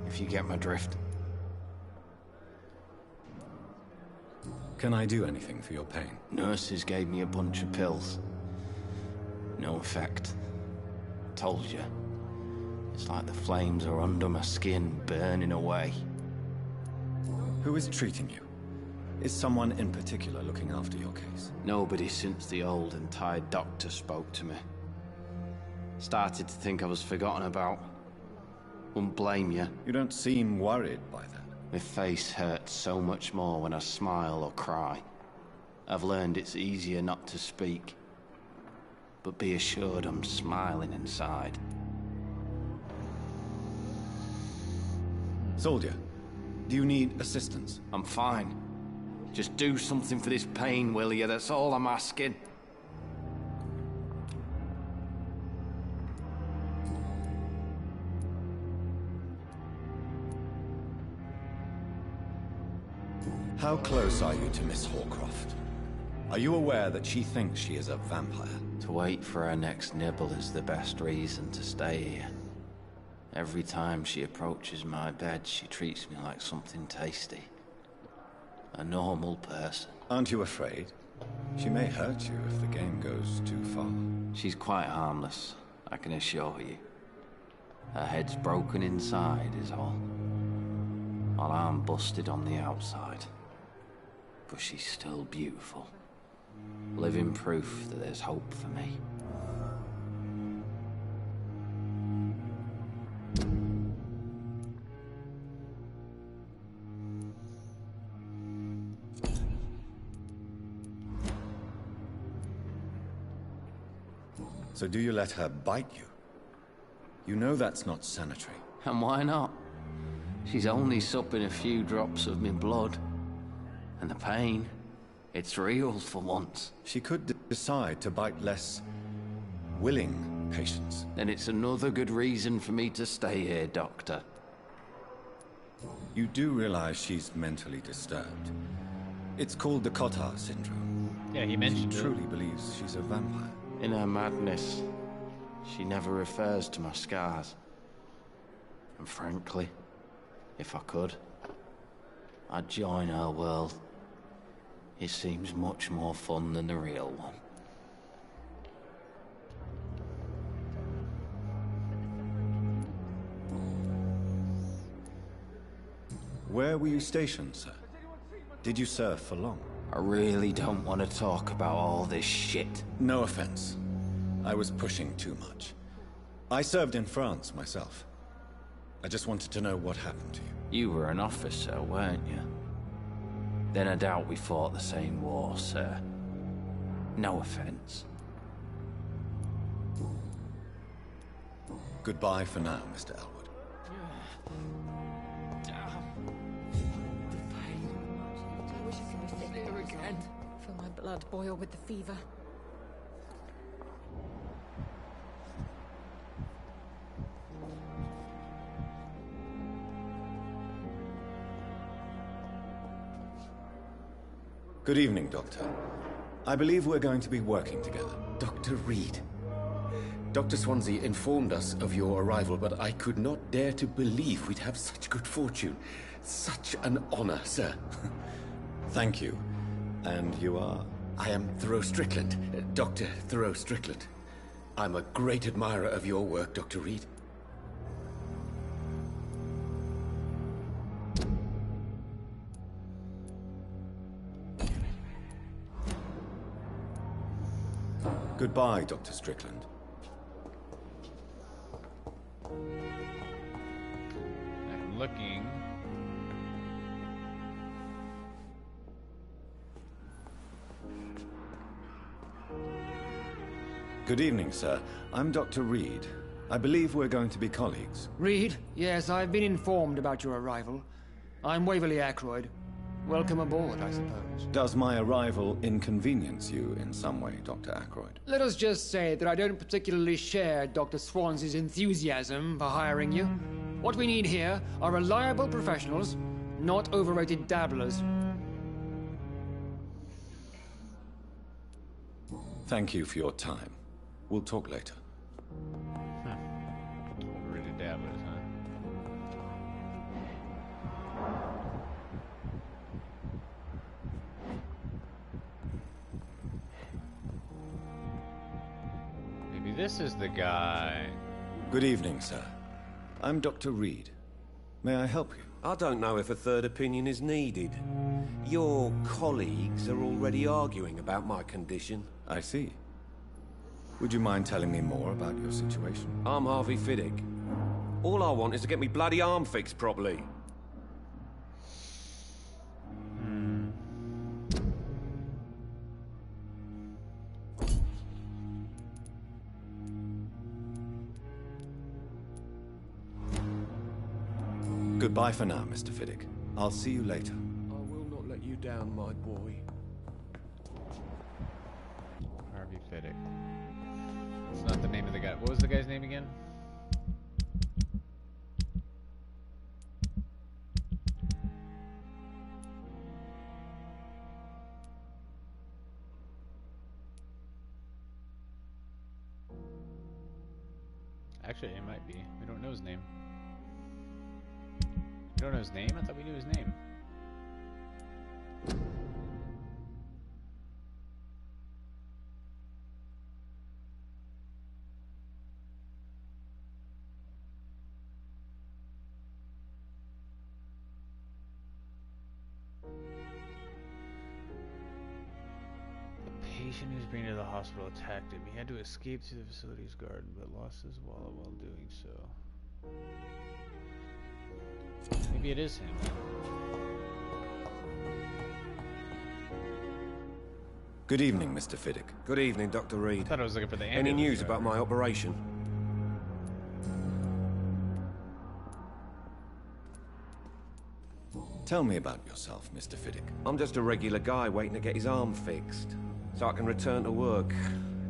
S12: if you get my drift.
S8: Can I do anything for your pain?
S12: Nurses gave me a bunch of pills. No effect. Told you. It's like the flames are under my skin, burning away.
S8: Who is treating you? Is someone in particular looking after your case?
S12: Nobody since the old and tired doctor spoke to me. Started to think I was forgotten about. Wouldn't blame you.
S8: You don't seem worried by that.
S12: My face hurts so much more when I smile or cry. I've learned it's easier not to speak. But be assured I'm smiling inside.
S8: Soldier, do you need assistance?
S12: I'm fine. Just do something for this pain, will you? That's all I'm asking.
S8: How close are you to Miss Horcroft? Are you aware that she thinks she is a vampire?
S12: To wait for her next nibble is the best reason to stay here. Every time she approaches my bed, she treats me like something tasty. A normal person.
S8: Aren't you afraid? She may hurt you if the game goes too far.
S12: She's quite harmless, I can assure you. Her head's broken inside is all. While I'm busted on the outside. But she's still beautiful. Living proof that there's hope for me.
S8: So do you let her bite you? You know that's not sanitary.
S12: And why not? She's only supping a few drops of my blood. And the pain, it's real for once.
S8: She could decide to bite less willing patients.
S12: Then it's another good reason for me to stay here, Doctor.
S8: You do realize she's mentally disturbed. It's called the Cotard syndrome.
S1: Yeah, he mentioned
S8: She truly believes she's a vampire.
S12: In her madness, she never refers to my scars. And frankly, if I could, I'd join her world. It seems much more fun than the real one.
S8: Where were you stationed, sir? Did you serve for long?
S12: I really don't want to talk about all this shit.
S8: No offense. I was pushing too much. I served in France myself. I just wanted to know what happened to you.
S12: You were an officer, weren't you? Then I doubt we fought the same war, sir. No offense.
S8: Goodbye for now, Mr. Elwood.
S4: I wish I could be sick here again. Feel my blood boil with the fever.
S8: Good evening, Doctor. I believe we're going to be working together.
S18: Dr. Reed. Dr. Swansea informed us of your arrival, but I could not dare to believe we'd have such good fortune. Such an honor, sir.
S8: Thank you. And you are?
S18: I am Thoreau Strickland, Dr. Thoreau Strickland. I'm a great admirer of your work, Dr. Reed.
S8: Goodbye, Dr. Strickland.
S1: I'm looking.
S8: Good evening, sir. I'm Dr. Reed. I believe we're going to be colleagues.
S19: Reed? Yes, I've been informed about your arrival. I'm Waverly Ackroyd. Welcome aboard, I suppose.
S8: Does my arrival inconvenience you in some way, Dr. Ackroyd?
S19: Let us just say that I don't particularly share Dr. Swansea's enthusiasm for hiring you. What we need here are reliable professionals, not overrated dabblers.
S8: Thank you for your time.
S18: We'll talk later.
S1: Ready to dab with, huh? Maybe this is the guy.
S18: Good evening, sir. I'm Dr. Reed. May I help you?
S20: I don't know if a third opinion is needed. Your colleagues are already arguing about my condition.
S18: I see. Would you mind telling me more about your situation?
S20: I'm Harvey Fiddick. All I want is to get me bloody arm fixed properly.
S18: Goodbye for now, Mr. Fiddick. I'll see you later.
S20: I will not let you down, my boy.
S1: Harvey Fiddick. It's not the name of the guy. What was the guy's name again? Actually, it might be. We don't know his name. We don't know his name? I thought we knew his name. The patient who's been to the hospital attacked him. He had to escape through the facility's garden, but lost his wallet while doing so. Maybe it is him.
S18: Good evening, Mr. Fiddick.
S20: Good evening, Dr. Reed.
S1: I thought I was looking for the
S20: Any
S1: ambulance
S20: news
S1: driver.
S20: about my operation?
S18: Tell me about yourself, Mr. Fiddick.
S20: I'm just a regular guy waiting to get his arm fixed, so I can return to work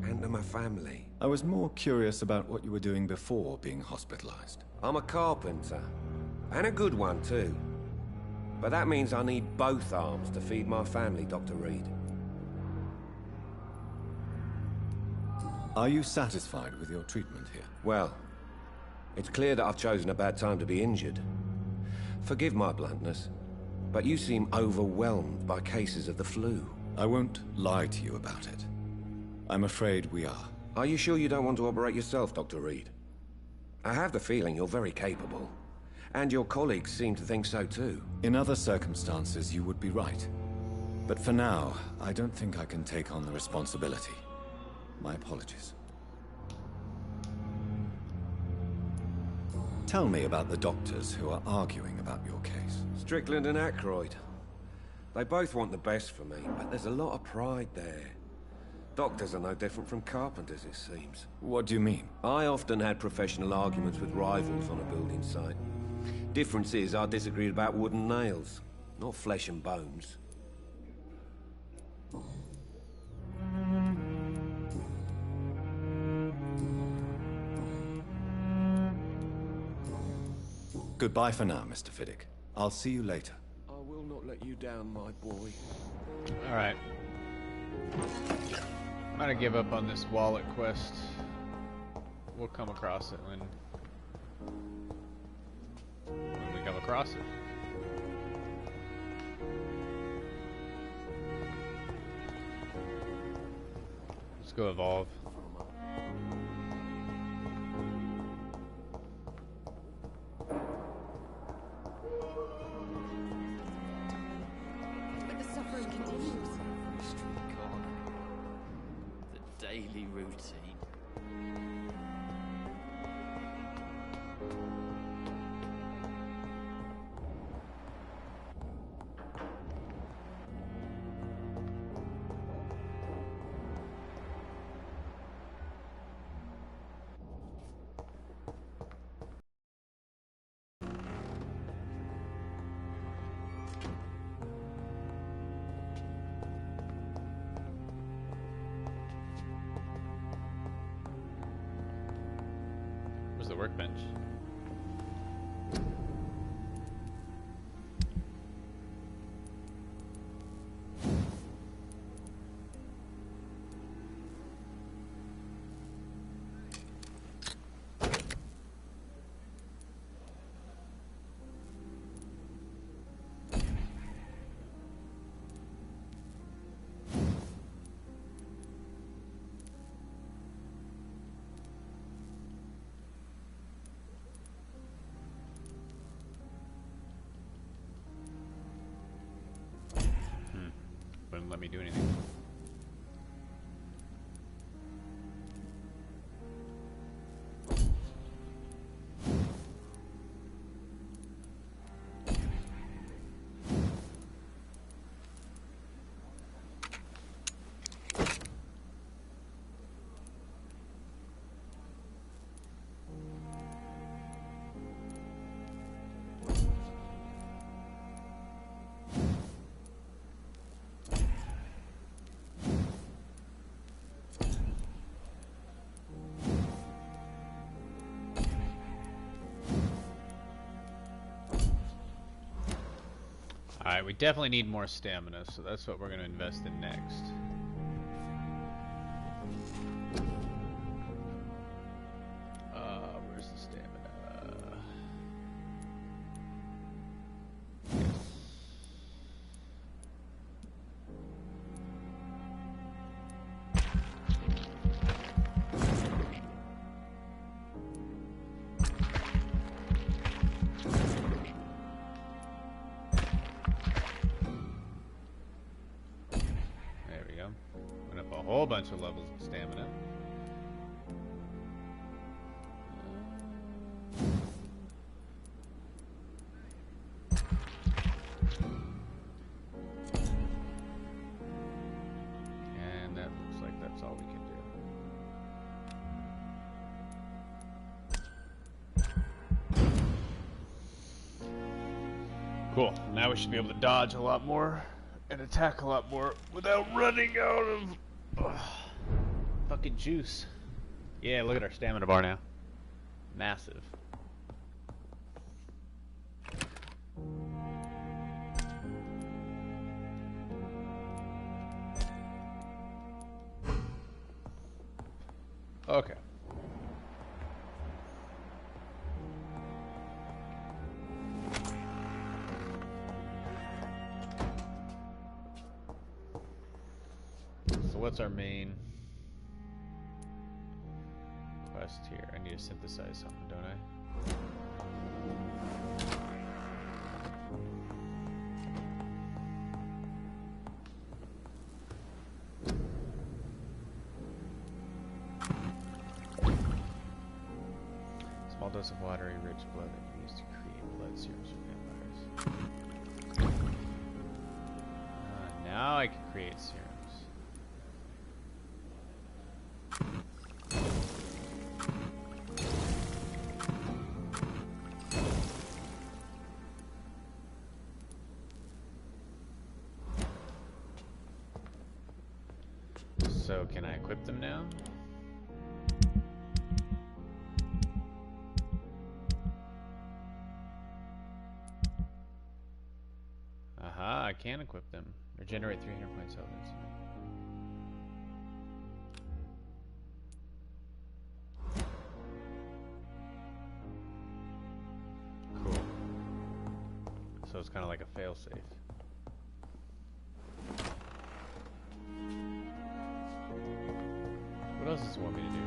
S20: and to my family.
S18: I was more curious about what you were doing before being hospitalized.
S20: I'm a carpenter, and a good one too. But that means I need both arms to feed my family, Dr. Reed.
S18: Are you satisfied with your treatment here?
S20: Well, it's clear that I've chosen a bad time to be injured. Forgive my bluntness, but you seem overwhelmed by cases of the flu.
S18: I won't lie to you about it. I'm afraid we are.
S20: Are you sure you don't want to operate yourself, Dr. Reed? I have the feeling you're very capable, and your colleagues seem to think so too.
S18: In other circumstances, you would be right. But for now, I don't think I can take on the responsibility. My apologies. Tell me about the doctors who are arguing about your case.
S20: Strickland and Aykroyd. They both want the best for me, but there's a lot of pride there. Doctors are no different from carpenters, it seems.
S18: What do you mean?
S20: I often had professional arguments with rivals on a building site. Difference is, I disagreed about wooden nails, not flesh and bones.
S18: Goodbye for now, Mr. Fiddick. I'll see you later.
S20: I will not let you down, my boy.
S1: Alright. I'm gonna give up on this wallet quest. We'll come across it when we come across it. Let's go evolve.
S11: But the suffering continues.
S12: Street corner. The daily routine.
S1: Where's the workbench? let me do anything. Alright, we definitely need more stamina, so that's what we're going to invest in next. Where's the stamina? Whole bunch of levels of stamina. And that looks like that's all we can do. Cool. Now we should be able to dodge a lot more and attack a lot more without running out of fucking juice. Yeah, look at our stamina bar now. Massive. Okay. So what's our main quest here? I need to synthesize something, don't I? Small dose of watery rich blood that can be used to create blood serums for vampires. Now I can create serums. So can I equip them now? Aha, I can equip them. Regenerate 300 points health instantly. Cool. So it's kind of like a failsafe. What else does it want me to do?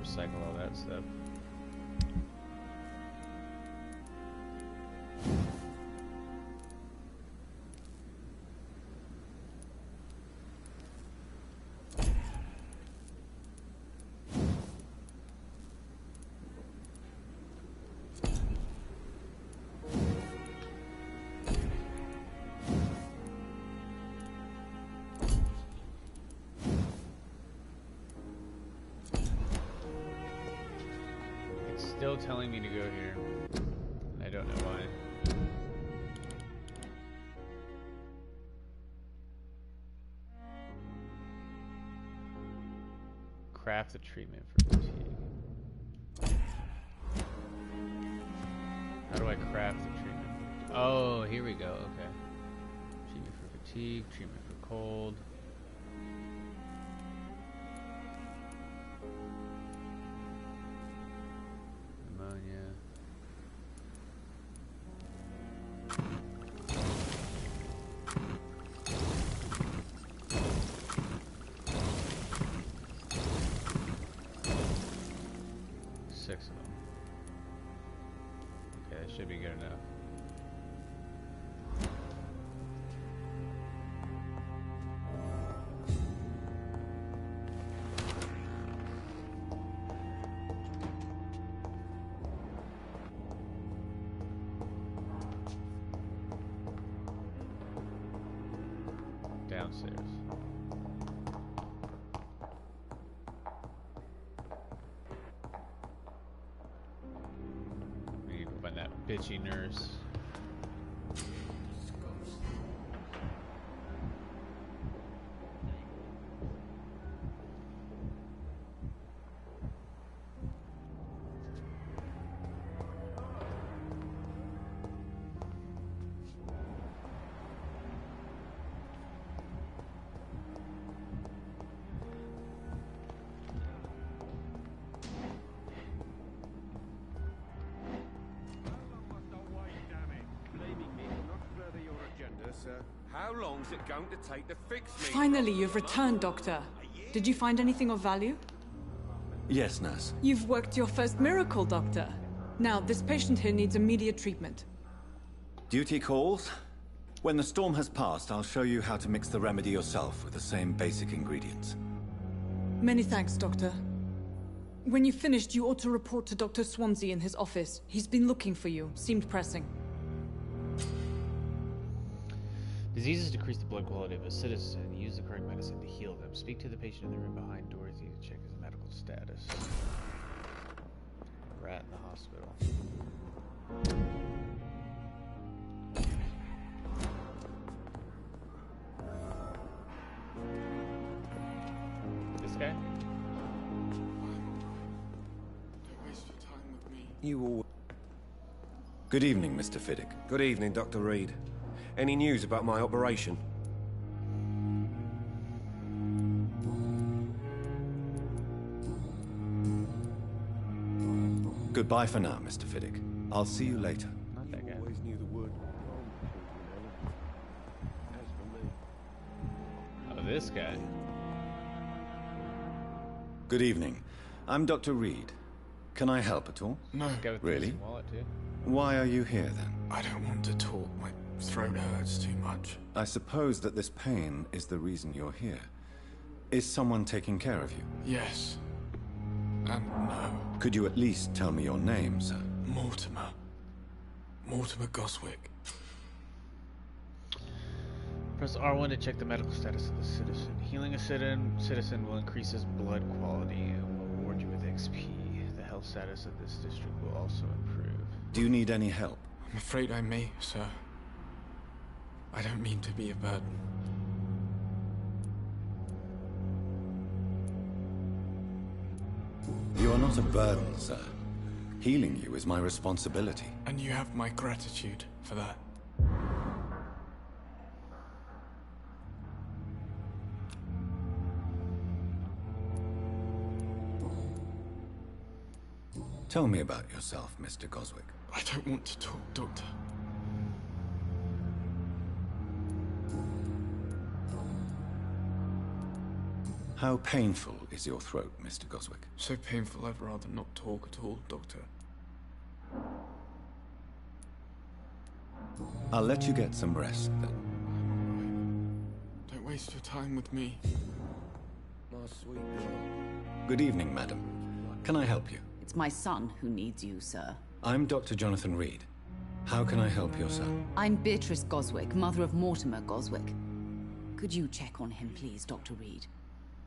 S1: Recycle all that stuff. Still telling me to go here. I don't know why. Craft a treatment for fatigue. How do I craft the treatment. Oh, here we go. Okay. Treatment for fatigue, treatment for cold. Pneumonia. Six of them. Okay, that should be good enough. Downstairs. We need to find that bitchy nurse.
S20: How long's it going to take to fix me?
S15: Finally, you've returned, Doctor. Did you find anything of value?
S8: Yes, nurse.
S15: You've worked your first miracle, Doctor. Now, this patient here needs immediate treatment.
S8: Duty calls. When the storm has passed, I'll show you how to mix the remedy yourself with the same basic ingredients.
S15: Many thanks, Doctor. When you've finished, you ought to report to Dr. Swansea in his office. He's been looking for you. Seemed pressing.
S1: Diseases decrease the blood quality of a citizen. Use the correct medicine to heal them. Speak to the patient in the room behind Dorothy to check his medical status. Rat in the hospital. This guy?
S7: Don't waste your time with me.
S20: You all...
S8: Good evening, Mr. Fiddick.
S20: Good evening, Dr. Reed. Any news about my operation?
S8: Goodbye for now, Mr. Fiddick. I'll see you later.
S1: Not that guy.
S20: Always knew the word.
S1: Oh, this guy.
S8: Good evening. I'm Dr. Reed. Can I help at all?
S7: No.
S1: Guy with the
S8: Really?
S1: missing wallet, too.
S8: Why are you here, then?
S7: I don't want to talk. My throat hurts too much.
S8: I suppose that this pain is the reason you're here. Is someone taking care of you?
S7: Yes. And no.
S8: Could you at least tell me your name, sir?
S7: Mortimer. Mortimer Goswick.
S1: Press R1 to check the medical status of the citizen. Healing a citizen will increase his blood quality and will reward you with XP. The health status of this district will also improve.
S8: Do you need any help?
S7: I'm afraid I may, sir. I don't mean to be a burden.
S8: You are not a burden, sir. Healing you is my responsibility.
S7: And you have my gratitude for that.
S8: Tell me about yourself, Mr. Goswick.
S7: I don't want to talk, Doctor.
S8: How painful is your throat, Mr. Goswick?
S7: So painful I'd rather not talk at all, Doctor.
S8: I'll let you get some rest, then.
S7: Don't waste your time with me.
S20: My sweet girl.
S8: Good evening, madam. Can I help you?
S21: It's my son who needs you, sir.
S8: I'm Dr. Jonathan Reed. How can I help your son?
S21: I'm Beatrice Goswick, mother of Mortimer Goswick. Could you check on him, please, Dr. Reed?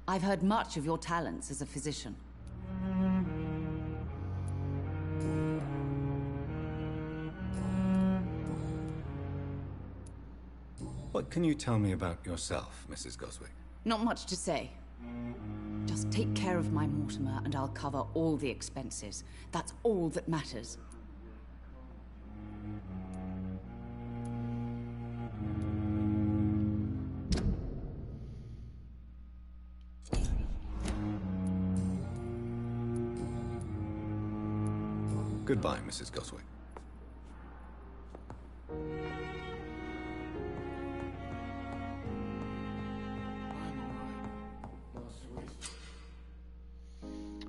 S21: I've heard much of your talents as a physician.
S8: What can you tell me about yourself, Mrs. Goswick?
S21: Not much to say. Just take care of my Mortimer and I'll cover all the expenses. That's all that matters.
S8: Goodbye, Mrs. Goswick.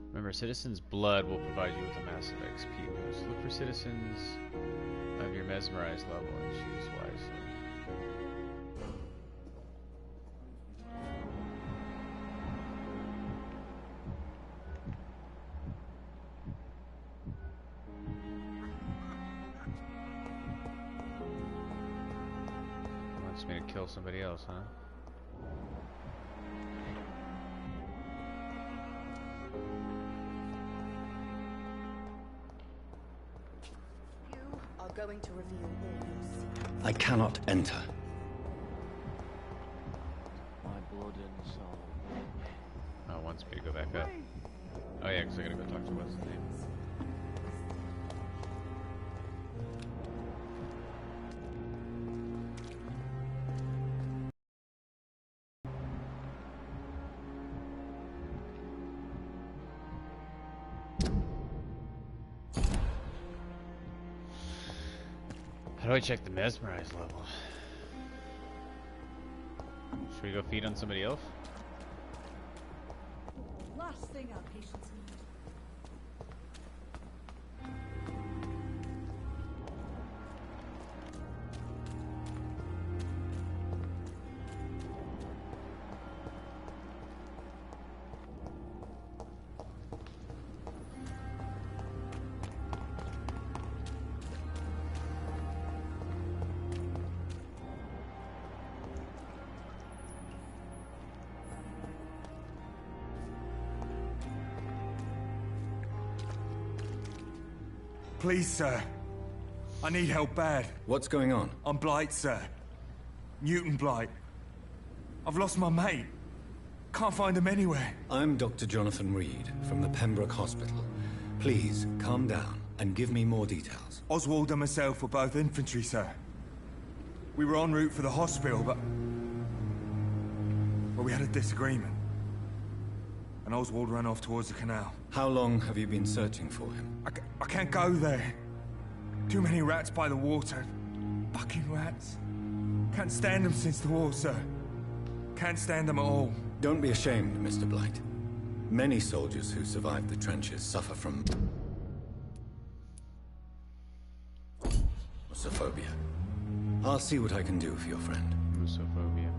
S1: Remember, citizens' blood will provide you with a massive XP boost. Look for citizens of your mesmerized level and choose wisely. Wants me to kill somebody else, huh?
S11: Going to reveal all your secrets.
S8: I cannot enter.
S12: My blood and soul.
S1: Oh, wants me to go back up. Oh yeah, because I gotta go talk to what's his name. How do I check the mesmerized level? Should we go feed on somebody else?
S16: Last thing our patients need.
S7: Please, sir. I need help bad.
S8: What's going on?
S7: I'm Blight, sir. Newton Blight. I've lost my mate. Can't find him anywhere.
S8: I'm Dr. Jonathan Reed from the Pembroke Hospital. Please, calm down and give me more details.
S7: Oswald and myself were both infantry, sir. We were en route for the hospital, but we had a disagreement. And Oswald ran off towards the canal.
S8: How long have you been searching for him?
S7: I can't go there. Too many rats by the water. Fucking rats. Can't stand them since the war, sir. Can't stand them at all.
S8: Don't be ashamed, Mr. Blight. Many soldiers who survived the trenches suffer from Musophobia. I'll see what I can do for your friend.
S1: Musophobia.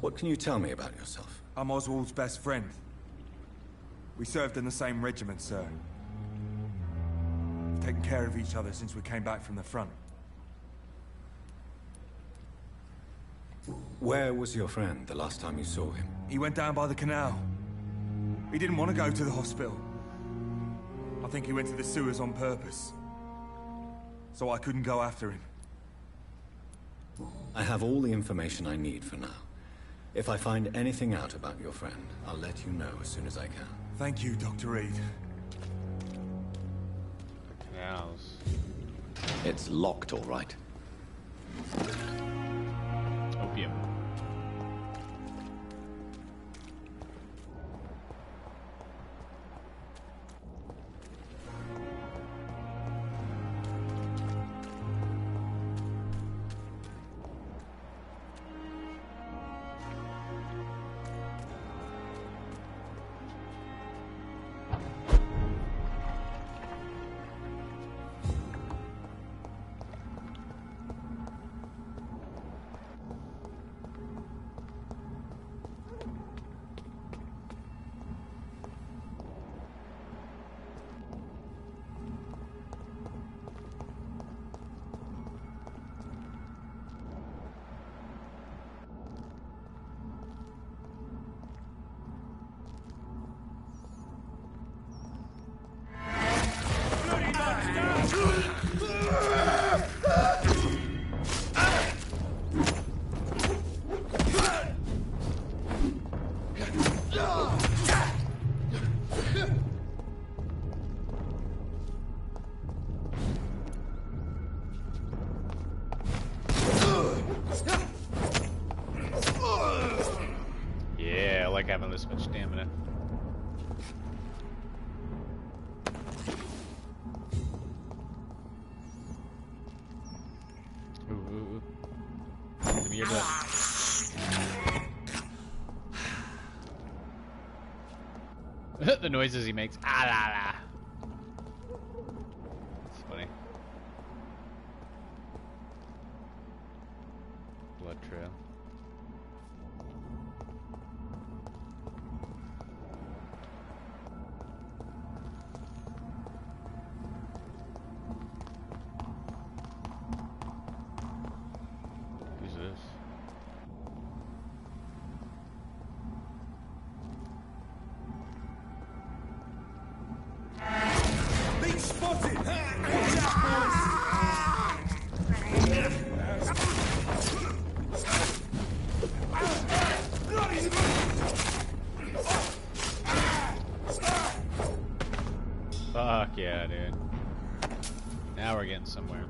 S8: What can you tell me about yourself?
S7: I'm Oswald's best friend. We served in the same regiment, sir. We've taken care of each other since we came back from the front.
S8: Where was your friend the last time you saw him?
S7: He went down by the canal. He didn't want to go to the hospital. I think he went to the sewers on purpose. So I couldn't go after him.
S8: I have all the information I need for now. If I find anything out about your friend, I'll let you know as soon as I can.
S7: Thank you, Dr. Reed.
S1: Canals.
S13: It's locked, all right.
S1: Opium. Yeah, I like having this much stamina. You're done. The noises he makes. Ah la la. It's funny. Blood trail. Who's this?
S7: Leech spotted! Watch out,
S1: Fuck yeah, dude. Now we're getting somewhere.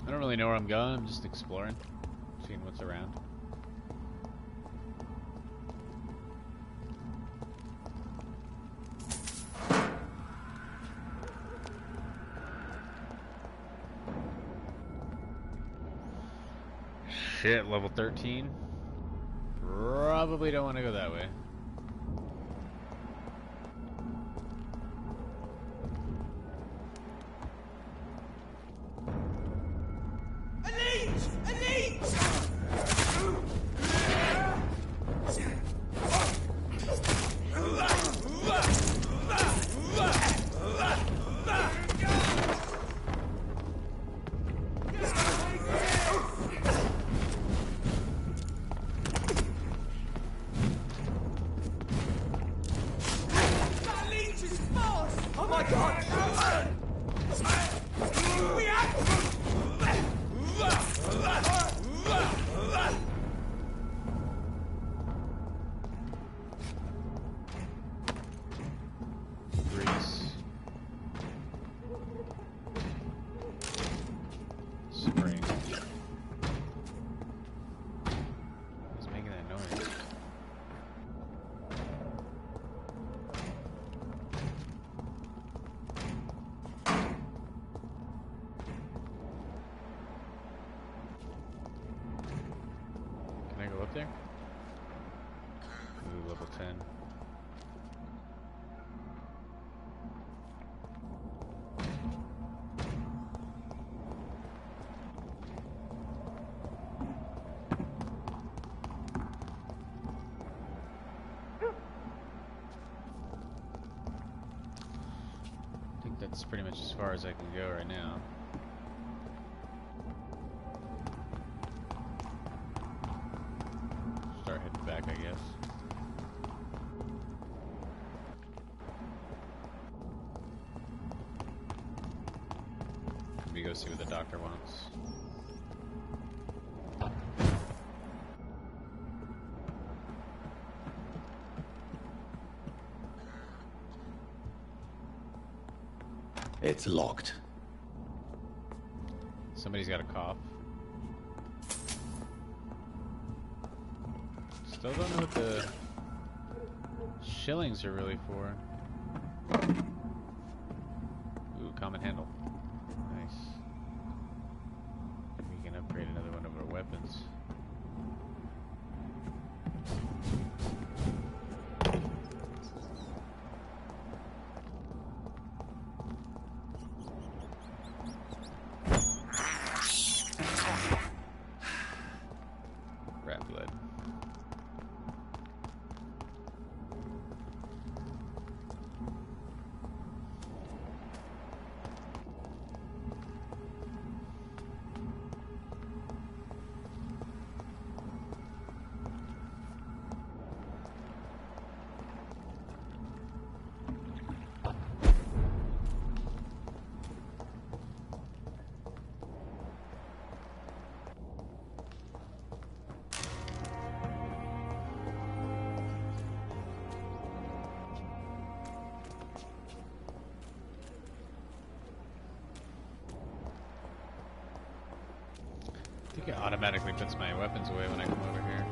S1: I don't really know where I'm going. I'm just exploring, seeing what's around. Shit, level 13. Probably don't want to go that way.
S7: Oh my god!
S1: Grease. Spring. Who's making that noise? Can I go up there? Ooh, level 10. I think that's pretty much as far as I can go right now. Start heading back, I guess. Maybe go see what the doctor wants.
S13: It's locked.
S1: Somebody's got a cough. Still don't know what the shillings are really for. Ooh, common handle. Nice. We can upgrade another one of our weapons. Rat blood. think it automatically puts my weapons away when I come over here.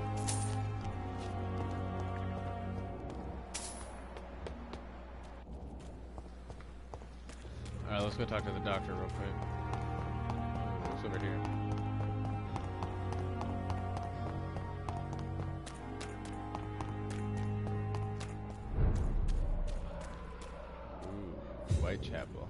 S1: Alright, let's go talk to the doctor real quick. What's over here? Ooh, Whitechapel.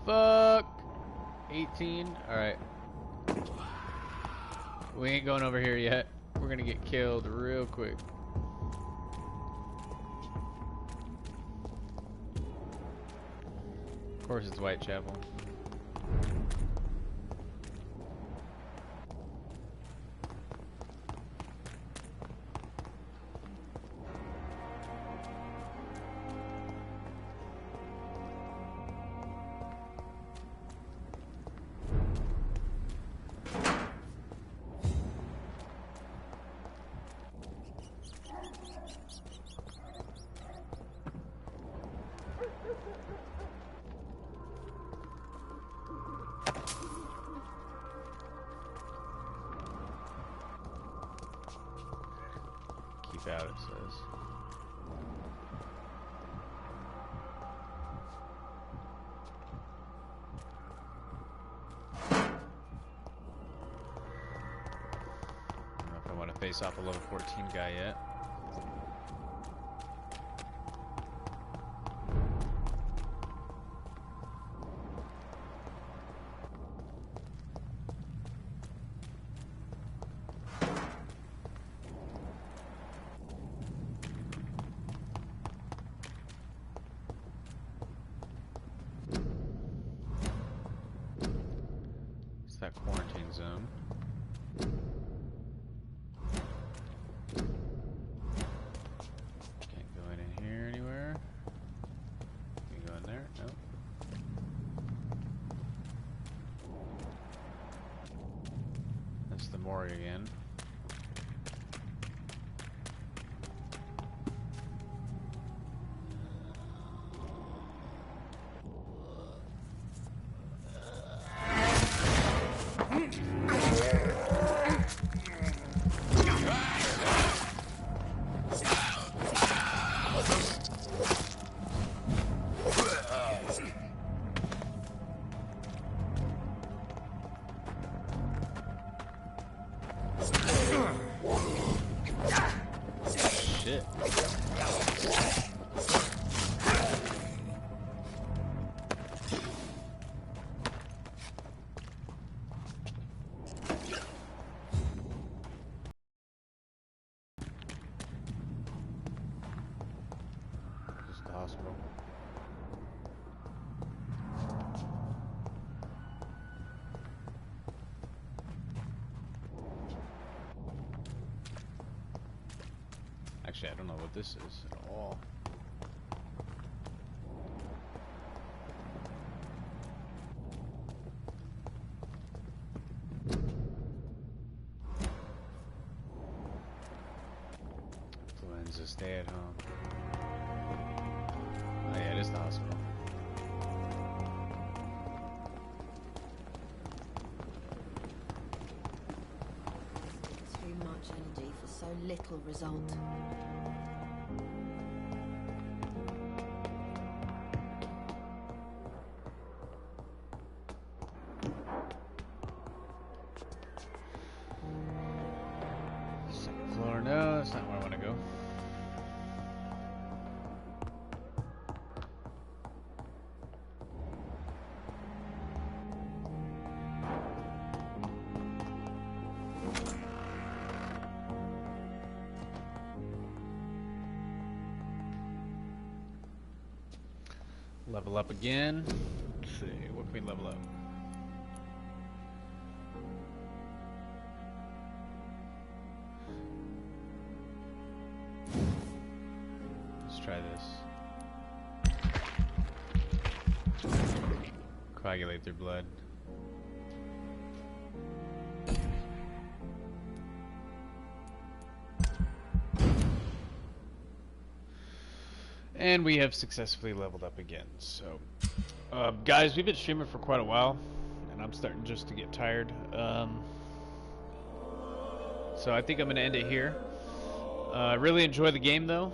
S1: Fuck! 18? Alright. We ain't going over here yet. We're gonna get killed real quick. Of course it's Whitechapel. Keep out, it says. I don't know if I want to face off a level 14 guy yet. That quarantine zone. Can't go in here anywhere. Can you go in there? Nope. That's the morgue again. Shit. Just the hospital. Actually, I don't know what this is at all. Influenza, stay at home. Oh yeah, it is the hospital.
S17: Too much energy for so little result.
S1: Second floor, no, that's not where I want to go. Level up again. Let's see, what can we level up? Let's try this. Coagulate their blood. And we have successfully leveled up again. So, guys, we've been streaming for quite a while, and I'm starting just to get tired. So I think I'm going to end it here. I really enjoy the game, though.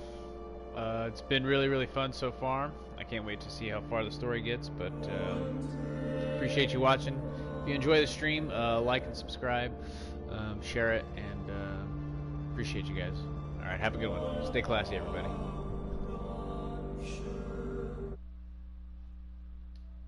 S1: It's been really, really fun so far. I can't wait to see how far the story gets, but appreciate you watching. If you enjoy the stream, like and subscribe, share it, and appreciate you guys. All right, have a good one. Stay classy, everybody.